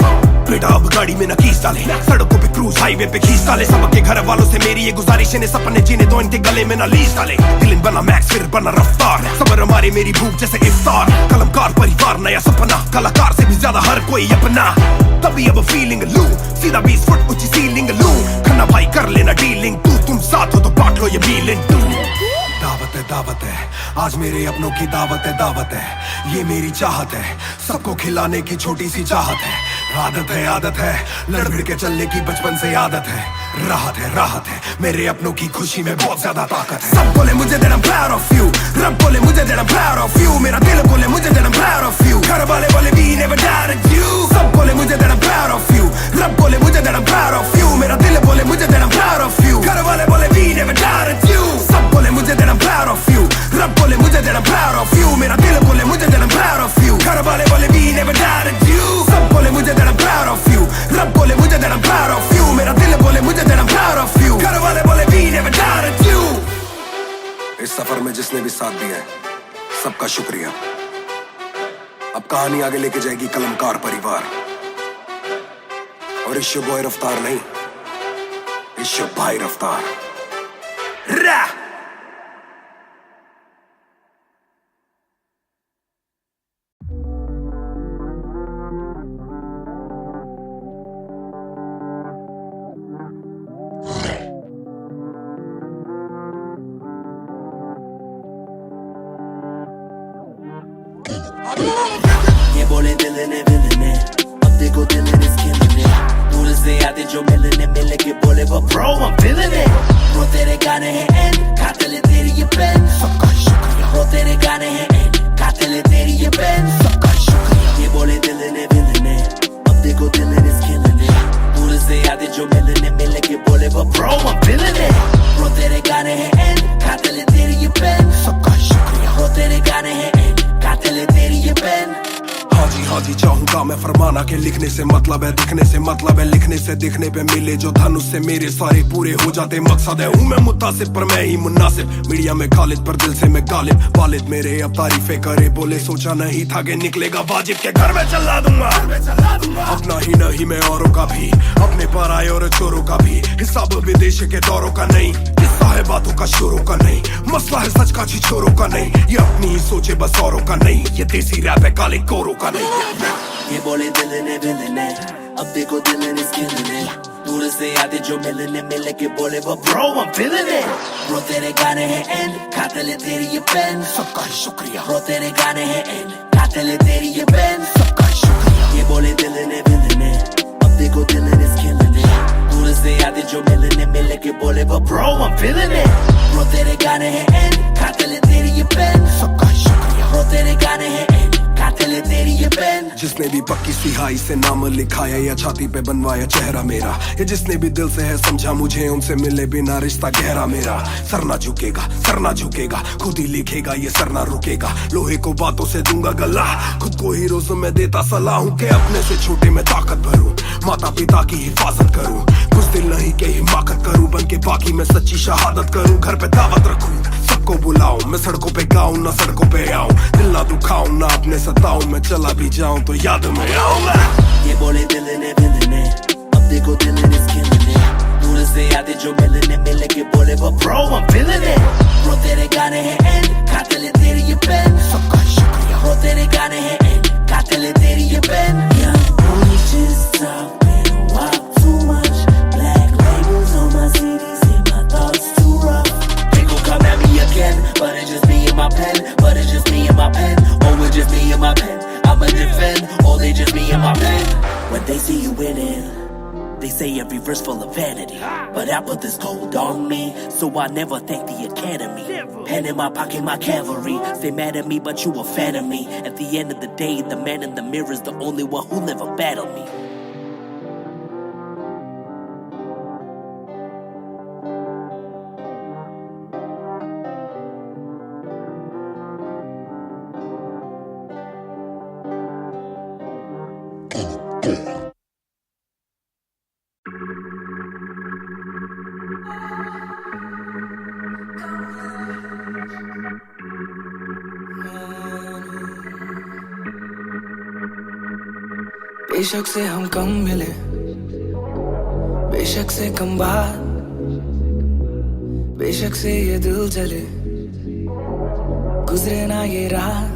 बेटा अब गाड़ी में न कीस डाले, सड़कों पे क्रूज हाईवे पे खींच डाले, सबके घर वालों से मेरी ये गुजारिश है सपने जीने दो इनके गले में न लीस डाले। दिल बना मैक्स फिर बना रफ्तार, सबर हमारी मेरी भूख जैसे इफ्तार, कलमकार परिवार नया सपना, कलाकार से भी ज्यादा हर कोई अपना, तभी अब फीलिंग लू, सीधा 20 फुट ऊंची सीलिंग लू, खन्ना भाई कर लेना डीलिंग, तुम साथ हो तो बांट लो ये बीलिंग तू। दावत है आज मेरे अपनों की दावत है, ये मेरी चाहत है, सबको खिलाने की छोटी सी चाहत है, आदत है लड़ भिड़ के चलने की बचपन से आदत है, राहत है मेरे अपनों की खुशी में बहुत ज्यादा ताकत है। सब बोले मुझे that I'm proud of you, रब बोले मुझे that I'm proud of you, मेरा दिल बोले मुझे that I'm proud of you, घर वाले बोले we never doubted you। सब बोले मुझे that I'm proud of you, रब बोले मुझे that I'm proud of you, मेरा दिल बोले मुझे that I'm proud of you, घर वाले बोले we never doubted you। सब बोले मुझे that I'm proud of you, रब बोले मुझे that I'm proud of you, मेरा दिल बोले मुझे that I'm proud of you, घर वाले बोले we never doubted you। सब बोले मुझे that I'm proud of you, रब बोले मुझे that I'm proud of you, मेरा दिल बोले मुझे that I'm proud of you, घर वाले बोले we never doubted you। इस सफर में जिसने भी साथ दिया है सबका शुक्रिया। अब कहानी आगे लेके जाएगी कलमकार परिवार, और इस बॉय रफ्तार नहीं, इस भाई रफ्तार। ये बोले दिल ने अब देखो दिल ने स्किन ने, दूर से आते जो मिलने के बोले वो bro I'm feeling it, वो तेरे गाने हैं एंड कातिल है तेरी ये पेन, सबका शुक्रिया। वो तेरे गाने हैं एंड कातिल है तेरी ये पेन, सबका शुक्रिया। ये बोले दिल ने अब देखो दिल ने स्किन ने, दूर से आते जो मिलने के बोले वो bro I'm feeling it, वो तेरे गाने हैं एंड कातिल है तेरी ये पेन, सबका शुक्रिया। वो तेरे गाने हैं एंड कातिल है तेरी ये पेन। हाँ जी चाहूंगा मैं फरमाना के लिखने से मतलब है दिखने से मतलब है, लिखने से दिखने पे मिले जो धन उससे मेरे सारे पूरे हो जाते मकसद है। हूँ मैं मुतासिब पर मैं ही मुनासिब, मीडिया में खालिद पर दिल से मैं गालिब, वालिद मेरे अब तारीफे करे बोले सोचा नहीं था कि निकलेगा वाजिब के घर में चला दूंगा, अपना ही नहीं मैं औरों का भी, अपने पर आए और चोरों का भी, हिसाब विदेश के दौरों का नहीं, किस्सा है बातों का शोरों का नहीं, मसला है सच का छिछोरों का नहीं, ये अपनी ही सोचे बस औरों का नहीं, ये देसी रैप है काले कोरों का नहीं। ये बोले दिल ने अब देखो दिल ने स्किन ने, दूर से आते जो मिलने के बोले वो bro I'm feeling it, वो तेरे गाने हैं एंड कातिल है तेरी ये पेन, सबका शुक्रिया। वो तेरे गाने हैं एंड कातिल है तेरी ये पेन, सबका शुक्रिया। ये बोले दिल ने अब देखो दिल ने स्किन ने, दूर से आते जो मिलने के बोले वो bro I'm feeling it, वो तेरे गाने हैं एंड कातिल है तेरी ये पेन, सबका शुक्रिया। वो तेरे गाने हैं एंड कातिल है तेरी ये पेन। जिसने भी पक्की सिहाई से नाम लिखाया या छाती पे बनवाया चेहरा मेरा, या जिसने भी दिल से है समझा मुझे उनसे मिले बिना रिश्ता गहरा मेरा, सर ना झुकेगा खुद ही लिखेगा ये सर ना रुकेगा, लोहे को बातों से दूंगा गला, खुद को हीरोज में देता सलाह हूँ के अपने से छोटे में ताकत भरूं, माता पिता की हिफाजत करूं, कुछ दिल नहीं के हिमाकत करूं, बन के बाकी मैं सच्ची शहादत करूं, घर पे दावत रखूं सबको बुलाऊं, मैं सड़कों पे गाऊं ना सड़कों पे आऊं, दिल ना दुखाऊं ना अपने सताऊं, मैं चला भी जाऊं तो याद में आऊं। ये बोले दिल ने अब देखो दिल ने स्किन ने, दूर से आते जो मिलने के बोले वो bro I'm feeling it, वो तेरे गाने हैं एंड कातिल है तेरी ये पेन, सबका शुक्रिया। वो तेरे गाने हैं एंड कातिल है तेरी ये pen. Young boys just talking a while too much, black labels on my CDs and my thoughts too rough. They gon' come at me again, but it's just me and my pen, but it's just me and my pen, oh it's just me and my pen, I'ma defend, oh they just me and my pen. When they see you winning, they say every verse full of vanity, but I put this gold on me, so I never thank the academy. Pen in my pocket, my cavalry. Stay mad at me, but you a fan of me. At the end of the day, the man in the mirror is the only one who never battled me. बेशक से हम कम मिले, बेशक से कम बात, बेशक से ये दिल जले, गुजरे ना ये रात।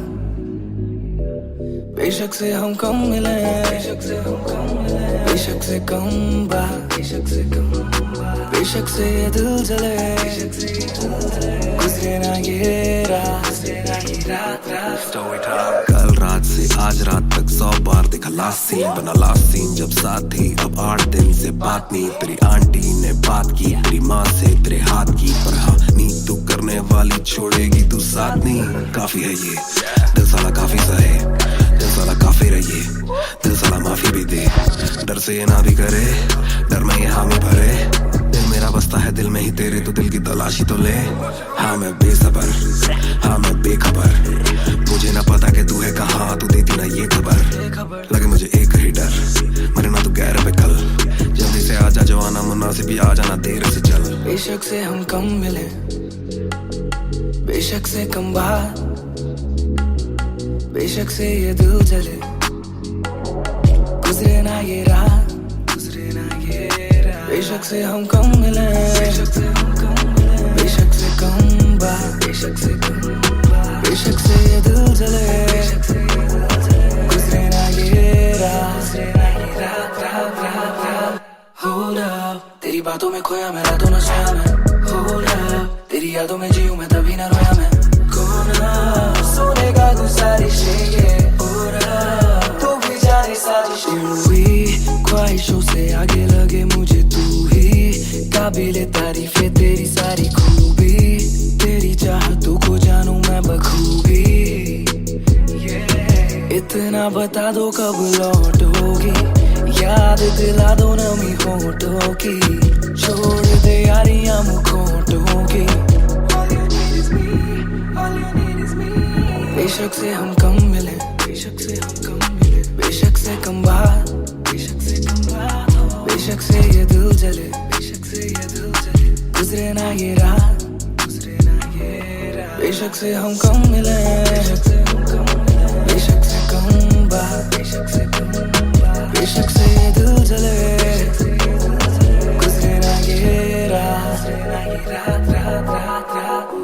बेशक से हम कम मिले, बेशक से हम कम मिले, बेशक से कम बात, बेशक से कम बात, बेशक से ये दिल जले, बेशक से ये दिल जले, गुजरे ना ये रात, गुजरे ना ये रात। कल रात से आज रात तक 100 बार देखा लास्ट सीन, बना लास्ट सीन जब साथ थी। अब 8 दिन से बात नहीं, तेरी आंटी ने बात की, तेरी माँ से तेरे हाथ की। पर हाँ नींद तू करने वाली छोड़ेगी तू साथ नहीं। काफी है ये दिल साला, काफी सहे दिल साला, काफी रहिए दिल साला, माफी भी दे। डर से ये ना भी करे, डर में ये हामी भरे। दिल मेरा बसता है दिल में ही तेरे, तो दिल की तलाशी तो ले। हाँ मैं बेसबर, हाँ मैं बेखबर, मुझे ना पता कि तू है कहाँ, तू देती ना ये खबर। लगे मुझे एक ही डर, मरे ना तू गैर पे कल। जल्दी से आजा जो आना मुनासिब, भी आ जाना देर से चल। बेशक से हम कम मिले, बेशक से कम बात, बेशक से ये दिल जले, गुजरे ना ये रात, गुजरे ना ये रात। बेशक से हम कम मिले, बेशक से हम कम मिले, बेशक से कम बात, बेशक से कम बात, बेशक से ये दिल जले, बेशक से ये दिल जले, गुजरे ना ये रात, गुजरे ना ये रात, रात, रात, रात। Hold up, तेरी बातों में खोया मैं, रातों न सोया मैं। Hold up, तेरी यादों में जीऊं मैं, तभी ना रोया मैं। कौन सुनेगा तू सारी शेरें, तू भी जाने साजिश हुई। ख्वाहिशों से आगे लगे मुझे तू ही, काबिले तारीफ है तेरी सारी खूबी। तेरी चाहतों को जानूं मैं बखूबी। इतना बता दो कब लौटोगी, याद दिला दो नमी होठों की। छोड़ दे यारियां मुखोटों की। बेशक से हम कम मिले, बेशक से हम कम मिले, बेशक से कम बात, बेशक से कम बात, बेशक से ये दिल जले, बेशक से ये दिल जले, गुजरे ना ये रात, गुजरे ना ये रात। बेशक से हम कम मिले, बेशक से हम कम मिले, बेशक से कम बात, बेशक से कम बात, बेशक से ये दिल जले, बेशक से ये दिल जले, गुजरे ना ये रात, गुजरे ना ये रात, रात, रात, रात।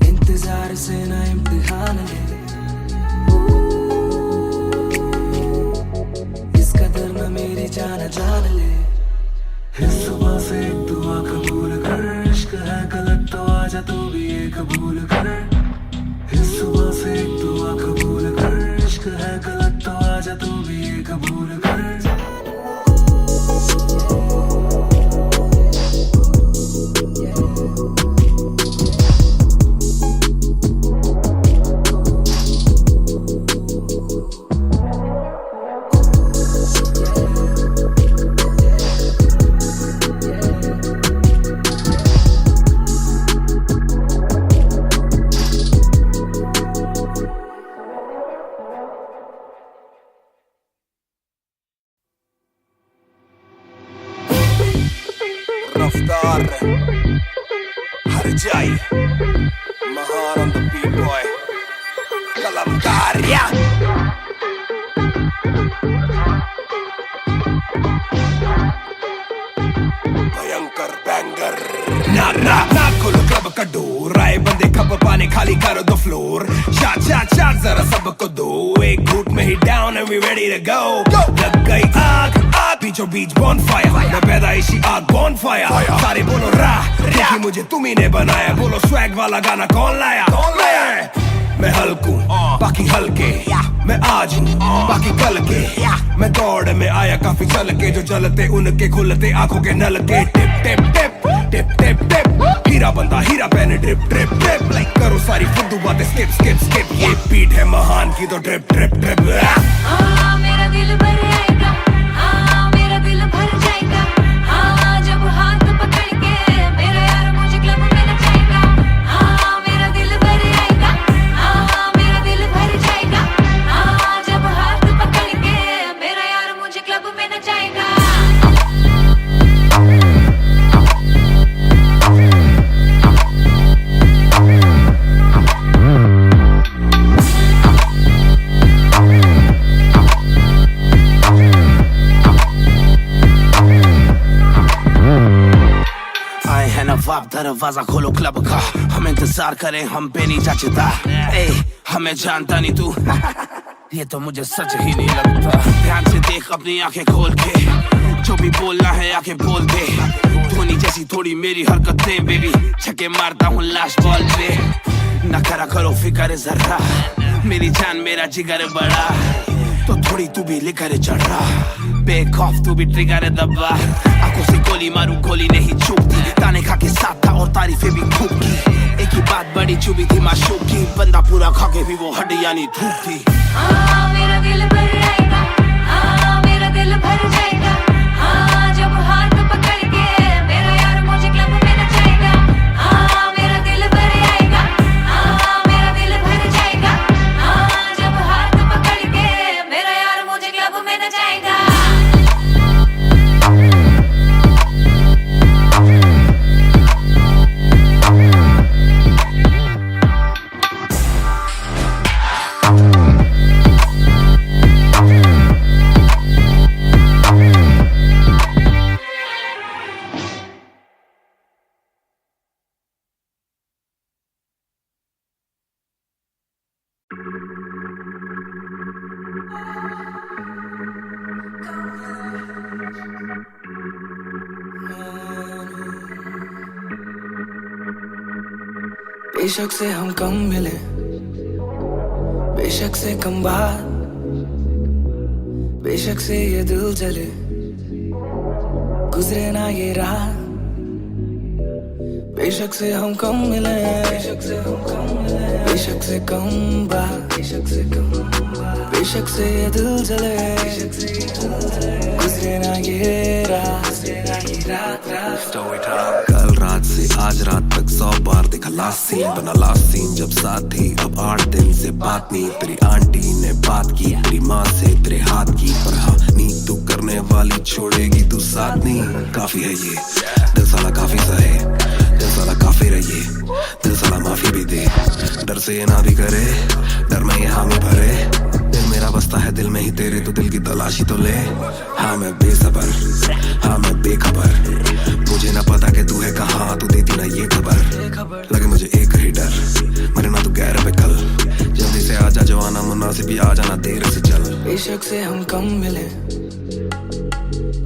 इंतजार से ना इम्तिहान ले, इस कदर न मेरी जान जान ले। इस सुबह से एक दुआ कबूल कर, इश्क है गलत तो आजा तू भी ये कबूल कर। इस सुबह से एक दुआ कबूल कर, इश्क है गलत तो आजा तू भी ये कबूल कर। रफ्तार हर जाई, महान on the beat boy, कलमकार या भयंकर बैंगर। ना खोलो क्लब का डोर, आए बंदे कप पाने खाली करो दो फ्लोर। शाट शाट शाट जरा सबको दो, एक घूट में ही down and we ready to go. लग गई आग आग, बीचों बीच बॉनफायर, मैं पैदाइशी आग बॉनफायर। सारे बोलो राह, क्योंकि मुझे तुम्ही ने बनाया। बोलो स्वैग वाला गाना कौन लाया? मैं हल्कू बाकी हल्के, मैं आज हूँ बाकी कल के। मैं दौड़ में आया काफी चल के, जो चलते उनके खुलते आंखों के नल के। टिप टिप टिप टिप टिप टिप, हीरा बंदा हीरा पहने ड्रिप ड्रिप ड्रिप। लाइक करो सारी फुद्दू बातें स्किप स्किप स्किप, ये बीट है महान की तो ड्रिप ड्रिप ड्रिप। मेरा दिल भर आएगा, मेरा दिल भर जाएगा, जब हाथ पकड़ के मेरा यार मुझे क्लब में नचाएगा। मेरा दिल भर आएगा, मेरा दिल भर जाएगा, जब हाथ पकड़ के मेरा यार मुझे क्लब में नचाएगा। दरवाजा खोलो क्लब का, हम इंतजार करें हम पे नहीं जचता। ए हमें जानता नहीं तू ये तो मुझे सच ही नहीं लगता। ध्यान से देख अपनी आंखें खोल के, जो भी बोलना है आके बोल दे। धोनी जैसी थोड़ी मेरी हरकतें बेबी, छक्के मारता हूँ लास्ट बॉल पे। न करा करो फिक्र जरा, मेरी जान मेरा जिगर बड़ा, तो थोड़ी तू भी लेकर चढ़ रहा। बेक ऑफ तू भी ट्रिगर दबा, आंखों से गोली मारू गोली नहीं चूकती। ताने खा के साथ था और तारीफें भी खूब की, एक ही बात बड़ी चुभी थी माशूक की। बंदा पूरा खा के भी वो हड्डियां नहीं धूप थी। मेरा दिल भर जाएगा, मेरा दिल भर जाएगा। जब हाथ पकड़ के मेरा यार मुझे क्लब में नचाएगा। मेरा दिल भर जाएगा, मेरा दिल भर जाएगा। जब हाथ पकड़ के मेरा यार मुझे क्लब में नचाएगा। बेशक से हम कम मिले, बेशक से कम बात, बेशक से ये दिल जले, गुजरे ना ये रात। बेशक से हम कम मिले, बेशक से हम कम मिले, बेशक से कम बात, बेशक से कम बात, बेशक से ये दिल जले, बेशक से ये दिल जले, गुजरे ना ये रात, गुजरे ना ये रात। कल रात से आज रात तक 100 बार देखा लास्ट सीन, बना लास्ट सीन जब साथ थी। अब 8 दिन से बात नहीं, तेरी आंटी ने बात की, तेरी माँ से तेरे हाथ की। पर हाँ नींद तू करने वाली छोड़ेगी तू साथ नहीं। काफी है ये दिल साला काफी सहे, दिल साला काफी रहिए, दिल साला माफी भी दे। डर से ये ना भी करे, डर में ये हामी भरे। दिल मेरा बसता है दिल में ही तेरे, तो दिल की तलाशी तो ले। हाँ मैं बेसबर, हाँ मैं बेखबर, मुझे ना पता कि तू है कहाँ, तू देती ना ये खबर। लगे मुझे एक ही डर, मरे ना तू गैर पे कल। जल्दी से आजा जो आना मुनासिब, आ जाना देर से चल। बेशक से हम कम मिले,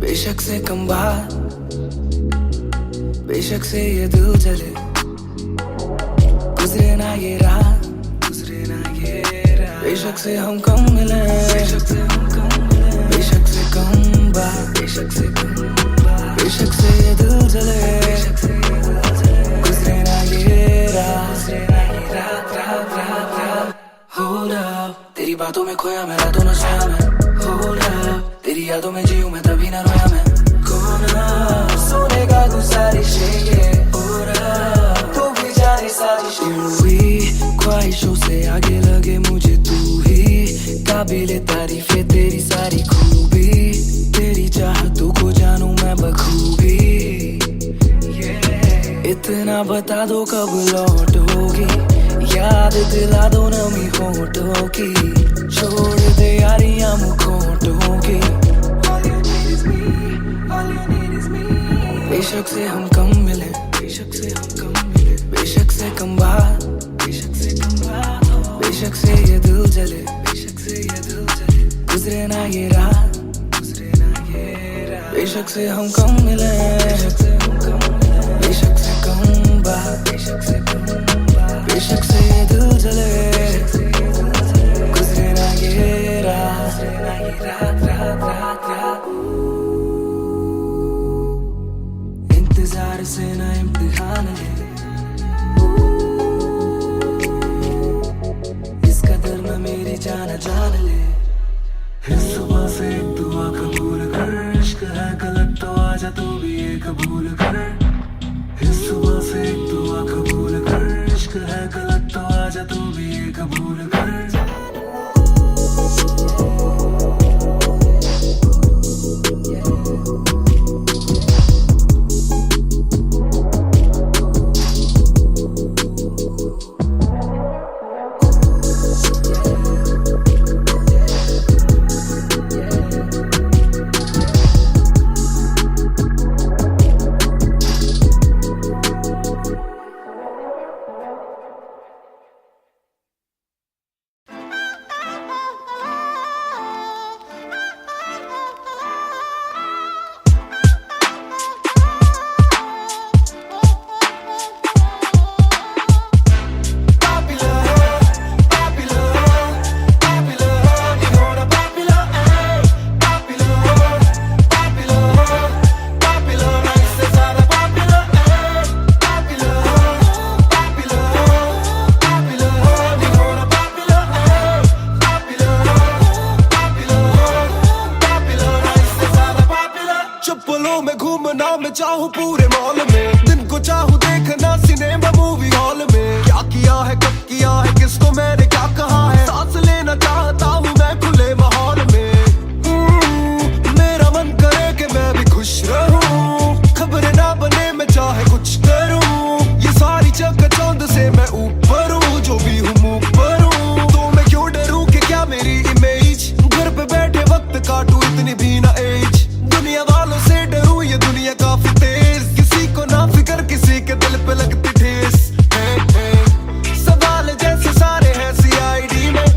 बेशक से कम बात, बेशक से ये दिल जले, गुजरे ना ये रात, गुजरे ना ये रात। बेशक से हम कम मिले, बेशक से हम कम मिले, बेशक से कम बात, बेशक से कम बात, बेशक से ये दिल जले, बेशक से ये दिल जले, गुजरे ना ये रात, गुजरे ना ये रात, रात, रात, रात। Hold up, तेरी बातों में खोया मैं, रातों न सोया मैं। Hold up, तेरी यादों में जीऊं मैं, तभी ना रोया मैं। कौन सोने का गुजारिश है ये, तू भी जाने साजिश हुई। ख्वाहिशों से आगे लगे मुझे तू ही, काबिले तारीफे तेरी सारी खूबी। तेरी चाहतों को जानूं मैं बखूबी। इतना बता दो कब लौटोगी, याद दिला दो नमी होठों की। छोड़ दे यारियां मुखोटों की। बेशक से हम कम मिले, बेशक से हम कम मिले, बेशक से कम बात, बेशक से कम बात, बेशक से ये दिल जले, बेशक से ये दिल जले, गुजरे ना ये रात, गुजरे ना ये रात। बेशक से हम कम मिले, बेशक से हम कम मिले, बेशक से कम बात, बेशक से कम बात, बेशक से ये दिल जले, बेशक से ये दिल जले, गुजरे ना ये रात, गुजरे ना ये रात, रात, रात, रात। इंतजार से ना इम्तिहान ले, इस कदर न मेरी जान जान ले। इस सुबह से एक दुआ कबूल कर, इश्क है गलत तो आजा तू भी ये कबूल कर। इस सुबह से एक दुआ कबूल कर, इश्क है गलत तो आजा तू भी ये कबूल कर। दिलों में घूमना मैं चाहूँ पूरे मॉल में, दिन को चाहूँ देखना सिनेमा मूवी हॉल में। क्या किया है कब किया है किसको मैंने क्या कहा है, सांस लेना चाहता हूँ मैं खुले माहौल में। मेरा मन करे कि मैं भी खुश रहूं, खबरें ना बने मैं चाहे कुछ करूं। ये सारी चकाचौंध से मैं ऊपर हूँ, जो भी हूँ मुंह पर हूँ। तो मैं क्यों डरूं कि क्या मेरी इमेज, घर पे बैठे वक्त काटूं इतनी भी ना एज। दुनिया वालों से डरूं ये दुनिया काफी तेज, किसी को ना फिक्र किसी के दिल पे लगती ठेस। सवाल जैसे सारे हैं CID में,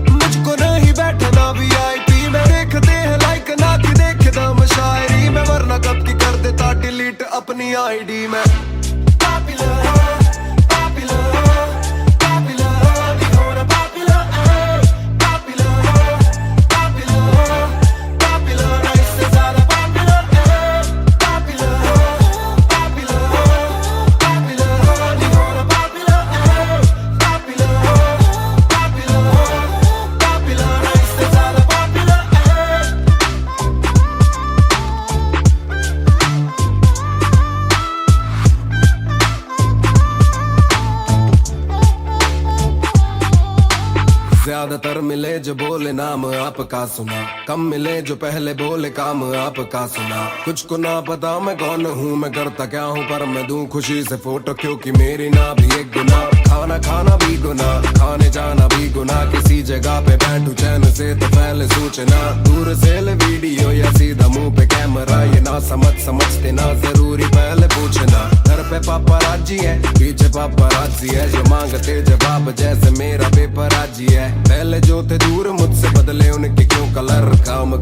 मुझको नहीं बैठना VIP में। देखते हैं लाइक ना कि देखे दम शायरी में, वरना कब की कर देता डिलीट अपनी ID में। ज्यादातर मिले जो बोले नाम आपका सुना, कम मिले जो पहले बोले काम आपका सुना। कुछ को ना पता मैं कौन हूँ, मैं करता क्या हूँ, पर मैं दूं खुशी से फोटो क्योंकि मेरी ना भी एक गुना। खाना खाना भी गुना, खाने जाना भी गुना, किसी जगह पे बैठूं चैन से तो पहले सूचना। दूर से ले वीडियो या सीधा मुंह पे कैमरा, ये ना समझते ना जरूरी पहले पूछना। घर पे पापराजी है पीछे पापराजी है, जो मांगते जवाब जैसे मेरा पेपर आजी है। पहले जो थे दूर मुझसे बदले उनके क्यों कलर, काम